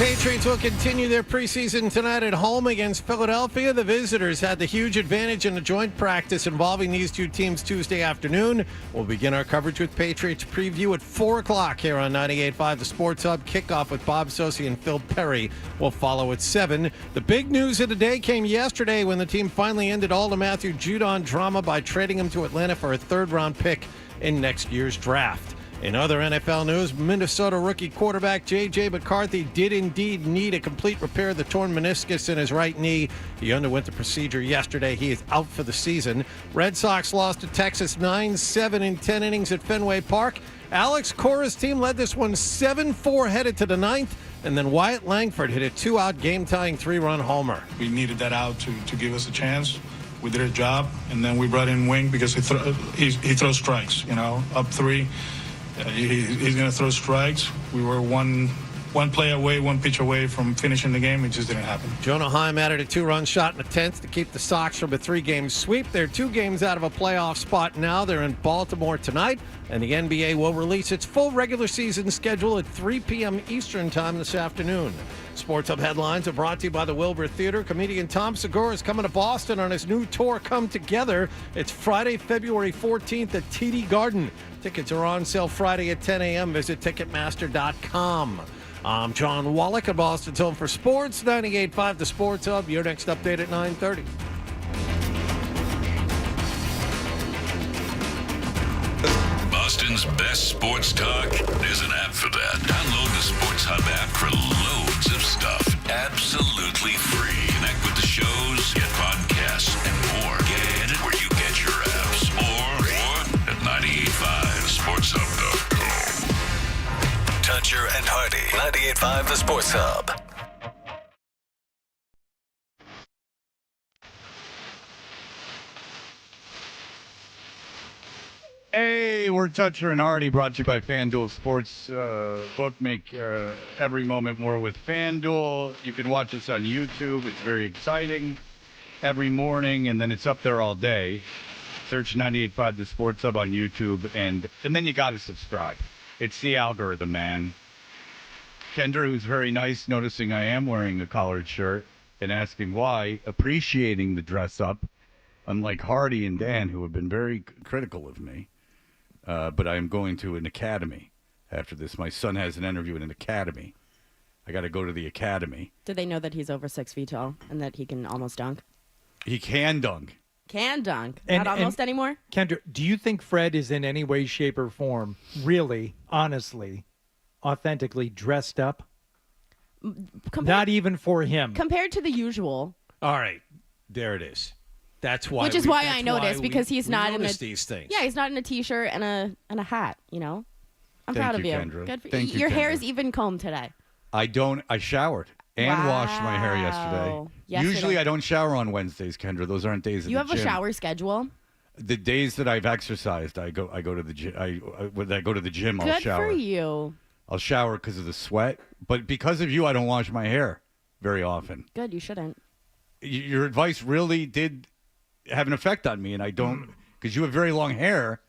Patriots will continue their preseason tonight at home against Philadelphia. The visitors had the huge advantage in a joint practice involving these two teams Tuesday afternoon. We'll begin our coverage with Patriots preview at 4 o'clock here on 98.5 The Sports Hub. Kickoff with Bob Sosi and Phil Perry will follow at 7. The big news of the day came yesterday when the team finally ended all the Matthew Judon drama by trading him to Atlanta for a third-round pick in next year's draft. In other NFL news, Minnesota rookie quarterback J.J. McCarthy did indeed need a complete repair of the torn meniscus in his right knee. He underwent the procedure yesterday. He is out for the season. Red Sox lost to Texas 9-7 in 10 innings at Fenway Park. Alex Cora's team led this one 7-4 headed to the ninth, and then Wyatt Langford hit a 2-out game-tying 3-run homer. We needed that out to give us a chance. We did our job, and then we brought in Wing because he throws strikes, up 3. He's going to throw strikes. We were one play away, one pitch away from finishing the game. It just didn't happen. Jonah Heim added a 2-run shot in the 10th to keep the Sox from a 3-game sweep. They're 2 games out of a playoff spot now. They're in Baltimore tonight, and the NBA will release its full regular season schedule at 3 p.m. Eastern time this afternoon. Sports Hub headlines are brought to you by the Wilbur Theater. Comedian Tom Segura is coming to Boston on his new tour, Come Together. It's Friday, February 14th at TD Garden. Tickets are on sale Friday at 10 a.m. Visit Ticketmaster.com. I'm John Wallach at Boston's Home for Sports, 98.5 The Sports Hub. Your next update at 9:30. Boston's best sports talk. There's an app for that. Download the Sports Hub app for loads of stuff. Absolutely free. Connect with the shows, get podcasts, and more. Get it where you get your apps. Or at 98.5sportshub.com. Toucher and Hardy. 98.5 The Sports Hub. Hey, we're Toucher and Hardy, brought to you by FanDuel Sports Book. Make every moment more with FanDuel. You can watch us on YouTube. It's very exciting every morning, and then it's up there all day. Search 98.5 The Sports Hub on YouTube, and then you got to subscribe. It's the algorithm, man. Kendra, who's very nice, noticing I am wearing a collared shirt and asking why, appreciating the dress up, unlike Hardy and Dan, who have been very critical of me. But I am going to an academy after this. My son has an interview in an academy. I got to go to the academy. Do they know that he's over 6 feet tall and that he can almost dunk? He can dunk. Can dunk. Not almost anymore? Kendra, do you think Fred is in any way, shape, or form really, honestly, authentically dressed up? Not even for him. Compared to the usual. All right. There it is. That's why. Which is why I noticed, because he's not in these things. Yeah, he's not in a t-shirt and a hat. I'm proud of you. Kendra. Good for Thank you, Your hair Kendra. is even combed today. I showered and washed my hair yesterday. Usually I don't shower on Wednesdays, Kendra. Those aren't days. You have a shower schedule? The days that I've exercised, I go to the gym. When I go to the gym, I'll shower. Good for you. I'll shower because of the sweat, but because of you, I don't wash my hair very often. Good, you shouldn't. Your advice really did have an effect on me, and I don't, because you have very long hair,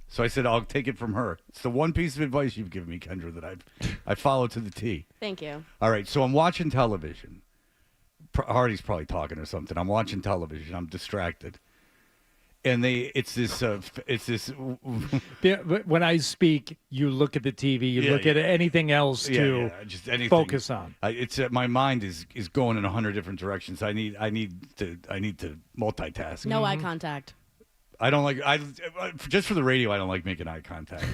so I said I'll take it from her. It's the one piece of advice you've given me, Kendra, that I follow to the T. Thank you. All right, so I'm watching television. Hardy's probably talking or something. I'm watching television. I'm distracted. And it's this. When I speak, you look at the TV. You look at anything else to just anything. focus on. It's my mind is going in 100 different directions. I need to multitask. No eye contact. I don't like. Just for the radio, I don't like making eye contact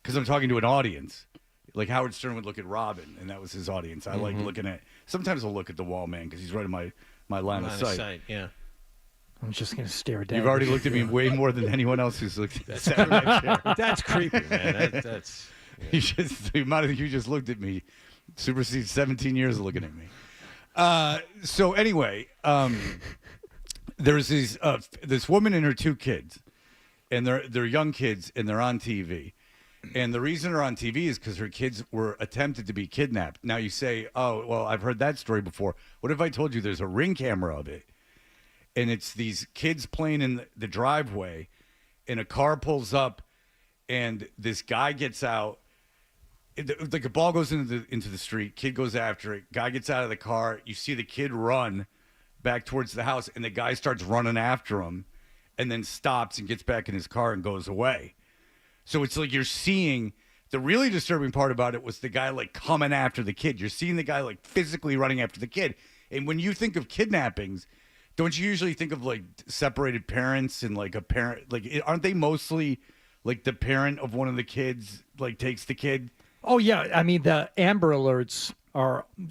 because I'm talking to an audience. Like Howard Stern would look at Robin, and that was his audience. I like looking at. Sometimes I'll look at the wall man because he's right in my line of sight. Yeah. I'm just going to stare down. You've already looked at me way more than anyone else who's looked at me. That's creepy, man. That's yeah. The amount of you just looked at me supersedes 17 years of looking at me. So anyway, there's this woman and her 2 kids, and they're young kids, and they're on TV. And the reason they're on TV is because her kids were attempted to be kidnapped. Now you say, oh, well, I've heard that story before. What if I told you there's a Ring camera of it? And it's these kids playing in the driveway, and a car pulls up, and this guy gets out, like a ball goes into the street, kid goes after it, guy gets out of the car, you see the kid run back towards the house, and the guy starts running after him, and then stops and gets back in his car and goes away. So it's like you're seeing the really disturbing part about it was the guy like coming after the kid. You're seeing the guy like physically running after the kid. And when you think of kidnappings, don't you usually think of like separated parents and like a parent, like aren't they mostly like the parent of one of the kids like takes the kid? Oh yeah, I mean the Amber Alerts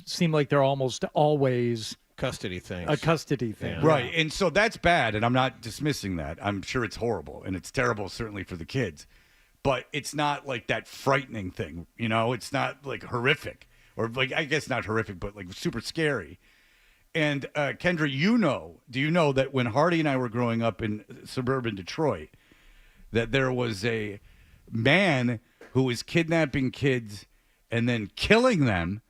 seem like they're almost always custody things. A custody thing, Right. And so that's bad, and I'm not dismissing that. I'm sure it's horrible, and it's terrible certainly for the kids. But it's not like that frightening thing, you know? It's not like horrific, or like I guess not horrific, but like super scary. And Kendra, do you know that when Hardy and I were growing up in suburban Detroit, that there was a man who was kidnapping kids and then killing them,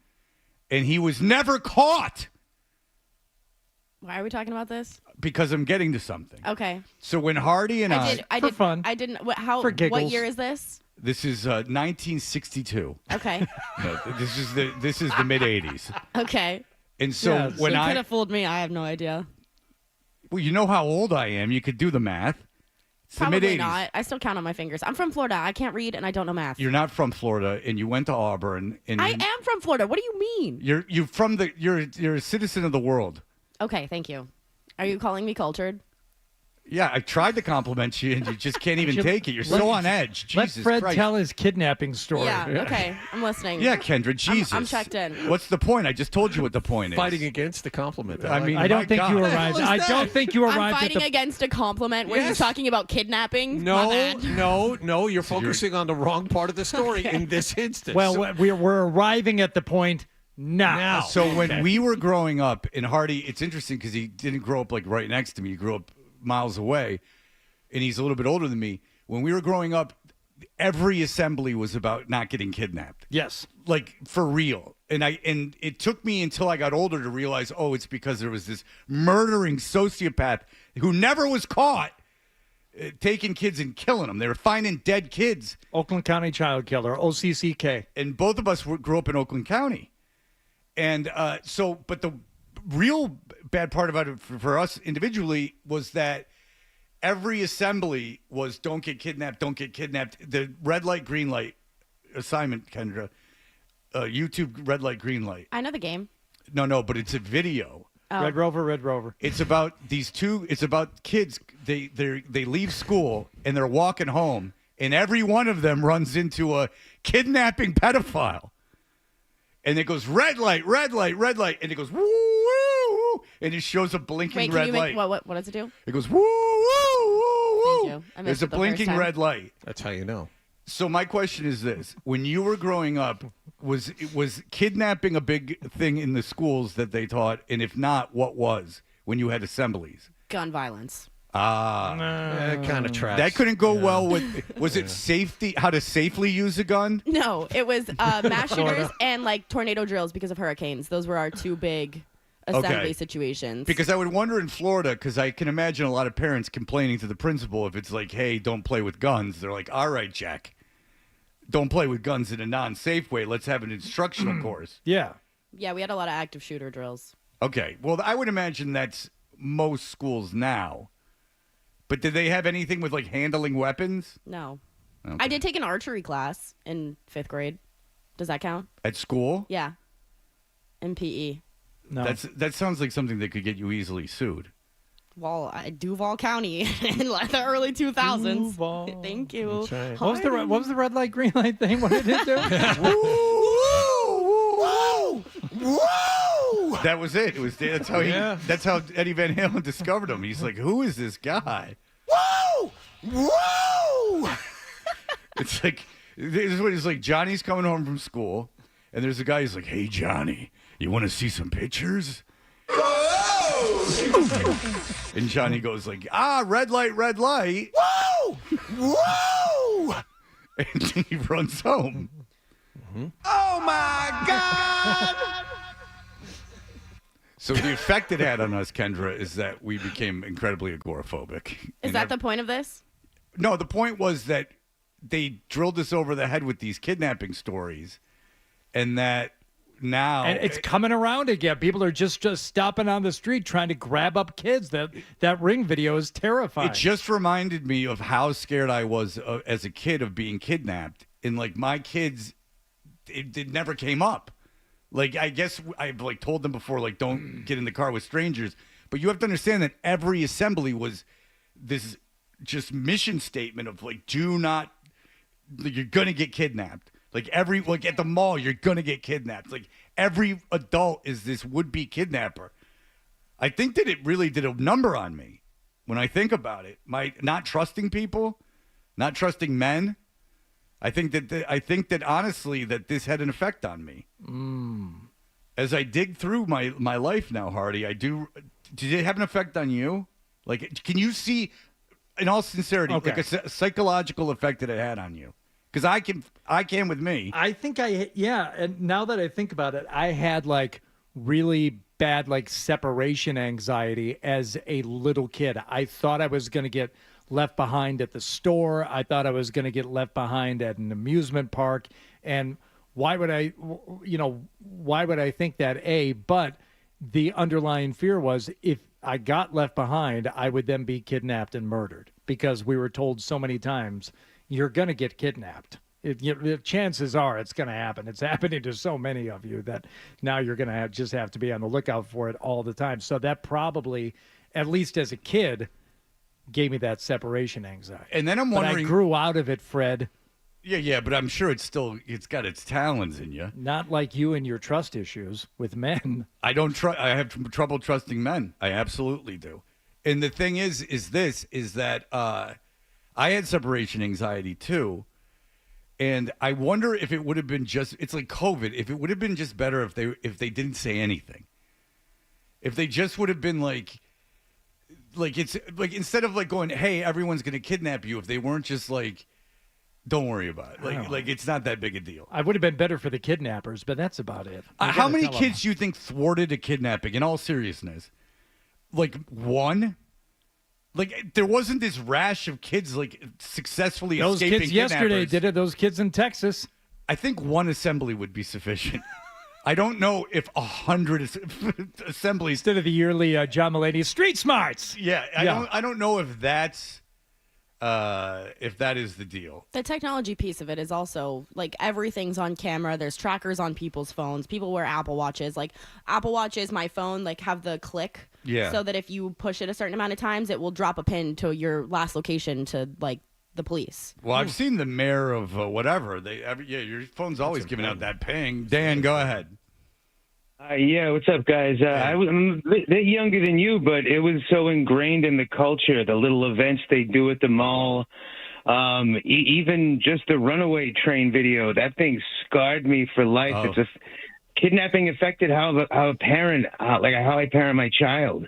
and he was never caught? Why are we talking about this? Because I'm getting to something. Okay. So when Hardy and I did fun. I didn't. What year is this? This is 1962. Okay. No, this is the mid 80s. Okay. And so when you could have fooled me. I have no idea. Well, you know how old I am. You could do the math. It's the mid Probably 80s. not. I still count on my fingers. I'm from Florida. I can't read and I don't know math. You're not from Florida, and you went to Auburn. And I am from Florida. What do you mean? You're a citizen of the world. Okay, thank you. Are you calling me cultured? Yeah, I tried to compliment you, and you just can't even take it. You're so on edge. Jesus Let Fred Christ. tell his kidnapping story. Yeah, okay. I'm listening. Yeah, Kendra, Jesus. I'm checked in. What's the point? I just told you what the point is. Fighting against the compliment. I mean, I don't think you arrived. I don't think you arrived I'm at fighting the against a compliment when you're talking about kidnapping. My No, bad. no, you're focusing on the wrong part of the story in this instance. Well, we're arriving at the point now. So when we were growing up, and Hardy, it's interesting because he didn't grow up like right next to me. He grew up miles away, and he's a little bit older than me. When we were growing up, every assembly was about not getting kidnapped. Yes. Like for real. And it took me until I got older to realize, oh, it's because there was this murdering sociopath who never was caught taking kids and killing them. They were finding dead kids. Oakland County Child Killer, OCCK. And both of us grew up in Oakland County. And but the real bad part about it for us individually was that every assembly was don't get kidnapped, don't get kidnapped. The red light, green light assignment, Kendra. YouTube red light, green light. I know the game. No, but it's a video. Oh. Red Rover. It's about it's about kids. They leave school and they're walking home, and every one of them runs into a kidnapping pedophile. And it goes red light, and it goes woo, woo, woo, and it shows a blinking Wait, can red you light. make what does it do? It goes woo, woo, woo, woo. Thank you. I missed There's a it the first blinking time. red light. That's how you know. So my question is this: when you were growing up, was kidnapping a big thing in the schools that they taught? And if not, what was when you had assemblies? Gun violence. Kind of trash. That couldn't go well with. Was it safety? How to safely use a gun? No, it was mass shooters and like tornado drills because of hurricanes. Those were our two big assembly situations. Because I would wonder in Florida, because I can imagine a lot of parents complaining to the principal if it's like, hey, don't play with guns. They're like, all right, Jack, don't play with guns in a non-safe way. Let's have an instructional course. Yeah. Yeah, we had a lot of active shooter drills. Okay. Well, I would imagine that's most schools now. But did they have anything with like handling weapons? No. Okay. I did take an archery class in 5th grade. Does that count? At school? Yeah. In PE. No. That sounds like something that could get you easily sued. Well, Duval County in like the early 2000s. Duval. Thank you. Right. What was the red light, green light thing? What did it do? Whoa! That was it. That's how Eddie Van Halen discovered him. He's like, who is this guy? Whoa! It's like this is what it's like. Johnny's coming home from school, and there's a guy who's like, hey Johnny, you want to see some pictures? And Johnny goes like, red light, red light. Whoa! Whoa! And he runs home. Mm-hmm. Oh my God! So the effect it had on us, Kendra, is that we became incredibly agoraphobic. Is that the point of this? No, the point was that they drilled us over the head with these kidnapping stories, and that now and it's coming around again. People are just stopping on the street trying to grab up kids. That Ring video is terrifying. It just reminded me of how scared I was as a kid of being kidnapped. And like my kids, it never came up. Like I guess I've like told them before, like don't get in the car with strangers. But you have to understand that every assembly was this just mission statement of like, do not, you're gonna get kidnapped. Like at the mall, you're gonna get kidnapped. Like every adult is this would-be kidnapper. I think that it really did a number on me when I think about it. My not trusting people, not trusting men. I think that honestly that this had an effect on me. As I dig through my life now, Hardy, did it have an effect on you? Like, can you see, in all sincerity, like a psychological effect that it had on you? Because I can with me. I think and now that I think about it, I had like really bad like separation anxiety as a little kid. I thought I was going to get left behind at the store. I thought I was going to get left behind at an amusement park. And why would I think that? But the underlying fear was if I got left behind, I would then be kidnapped and murdered because we were told so many times, you're going to get kidnapped. Chances are it's going to happen. It's happening to so many of you that now you're going to just have to be on the lookout for it all the time. So that probably, at least as a kid, gave me that separation anxiety. And then I'm wondering, but I grew out of it, Fred. Yeah, but I'm sure it's got its talons in you. Not like you and your trust issues with men. I have trouble trusting men. I absolutely do. And the thing is that I had separation anxiety too. And I wonder if it would have been it's like COVID, if it would have been just better if they didn't say anything. If they just would have been like it's like instead of like going, hey, everyone's going to kidnap you, if they weren't just like, don't worry about it. Like it's not that big a deal. I would have been better for the kidnappers, but that's about it. How many kids do you think thwarted a kidnapping in all seriousness? Like one? Like there wasn't this rash of kids like successfully those escaping kids yesterday kidnappers. did it. Those kids in Texas. I think one assembly would be sufficient. I don't know if 100 assemblies instead of the yearly John Mulaney Street Smarts. Yeah, I don't know if that's if that is the deal. The technology piece of it is also like everything's on camera. There's trackers on people's phones. People wear Apple Watches. Like Apple Watches, my phone, like have the click. Yeah. So that if you push it a certain amount of times, it will drop a pin to your last location to like the police. Well, I've seen the mayor of whatever. Your phone's always giving out that ping. Dan, go ahead. Yeah, what's up, guys? I'm a bit younger than you, but it was so ingrained in the culture, the little events they do at the mall. Even just the runaway train video, that thing scarred me for life. Oh. It's kidnapping affected how I parent my child.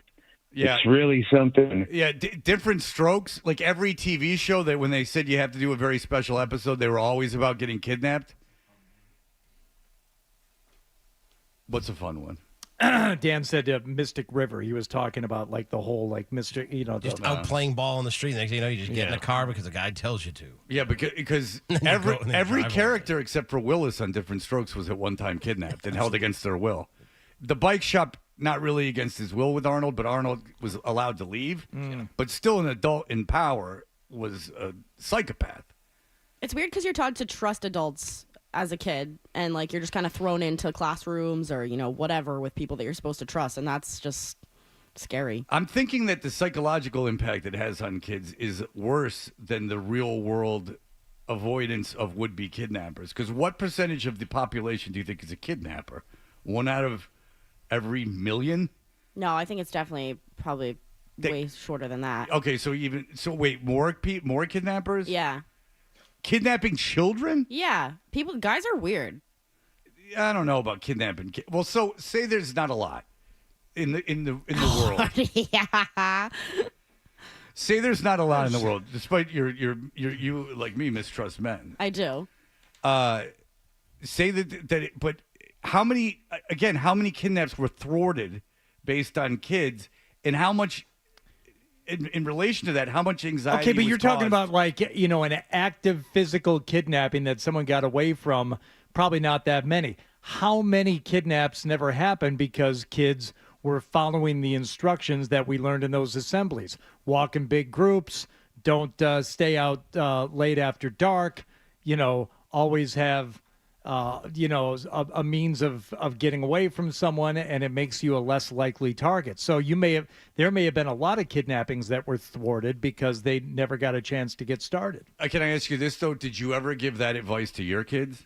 Yeah. It's really something. Yeah, different strokes. Like every TV show that when they said you have to do a very special episode, they were always about getting kidnapped. What's a fun one? Dan said Mystic River. He was talking about like the whole like Mystic, just out playing ball on the street. Next thing you know, you just get in a car because the guy tells you to. Yeah, because every character except for Willis on Different Strokes was at one time kidnapped and held against their will. The bike shop, not really against his will with Arnold, but Arnold was allowed to leave. But still an adult in power was a psychopath. It's weird because you're taught to trust adults as a kid, and like you're just kind of thrown into classrooms or whatever with people that you're supposed to trust, and that's just scary. I'm thinking that the psychological impact it has on kids is worse than the real world avoidance of would-be kidnappers. Because what percentage of the population do you think is a kidnapper? 1 out of every million? No, I think it's definitely probably way shorter than that. Okay, wait, more kidnappers? Yeah. Kidnapping children? Yeah. Guys are weird. I don't know about kidnapping kids. Well, so say there's not a lot in the world. Yeah. Say there's not a lot in the world, despite you like me mistrust men. I do. Say but how many kidnaps were thwarted based on kids, and how much in relation to that, how much anxiety? Okay, but was you're talking caused- about like, an active physical kidnapping that someone got away from. Probably not that many. How many kidnaps never happened because kids were following the instructions that we learned in those assemblies? Walk in big groups. Don't stay out late after dark. Always have, a means of getting away from someone, and it makes you a less likely target. So there may have been a lot of kidnappings that were thwarted because they never got a chance to get started. Can I ask you this, though? Did you ever give that advice to your kids?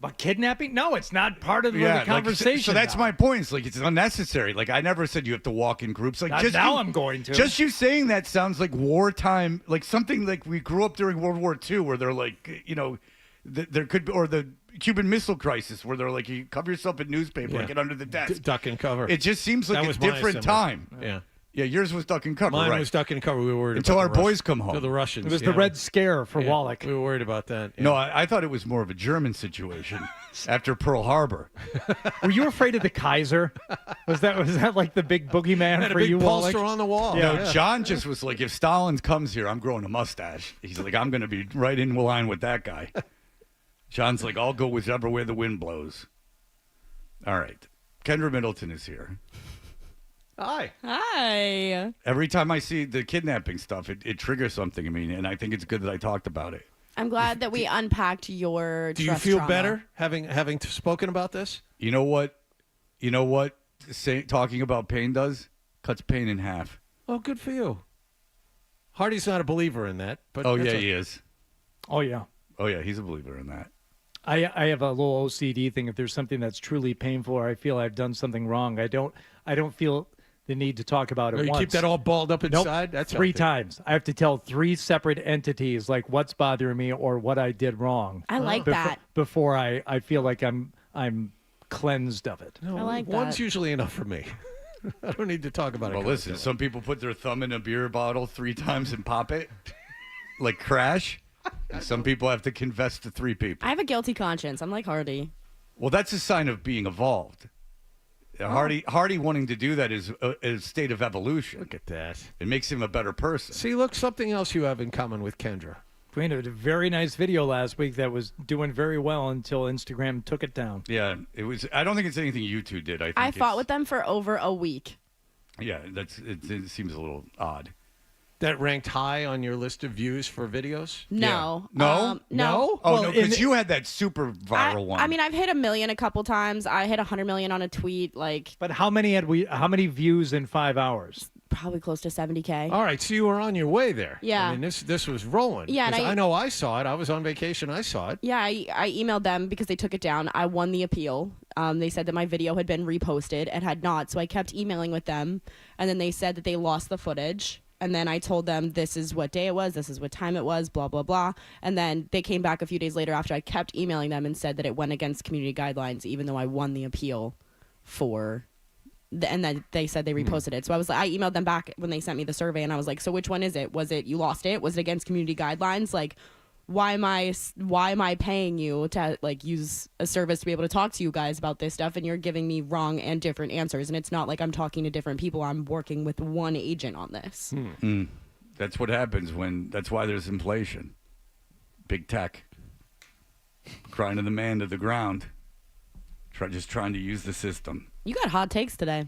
But kidnapping? No, it's not part of the conversation. So that's my point. It's like it's unnecessary. Like I never said you have to walk in groups. Like I'm going to. Just you saying that sounds like wartime, like something like we grew up during World War II, where they're like, there could be, or the Cuban Missile Crisis, where they're like, you cover yourself in newspaper, get under the desk, duck and cover. It just seems like That a was my different assembly. time. Yeah. Yeah, yours was duck and cover. Mine right. was duck and cover. We were worried until about our the boys come home. To the Russians. It was the Red Scare for Wallach. We were worried about that. Yeah. No, I thought it was more of a German situation after Pearl Harbor. Were you afraid of the Kaiser? Was that like the big boogeyman Had a for big you, Wallach? poster on the wall. No, Yeah. John just was like, if Stalin comes here, I'm growing a mustache. He's like, I'm going to be right in line with that guy. John's like, I'll go whichever way the wind blows. All right. Kendra Middleton is here. Hi. Hi. Every time I see the kidnapping stuff, it triggers something in me, and I think it's good that I talked about it. I'm glad that we unpacked your Do you trust feel trauma. better having spoken about this? You know what? Talking about pain does? Cuts pain in half. Oh, good for you. Hardy's not a believer in that, but Oh, that's yeah, he is. Oh, yeah. Oh, yeah, he's a believer in that. I have a little OCD thing. If there's something that's truly painful or I feel I've done something wrong, I don't feel the need to talk about it You once. keep that all balled up inside? That's three healthy. times. I have to tell 3 separate entities like what's bothering me or what I did wrong. I like that. Before I feel like I'm cleansed of it. No, I like one's that. usually enough for me. I don't need to talk about it. Well, listen, some people put their thumb in a beer bottle 3 times and pop it, like Crash. And some people have to confess to 3 people. I have a guilty conscience. I'm like Hardy. Well, that's a sign of being evolved. Hardy wanting to do that is a state of evolution. Look at that. It makes him a better person. See, look, something else you have in common with Kendra. We had a very nice video last week that was doing very well until Instagram took it down. Yeah, it was. I don't think it's anything you two did. I fought with them for over a week. Yeah, it seems a little odd. That ranked high on your list of views for videos? No. No? No. Oh, Well, no, because you had that super viral one. I mean, I've hit 1 million a couple times. I hit 100 million on a tweet. But how many views in 5 hours? Probably close to 70K. All right, so you were on your way there. Yeah. I mean, this was rolling. Yeah, and 'Cause I- I know I saw it. I was on vacation. I saw it. Yeah, I emailed them because they took it down. I won the appeal. They said that my video had been reposted. It had not, so I kept emailing with them. And then they said that they lost the footage. And then I told them this is what day it was, this is what time it was, blah, blah, blah. And then they came back a few days later after I kept emailing them and said that it went against community guidelines, even though I won the appeal and then they said they reposted it. So I emailed them back when they sent me the survey, and I was like, so which one is it? Was it you lost it? Was it against community guidelines? Like, why am I paying you to use a service to be able to talk to you guys about this stuff, and you're giving me wrong and different answers? And it's not like I'm talking to different people. I'm working with one agent on this. That's what happens that's why there's inflation. Big tech. Grinding the man to the ground. Just trying to use the system. You got hot takes today.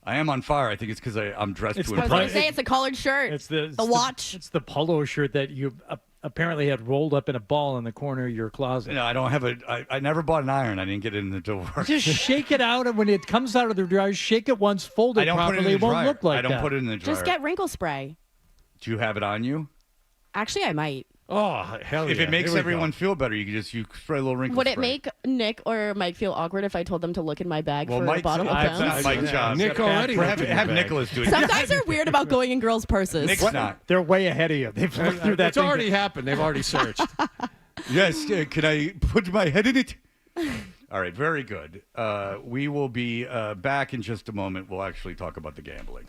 I am on fire. I think it's because I'm dressed to I was going impress. to say it's a collared shirt. It's the watch. It's the polo shirt that you apparently had rolled up in a ball in the corner of your closet. No, I don't have I never bought an iron. I didn't get it in the door. Just shake it out, and when it comes out of the dryer, shake it once, fold it I don't put it properly. in the It won't dryer. look like I don't that. put it in the dryer. Just get wrinkle spray. Do you have it on you? Actually, I might. Oh, hell yeah. If it makes Here we everyone go. feel better, you spray a little wrinkle Would it spray. make Nick or Mike feel awkward if I told them to look in my bag Well, for a Mike's- bottle of I've pens? Mike Job. Nick already Have looked in your bag. Nicholas do it. Some guys are weird about going in girls' purses. Nick's not. They're way ahead of you. They've looked through that It's thing. already happened. They've already searched. Yes, can I put my head in it? All right, very good. We will be back in just a moment. We'll actually talk about the gambling.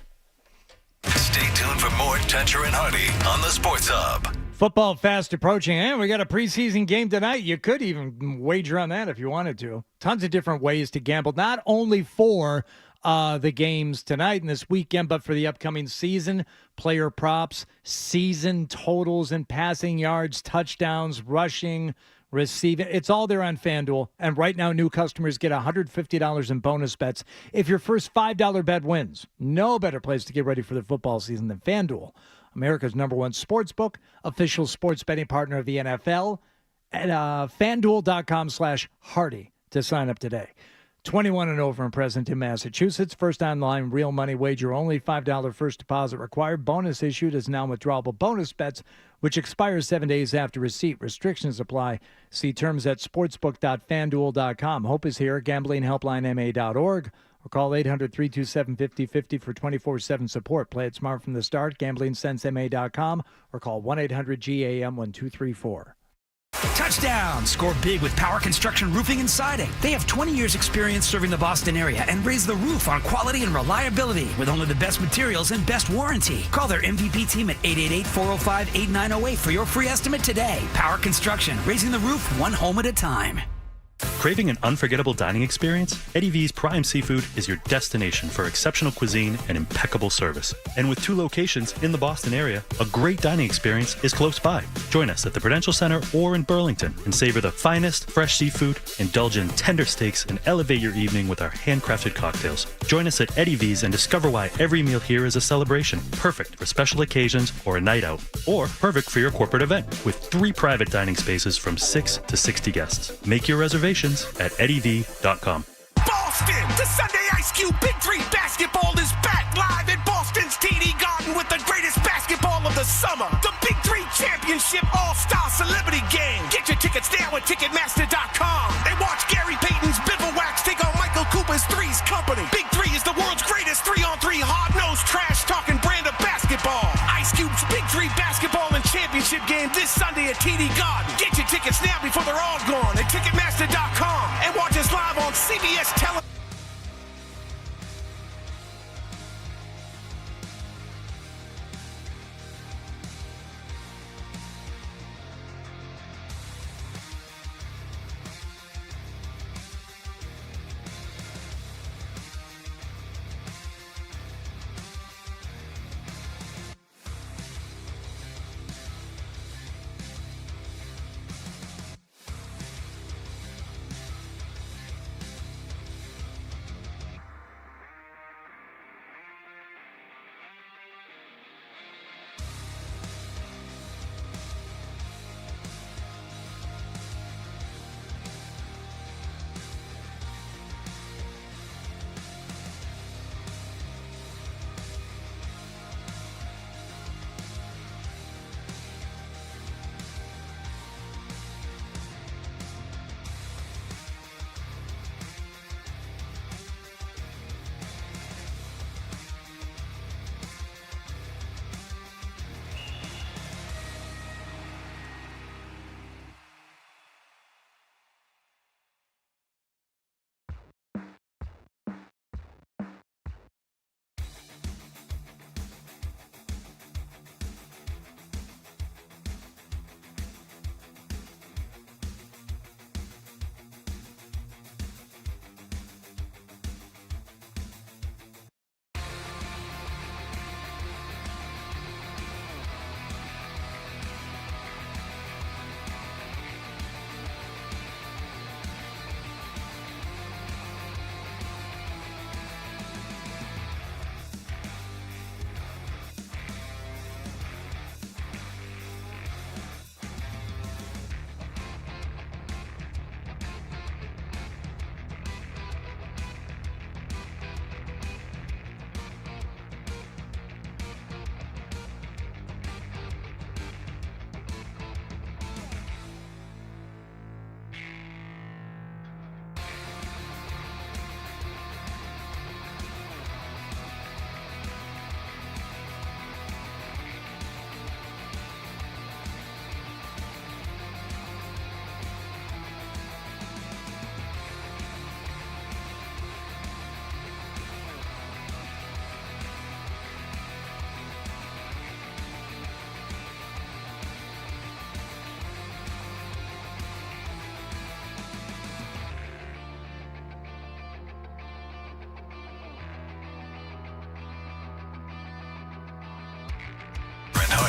Stay tuned for more Toucher and Hardy on the Sports Hub. Football fast approaching, and we got a preseason game tonight. You could even wager on that if you wanted to. Tons of different ways to gamble, not only for the games tonight and this weekend, but for the upcoming season, player props, season totals and passing yards, touchdowns, rushing, receiving. It's all there on FanDuel. And right now, new customers get $150 in bonus bets if your first $5 bet wins. No better place to get ready for the football season than FanDuel, America's #1 sports book, official sports betting partner of the NFL, at FanDuel.com/Hardy to sign up today. 21 and over and present in Massachusetts. First online real money wager only. $5 first deposit required. Bonus issued as non-withdrawable bonus bets, which expires 7 days after receipt. Restrictions apply. See terms at sportsbook.fanduel.com. Hope is here. GamblingHelplineMA.org. Or call 800-327-5050 for 24/7 support. Play it smart from the start. GamblingSenseMA.com. Or call 1-800-GAM-1234. Touchdown! Score big with Power Construction Roofing and Siding. They have 20 years experience serving the Boston area and raise the roof on quality and reliability with only the best materials and best warranty. Call their MVP team at 888-405-8908 for your free estimate today. Power Construction, raising the roof one home at a time. Craving an unforgettable dining experience? Eddie V's Prime Seafood is your destination for exceptional cuisine and impeccable service. And with 2 locations in the Boston area, a great dining experience is close by. Join us at the Prudential Center or in Burlington and savor the finest fresh seafood, indulge in tender steaks, and elevate your evening with our handcrafted cocktails. Join us at Eddie V's and discover why every meal here is a celebration, perfect for special occasions or a night out, or perfect for your corporate event, with 3 private dining spaces from 6 to 60 guests. Make your reservations at eddyv.com. Boston, the Sunday Ice Cube Big 3 basketball is back live at Boston's TD Garden with the greatest basketball of the summer. The Big 3 Championship All-Star Celebrity Game. Get your tickets now at Ticketmaster.com and watch Gary Payton's Bivouacs take on Michael Cooper's Threes Company. Big 3 is the world's greatest 3-on-3 hard-nosed trash-talking brand of basketball. Ice Cube's Big 3 basketball and championship game this Sunday at TD Garden. Get your tickets now before they're all gone at Ticketmaster.com and watch us live on CBS Television.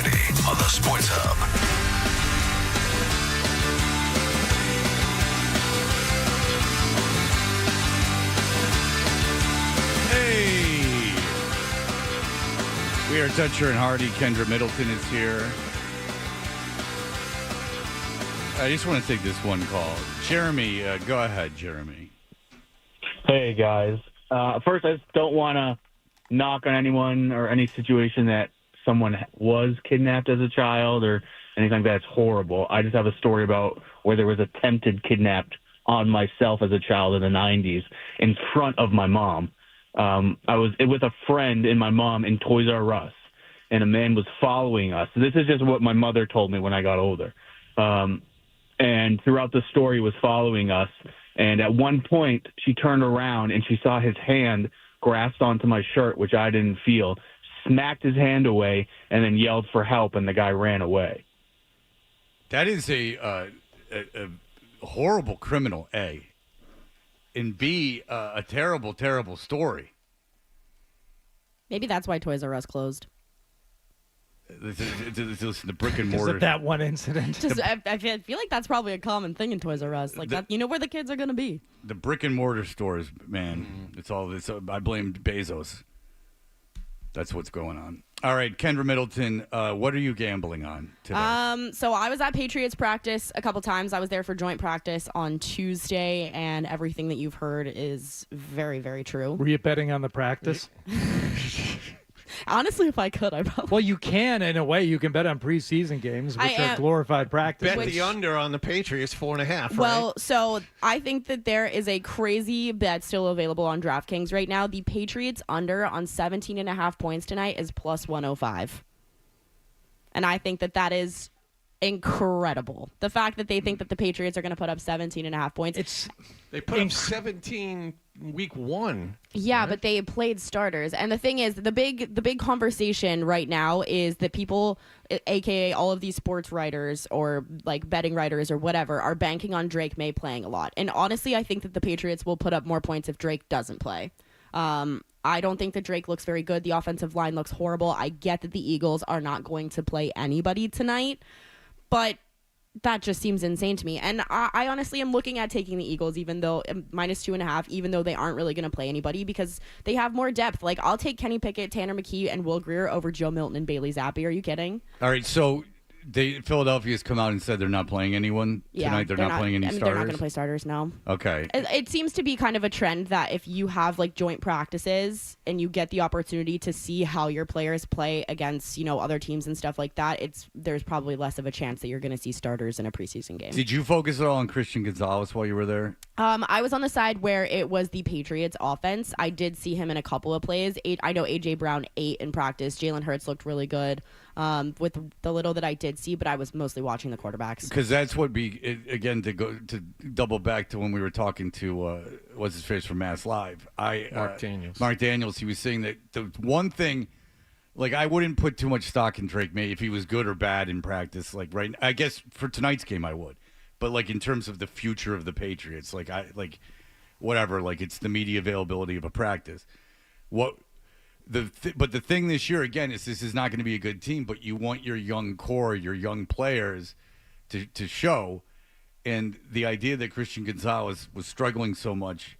Friday on the Sports Hub. Hey! We are Dutcher and Hardy. Kendra Middleton is here. I just want to take this one call. Jeremy, go ahead, Jeremy. Hey, guys. First, I just don't want to knock on anyone or any situation that someone was kidnapped as a child or anything like that. It's horrible. I just have a story about where there was attempted kidnapped on myself as a child in the 90s in front of my mom. I was with a friend and my mom in Toys R Us, and a man was following us. This is just what my mother told me when I got older. And throughout the story was following us. And at one point, she turned around and she saw his hand grasped onto my shirt, which I didn't feel, smacked his hand away, and then yelled for help, and the guy ran away. That is a horrible criminal, A. And B, a terrible, terrible story. Maybe that's why Toys R Us closed. Listen to brick and mortar. That one incident. Just, I feel like that's probably a common thing in Toys R Us. Like that, you know where the kids are going to be. The brick and mortar stores, man. It's all this. I blame Bezos. That's what's going on. All right, Kendra Middleton, what are you gambling on today? So I was at Patriots practice a couple times. I was there for joint practice on Tuesday, and everything that you've heard is very, very true. Were you betting on the practice? Honestly, if I could, I probably. Well, you can in a way. You can bet on preseason games, which are glorified practice. Bet the under on the Patriots 4.5. Right? Well, so I think that there is a crazy bet still available on DraftKings right now. The Patriots under on 17.5 points tonight is plus 105, and I think that is incredible. The fact that they think that the Patriots are going to put up 17.5 points. They put up 17 week 1. Yeah, right? but they played starters. And the thing is, the big conversation right now is that people, aka all of these sports writers or like betting writers or whatever, are banking on Drake May playing a lot. And honestly, I think that the Patriots will put up more points if Drake doesn't play. I don't think that Drake looks very good. The offensive line looks horrible. I get that the Eagles are not going to play anybody tonight, but that just seems insane to me. And I honestly am looking at taking the Eagles, even though minus 2.5, even though they aren't really going to play anybody because they have more depth. Like, I'll take Kenny Pickett, Tanner McKee, and Will Grier over Joe Milton and Bailey Zappi. Are you kidding? All right, so Philadelphia's come out and said they're not playing anyone tonight. They're not playing any starters. They're not going to play starters, no. Okay. It seems to be kind of a trend that if you have like joint practices and you get the opportunity to see how your players play against, other teams and stuff like that, there's probably less of a chance that you're going to see starters in a preseason game. Did you focus at all on Christian Gonzalez while you were there? I was on the side where it was the Patriots offense. I did see him in a couple of plays. I know A.J. Brown ate in practice. Jalen Hurts looked really good with the little that I did see, but I was mostly watching the quarterbacks. Because that's what again, to double back to when we were talking to, what's his face from Mass Live? Mark Daniels. Mark Daniels, he was saying that the one thing, like, I wouldn't put too much stock in Drake May if he was good or bad in practice. Like, right, I guess for tonight's game I would. But, like, in terms of the future of the Patriots, whatever, it's the media availability of a practice. But the thing this year, again, is this is not going to be a good team, but you want your young core, your young players to show. And the idea that Christian Gonzalez was struggling so much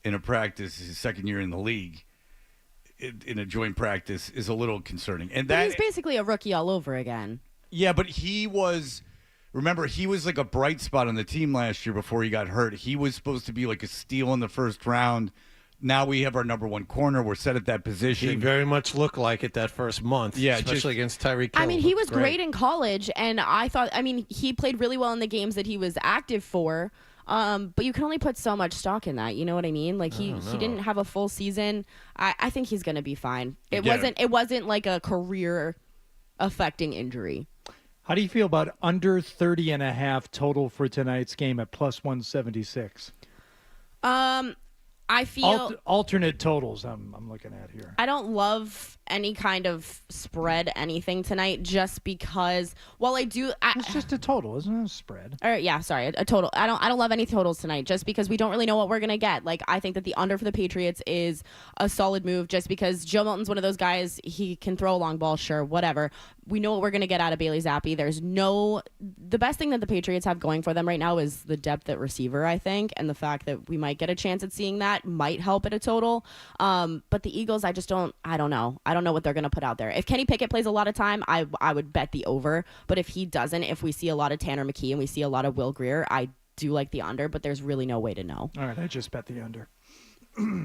in a practice, his second year in the league, in a joint practice, is a little concerning. And he's basically a rookie all over again. Yeah, but he was like a bright spot on the team last year before he got hurt. He was supposed to be like a steal in the first round. Now we have our number one corner. We're set at that position. He very much looked like it that first month, especially against Tyreek Hill. I mean, he was great in college, and he played really well in the games that he was active for. But you can only put so much stock in that. You know what I mean? Like he didn't have a full season. I think he's going to be fine. It wasn't like a career affecting injury. How do you feel about under 30.5 total for tonight's game at plus 176? I feel alternate totals I'm looking at here. I don't love any kind of spread anything tonight, just because while I do it's just a total, isn't it? A spread. Or yeah, sorry, a total. I don't love any totals tonight, just because we don't really know what we're gonna get. Like, I think that the under for the Patriots is a solid move, just because Joe Milton's one of those guys. He can throw a long ball, sure, whatever. We know what we're gonna get out of Bailey Zappi. The best thing that the Patriots have going for them right now is the depth at receiver, I think, and the fact that we might get a chance at seeing that might help at a total. But the Eagles, I don't know. I don't know what they're gonna put out there. If Kenny Pickett plays a lot of time, I would bet the over. But if he doesn't, if we see a lot of Tanner McKee and we see a lot of Will Grier, I do like the under, but there's really no way to know. All right, I just bet the under.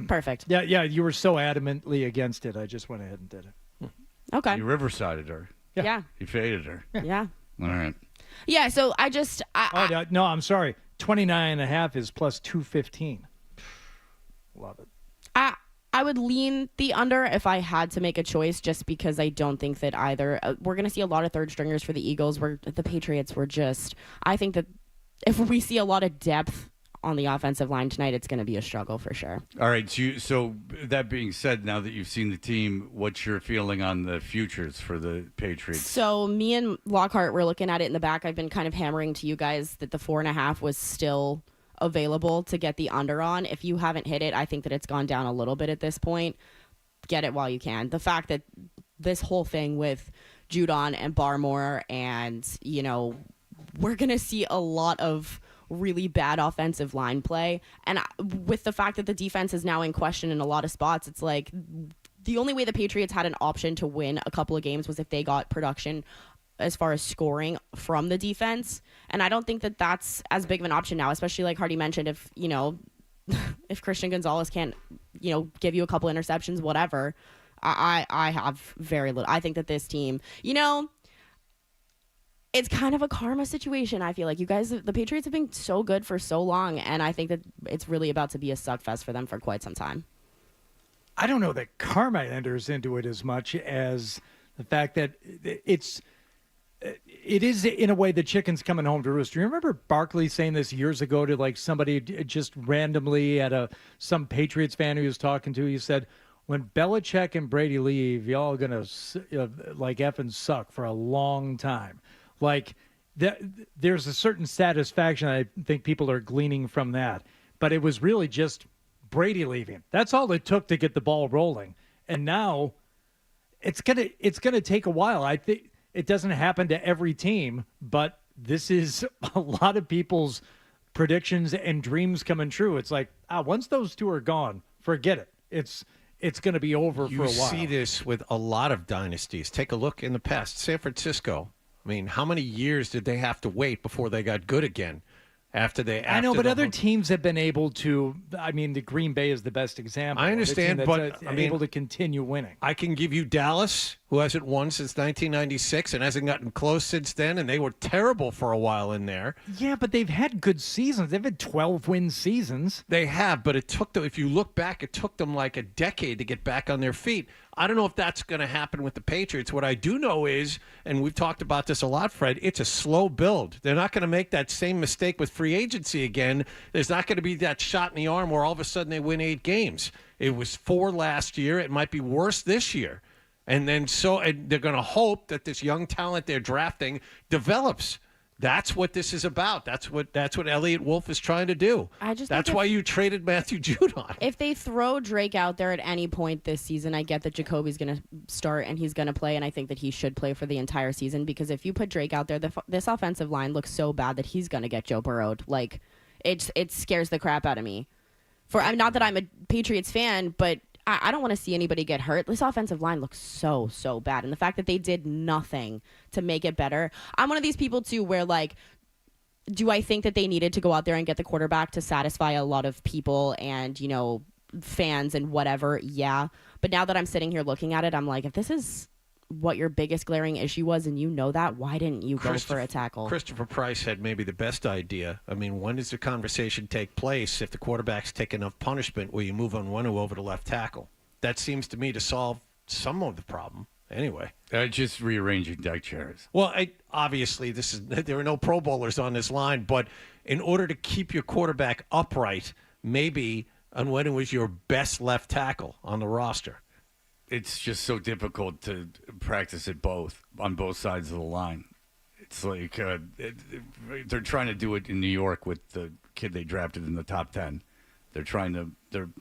Perfect. Yeah, you were so adamantly against it. I just went ahead and did it. Okay. You Riversided her. Yeah. You faded her. Yeah. All right. Yeah, so no, I'm sorry. 29.5 is plus 215. Love it. I would lean the under if I had to make a choice, just because I don't think that either. We're going to see a lot of third stringers for the Eagles. The Patriots were just. I think that if we see a lot of depth on the offensive line tonight, it's going to be a struggle for sure. All right. So that being said, now that you've seen the team, what's your feeling on the futures for the Patriots? So me and Lockhart were looking at it in the back. I've been kind of hammering to you guys that the 4.5 was still available to get the under on. If you haven't hit it, I think that it's gone down a little bit at this point. Get it while you can. The fact that this whole thing with Judon and Barmore, and we're gonna see a lot of really bad offensive line play, and with the fact that the defense is now in question in a lot of spots, it's like the only way the Patriots had an option to win a couple of games was if they got production as far as scoring from the defense. And I don't think that that's as big of an option now, especially like Hardy mentioned, if if Christian Gonzalez can't, give you a couple interceptions, whatever, I have very little. I think that this team, it's kind of a karma situation. I feel like you guys, the Patriots have been so good for so long, and I think that it's really about to be a suck fest for them for quite some time. I don't know that karma enters into it as much as the fact that it is in a way the chicken's coming home to roost. Do you remember Barkley saying this years ago to like somebody just randomly at some Patriots fan he was talking to? He said, when Belichick and Brady leave, y'all gonna like effing suck for a long time. Like there's a certain satisfaction I think people are gleaning from that. But it was really just Brady leaving. That's all it took to get the ball rolling. And now it's gonna take a while. I think it doesn't happen to every team, but this is a lot of people's predictions and dreams coming true. It's like, once those two are gone, forget it. It's going to be over for a while. You see this with a lot of dynasties. Take a look in the past. San Francisco. I mean, how many years did they have to wait before they got good again? I know, but other teams have been able to. I mean, the Green Bay is the best example. I understand, but able to continue winning. I can give you Dallas, who hasn't won since 1996 and hasn't gotten close since then, and they were terrible for a while in there. Yeah, but they've had good seasons. They've had 12-win seasons. They have, but it took them. If you look back, it took them like a decade to get back on their feet. I don't know if that's going to happen with the Patriots. What I do know is, and we've talked about this a lot, Fred, it's a slow build. They're not going to make that same mistake with free agency again. There's not going to be that shot in the arm where all of a sudden they win 8 games. It was 4 last year. It might be worse this year. And then they're going to hope that this young talent they're drafting develops. That's what this is about. That's what Elliott Wolf is trying to do. That's why you traded Matthew Judon. If they throw Drake out there at any point this season, I get that Jacoby's going to start and he's going to play, and I think that he should play for the entire season, because if you put Drake out there, this offensive line looks so bad that he's going to get Joe Burrowed. Like, it scares the crap out of me. Not that I'm a Patriots fan, but I don't want to see anybody get hurt. This offensive line looks so, so bad. And the fact that they did nothing to make it better. I'm one of these people, too, where, like, do I think that they needed to go out there and get the quarterback to satisfy a lot of people and, fans and whatever? Yeah. But now that I'm sitting here looking at it, I'm like, if this is what your biggest glaring issue was and you know that, why didn't you go for a tackle? Christopher Price had maybe the best idea. I mean, when does the conversation take place if the quarterbacks take enough punishment where you move on one over to left tackle? That seems to me to solve some of the problem. Anyway. Just rearranging deck chairs. Well, obviously, there are no Pro Bowlers on this line, but in order to keep your quarterback upright, maybe Onwenu was your best left tackle on the roster. it's just so difficult to practice it on both sides of the line. It's like they're trying to do it in New York with the kid they drafted in the top 10. They're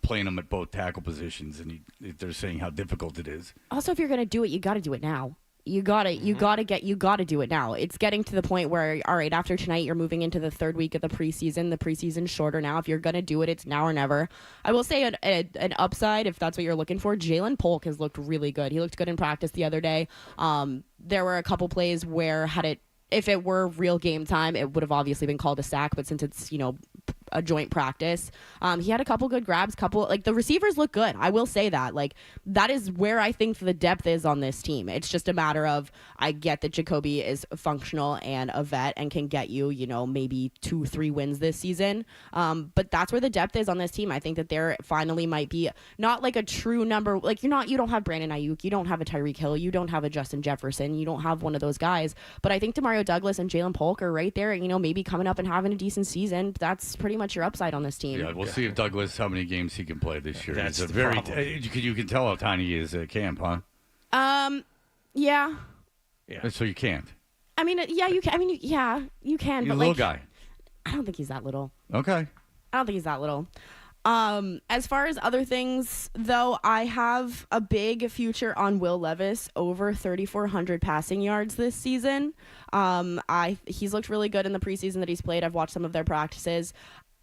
playing him at both tackle positions, and they're saying how difficult it is. Also, if you're going to do it, you got to do it now. You got to do it now. It's getting to the point where, all right, after tonight, you're moving into the third week of the preseason. The preseason's shorter now. If you're going to do it, it's now or never. I will say an upside, if that's what you're looking for, Jalen Polk has looked really good. He looked good in practice the other day. There were a couple plays where if it were real game time, it would have obviously been called a sack, but since it's, a joint practice, he had a couple good grabs, the receivers look good. I will say that. That is where I think the depth is on this team. It's just a matter of, I get that Jacoby is functional and a vet and can get you, maybe 2-3 wins this season. But that's where the depth is on this team. I think that there finally might be not like a true number. You don't have Brandon Ayuk, you don't have a Tyreek Hill, you don't have a Justin Jefferson, you don't have one of those guys. But I think Demario Douglas and Jalen Polk are right there, maybe coming up and having a decent season. That's pretty much your upside on this team. Yeah, we'll see if Douglas, how many games he can play this year. That's He's the very. problem. You can tell how tiny he is at camp, huh? Yeah. So you can't. I mean, yeah, you can. You can. You're but a little guy. I don't think he's that little. Okay. I don't think he's that little. As far as other things, though, I have a big future on Will Levis over 3,400 passing yards this season. He's looked really good in the preseason that he's played. I've watched some of their practices.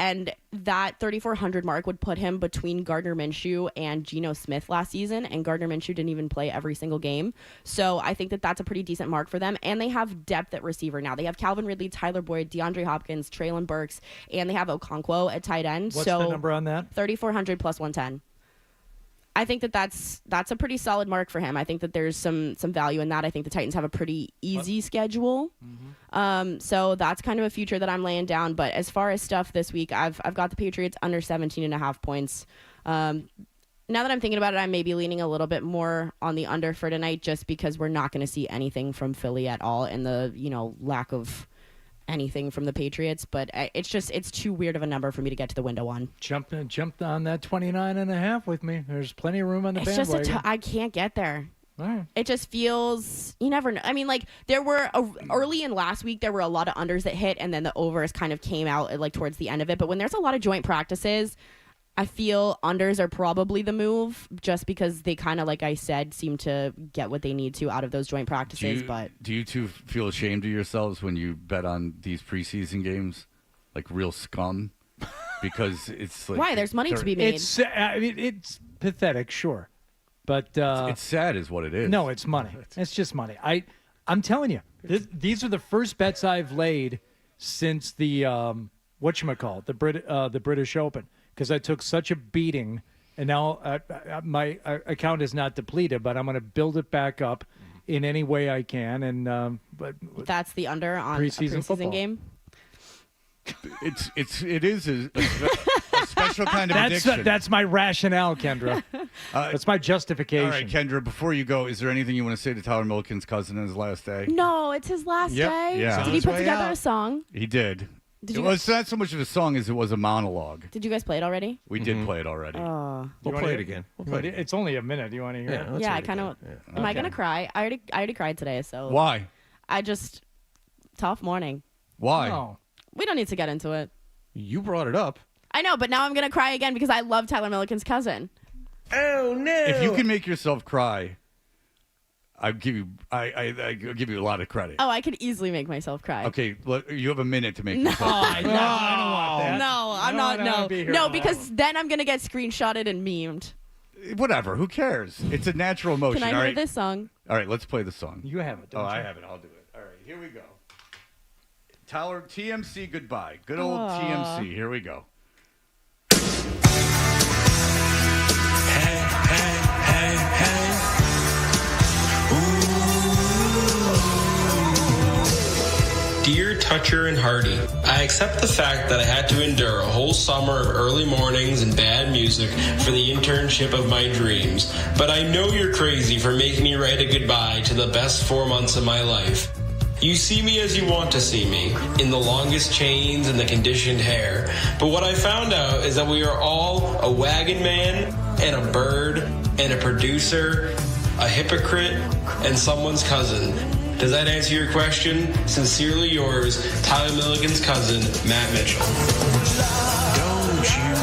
And that 3,400 mark would put him between Gardner Minshew and Geno Smith last season. And Gardner Minshew didn't even play every single game. So I think that that's a pretty decent mark for them. And they have depth at receiver now. They have Calvin Ridley, Tyler Boyd, DeAndre Hopkins, Traylon Burks, and they have Okonkwo at tight end. What's the number on that? 3,400 plus 110. I think that that's a pretty solid mark for him. I think that there's some value in that. I think the Titans have a pretty easy schedule. So that's kind of a future that I'm laying down. But as far as stuff this week, I've got the Patriots under 17.5 points. Now that I'm thinking about it, I may be leaning a little bit more on the under for tonight just because we're not going to see anything from Philly at all and the, lack of anything from the Patriots, but it's too weird of a number for me to get to the window on. Jumped on that 29.5 with me. There's plenty of room on the bandwagon. I can't get there. All right. It just feels, you never know. I mean, there were early in last week, there were a lot of unders that hit, and then the overs kind of came out towards the end of it. But when there's a lot of joint practices, I feel unders are probably the move just because they kind of, like I said, seem to get what they need to out of those joint practices. Do you two feel ashamed of yourselves when you bet on these preseason games? Like real scum? Because it's like... Why? There's money to be made. It's pathetic, sure. But... it's sad is what it is. No, it's money. It's just money. I'm telling you, these are the first bets I've laid since the, whatchamacallit, the British Open. Because I took such a beating, and now my account is not depleted, but I'm going to build it back up in any way I can. And but that's the under on preseason a preseason game. It is a special kind of addiction. That's my rationale, Kendra. That's my justification. All right, Kendra. Before you go, is there anything you want to say to Tyler Milliken's cousin on his last day? No, it's his last day. Yeah. Did he put together a song? He did. It's not so much of a song as it was a monologue. Did you guys play it already? We did play it already. Oh. We'll play it again. It's only a minute. Do you want to hear it? Yeah, I kind of. Am I gonna cry? I already cried today. So why? Tough morning. Why? No. We don't need to get into it. You brought it up. I know, but now I'm gonna cry again because I love Tyler Milliken's cousin. Oh no! If you can make yourself cry, I give you a lot of credit. Oh, I could easily make myself cry. Okay, you have a minute to make yourself cry. I don't want that. No, I'm not. No, because then I'm gonna get screenshotted and memed. Whatever. Who cares? It's a natural emotion. Can I hear this song? All right, let's play the song. You have it. Don't you? I have it. I'll do it. All right, here we go. Tyler, TMC goodbye. Good old TMC. Here we go. Hey. Dear Toucher and Hardy, I accept the fact that I had to endure a whole summer of early mornings and bad music for the internship of my dreams, but I know you're crazy for making me write a goodbye to the best 4 months of my life. You see me as you want to see me, in the longest chains and the conditioned hair. But what I found out is that we are all a wagon man, and a bird and a producer, a hypocrite, and someone's cousin. Does that answer your question? Sincerely yours, Tyler Milligan's cousin, Matt Mitchell. Don't you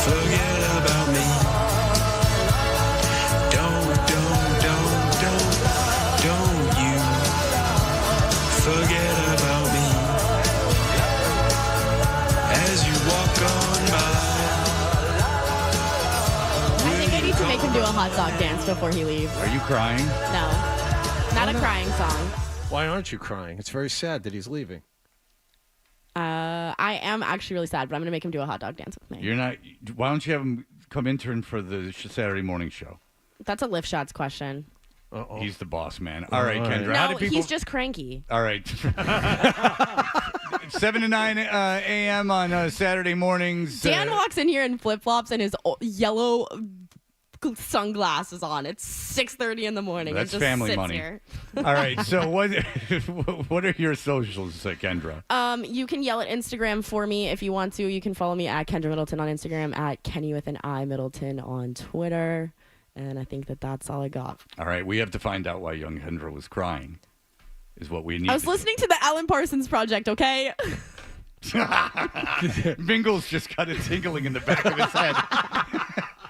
forget about me. Don't you forget about me. As you walk on by. I think I need to make him do a hot dog dance before he leaves. Are you crying? No. Not a crying song. Why aren't you crying? It's very sad that he's leaving. I am actually really sad, but I'm going to make him do a hot dog dance with me. You're not. Why don't you have him come intern for the Saturday morning show? That's a lift shots question. Uh-oh. He's the boss man. All right, Kendra. No, how do people... he's just cranky. All right. 7 to 9 a.m. on Saturday mornings. Dan walks in here in flip-flops and his yellow sunglasses on. It's 6:30 in the morning. That's it just family sits money. Here. All right. So what are your socials, Kendra? You can yell at Instagram for me if you want to. You can follow me at Kendra Middleton on Instagram, at Kenny with an I Middleton on Twitter. And I think that's all I got. All right. We have to find out why young Kendra was crying is what we need. I was listening to the Alan Parsons Project, okay? Bingle's just got a tingling in the back of his head.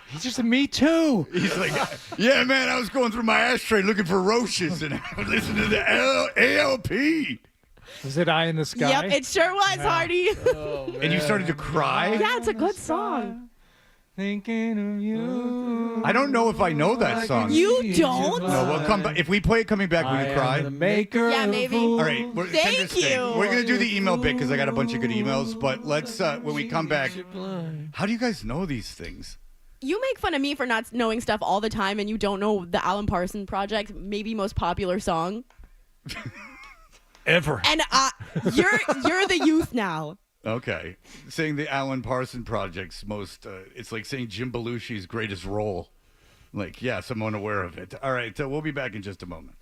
He's just a me too. He's like, yeah, man, I was going through my ashtray looking for roaches and I was listening to the ALP. Was it Eye in the Sky? Yep, it sure was, Hardy. And you started to cry? Yeah, it's a good song. Thinking of you. I don't know if I know that song. You don't? No, we'll come back. If we play it coming back, will you cry? The maker Yeah, maybe. All right. Thank you. We're going to do the email bit because I got a bunch of good emails. But let's, when we come back, how do you guys know these things? You make fun of me for not knowing stuff all the time, and you don't know the Alan Parsons Project, maybe most popular song ever. And you're the youth now. Okay. Saying the Alan Parsons Project's most, it's like saying Jim Belushi's greatest role. Like, yes, I'm unaware of it. All right. We'll be back in just a moment.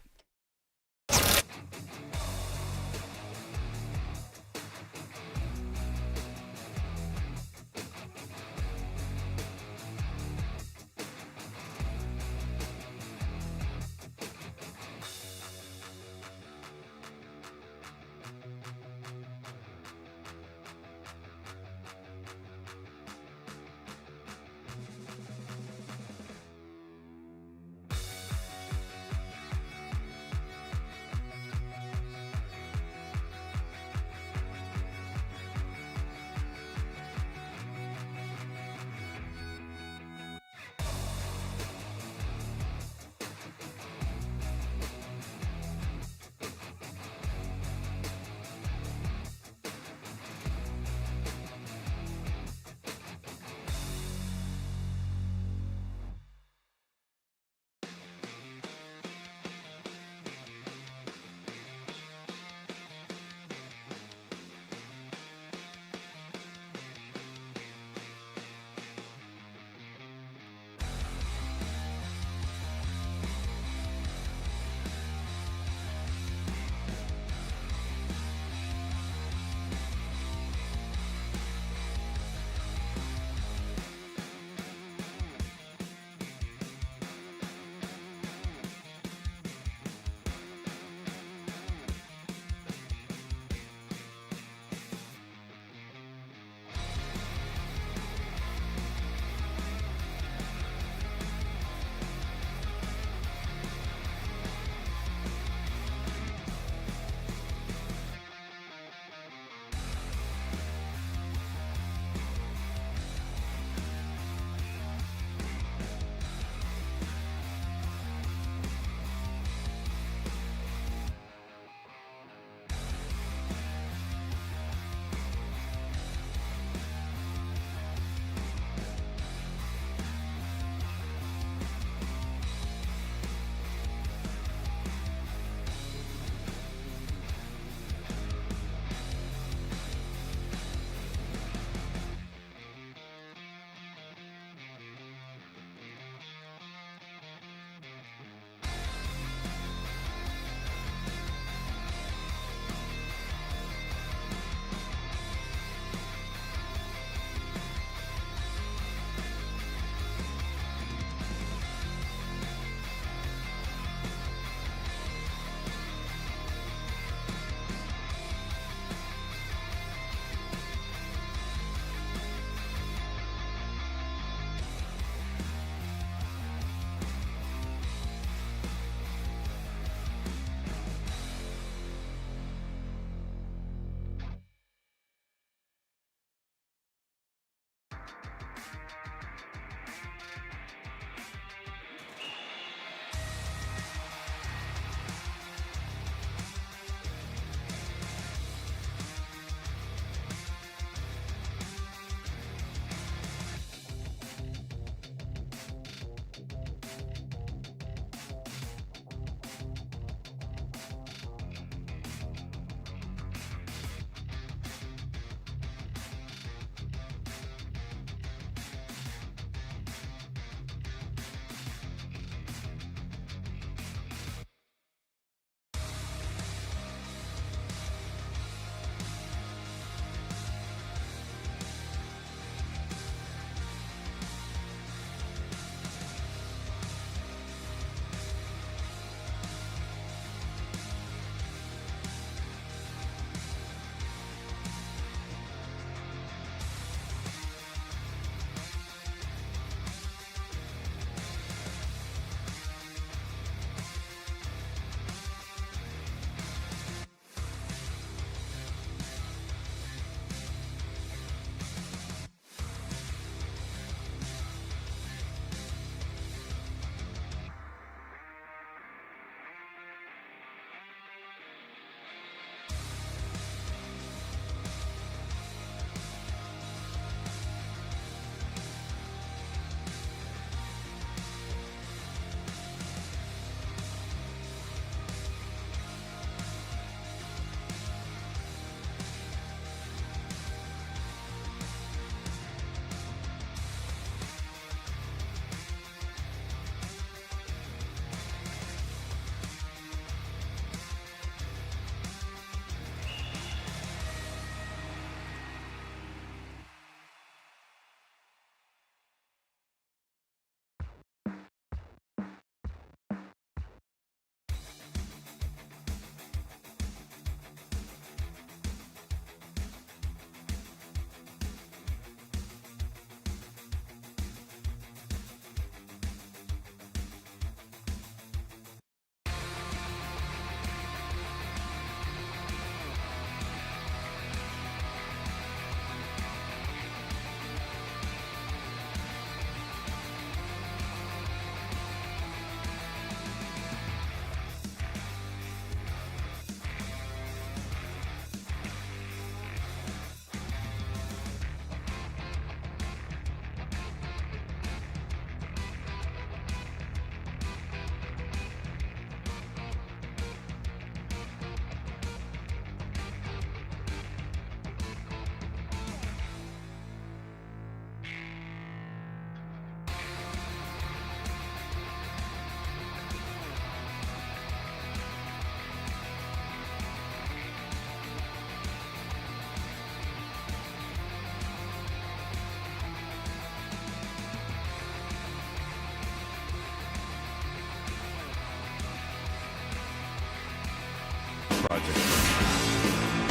project.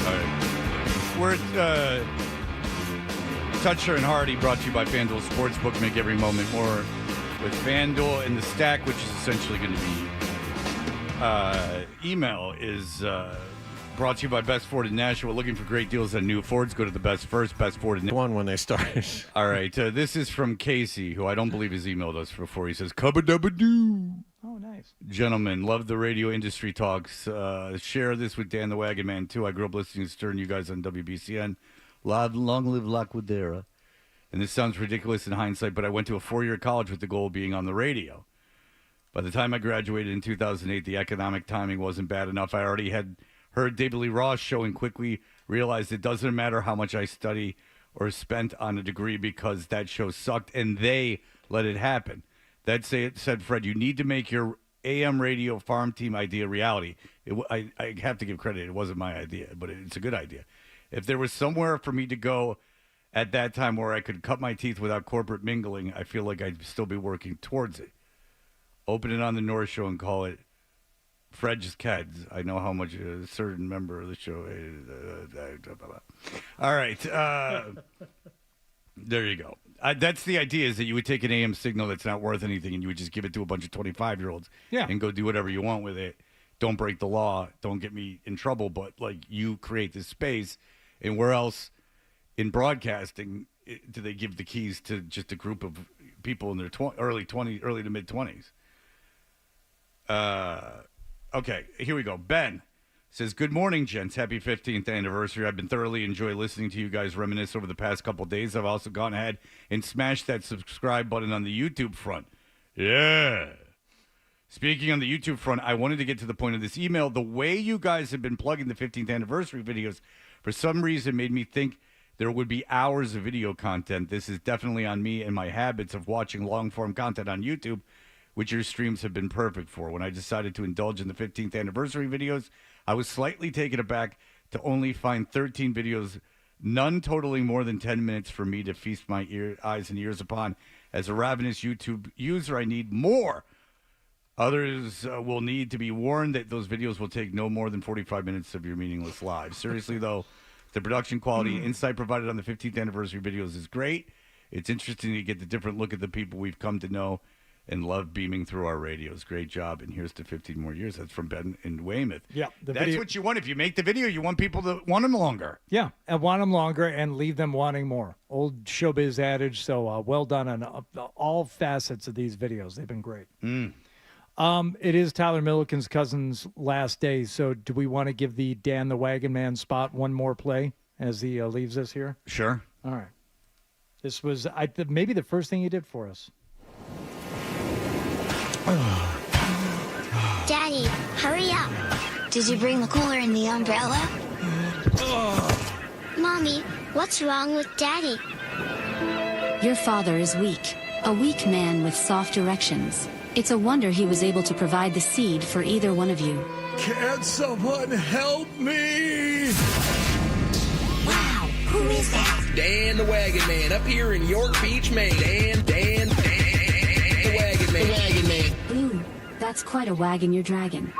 All right. We're at Toucher and Hardy, brought to you by FanDuel Sportsbook. Make every moment more with FanDuel. And the stack, which is essentially going to be email, is brought to you by Best Ford in Nashville. Looking for great deals on new Fords? Go to the Best First, Best Ford in Nashville. One when they started. All right. This is from Casey, who I don't believe has emailed us before. He says, Cubba-dubba-doo. Oh, nice. Gentlemen, love the radio industry talks. Share this with Dan the Wagon Man, too. I grew up listening to Stern, you guys on WBCN. Long live Laquadera. And this sounds ridiculous in hindsight, but I went to a 4-year college with the goal of being on the radio. By the time I graduated in 2008, the economic timing wasn't bad enough. I already had heard David Lee Roth show and quickly realized it doesn't matter how much I study or spent on a degree because that show sucked, and they let it happen. That said, Fred, you need to make your AM radio farm team idea reality. I have to give credit. It wasn't my idea, but it's a good idea. If there was somewhere for me to go at that time where I could cut my teeth without corporate mingling, I feel like I'd still be working towards it. Open it on the North Show and call it Fred's Keds. I know how much a certain member of the show is. All right. There you go. That's the idea, is that you would take an AM signal that's not worth anything and you would just give it to a bunch of 25-year-olds and go do whatever you want with it. Don't break the law. Don't get me in trouble. But, you create this space. And where else in broadcasting do they give the keys to just a group of people in their early to mid-20s? Okay, here we go. Ben says, good morning, gents. Happy 15th anniversary. I've been thoroughly enjoying listening to you guys reminisce over the past couple days. I've also gone ahead and smashed that subscribe button on the YouTube front. Yeah. Speaking on the YouTube front, I wanted to get to the point of this email. The way you guys have been plugging the 15th anniversary videos, for some reason, made me think there would be hours of video content. This is definitely on me and my habits of watching long-form content on YouTube, which your streams have been perfect for. When I decided to indulge in the 15th anniversary videos, I was slightly taken aback to only find 13 videos, none totaling more than 10 minutes for me to feast my eyes and ears upon. As a ravenous YouTube user, I need more. Others will need to be warned that those videos will take no more than 45 minutes of your meaningless lives. Seriously, though, the production quality and insight provided on the 15th anniversary videos is great. It's interesting to get the different look at the people we've come to know and love beaming through our radios. Great job, and here's to 15 more years. That's from Ben in Weymouth. Yeah, that's what you want. If you make the video, you want people to want them longer. Yeah, and want them longer and leave them wanting more. Old showbiz adage, so well done on all facets of these videos. They've been great. It is Tyler Milliken's cousin's last day, so do we want to give the Dan the Wagon Man spot one more play as he leaves us here? Sure. All right. This was maybe the first thing he did for us. Daddy, hurry up. Did you bring the cooler and the umbrella? Mommy, what's wrong with Daddy? Your father is weak, a weak man with soft erections. It's a wonder he was able to provide the seed for either one of you. Can someone help me? Wow, who is that? Dan the Wagon Man, up here in York Beach, Maine. Dan the Wagon Man. The Wagon Man. Ooh, that's quite a wagon you're dragging.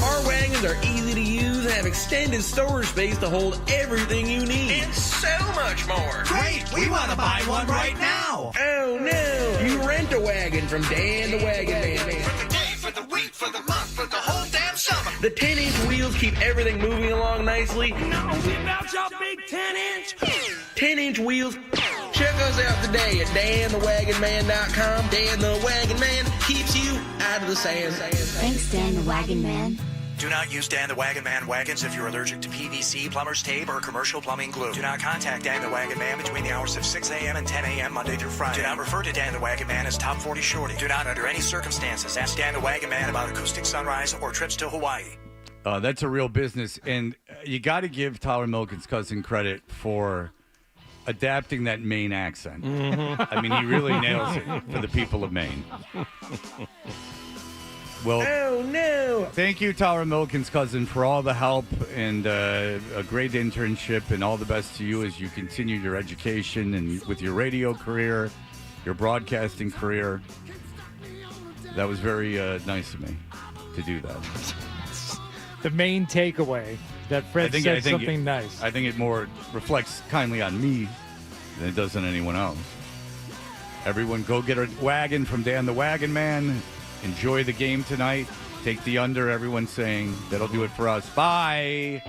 Our wagons are easy to use and have extended storage space to hold everything you need. And so much more. Great, we want to buy one right now. Oh, no. You rent a wagon from Dan the Wagon Man. For the day, for the week, for the month, for the whole damn summer. The 10-inch wheels keep everything moving along nicely. No, we about your big 10-inch. 10-inch wheels. Check us out today at danthewagonman.com. Dan the Wagon Man keeps you out of the sand. Thanks, Dan the Wagon Man. Do not use Dan the Wagon Man wagons if you're allergic to PVC, plumber's tape, or commercial plumbing glue. Do not contact Dan the Wagon Man between the hours of 6 a.m. and 10 a.m. Monday through Friday. Do not refer to Dan the Wagon Man as Top 40 Shorty. Do not, under any circumstances, ask Dan the Wagon Man about acoustic sunrise or trips to Hawaii. That's a real business, and you got to give Tyler Milliken's cousin credit for adapting that Maine accent. I mean, he really nails it for the people of Maine. Well, oh, no. Thank you, Tyler Milliken's cousin, for all the help and a great internship, and all the best to you as you continue your education and with your radio career, your broadcasting career. That was very nice of me to do that. the main takeaway that Fred said something nice. I think it more reflects kindly on me than it does on anyone else. Everyone go get a wagon from Dan the Wagon Man. Enjoy the game tonight. Take the under. Everyone's saying that'll do it for us. Bye.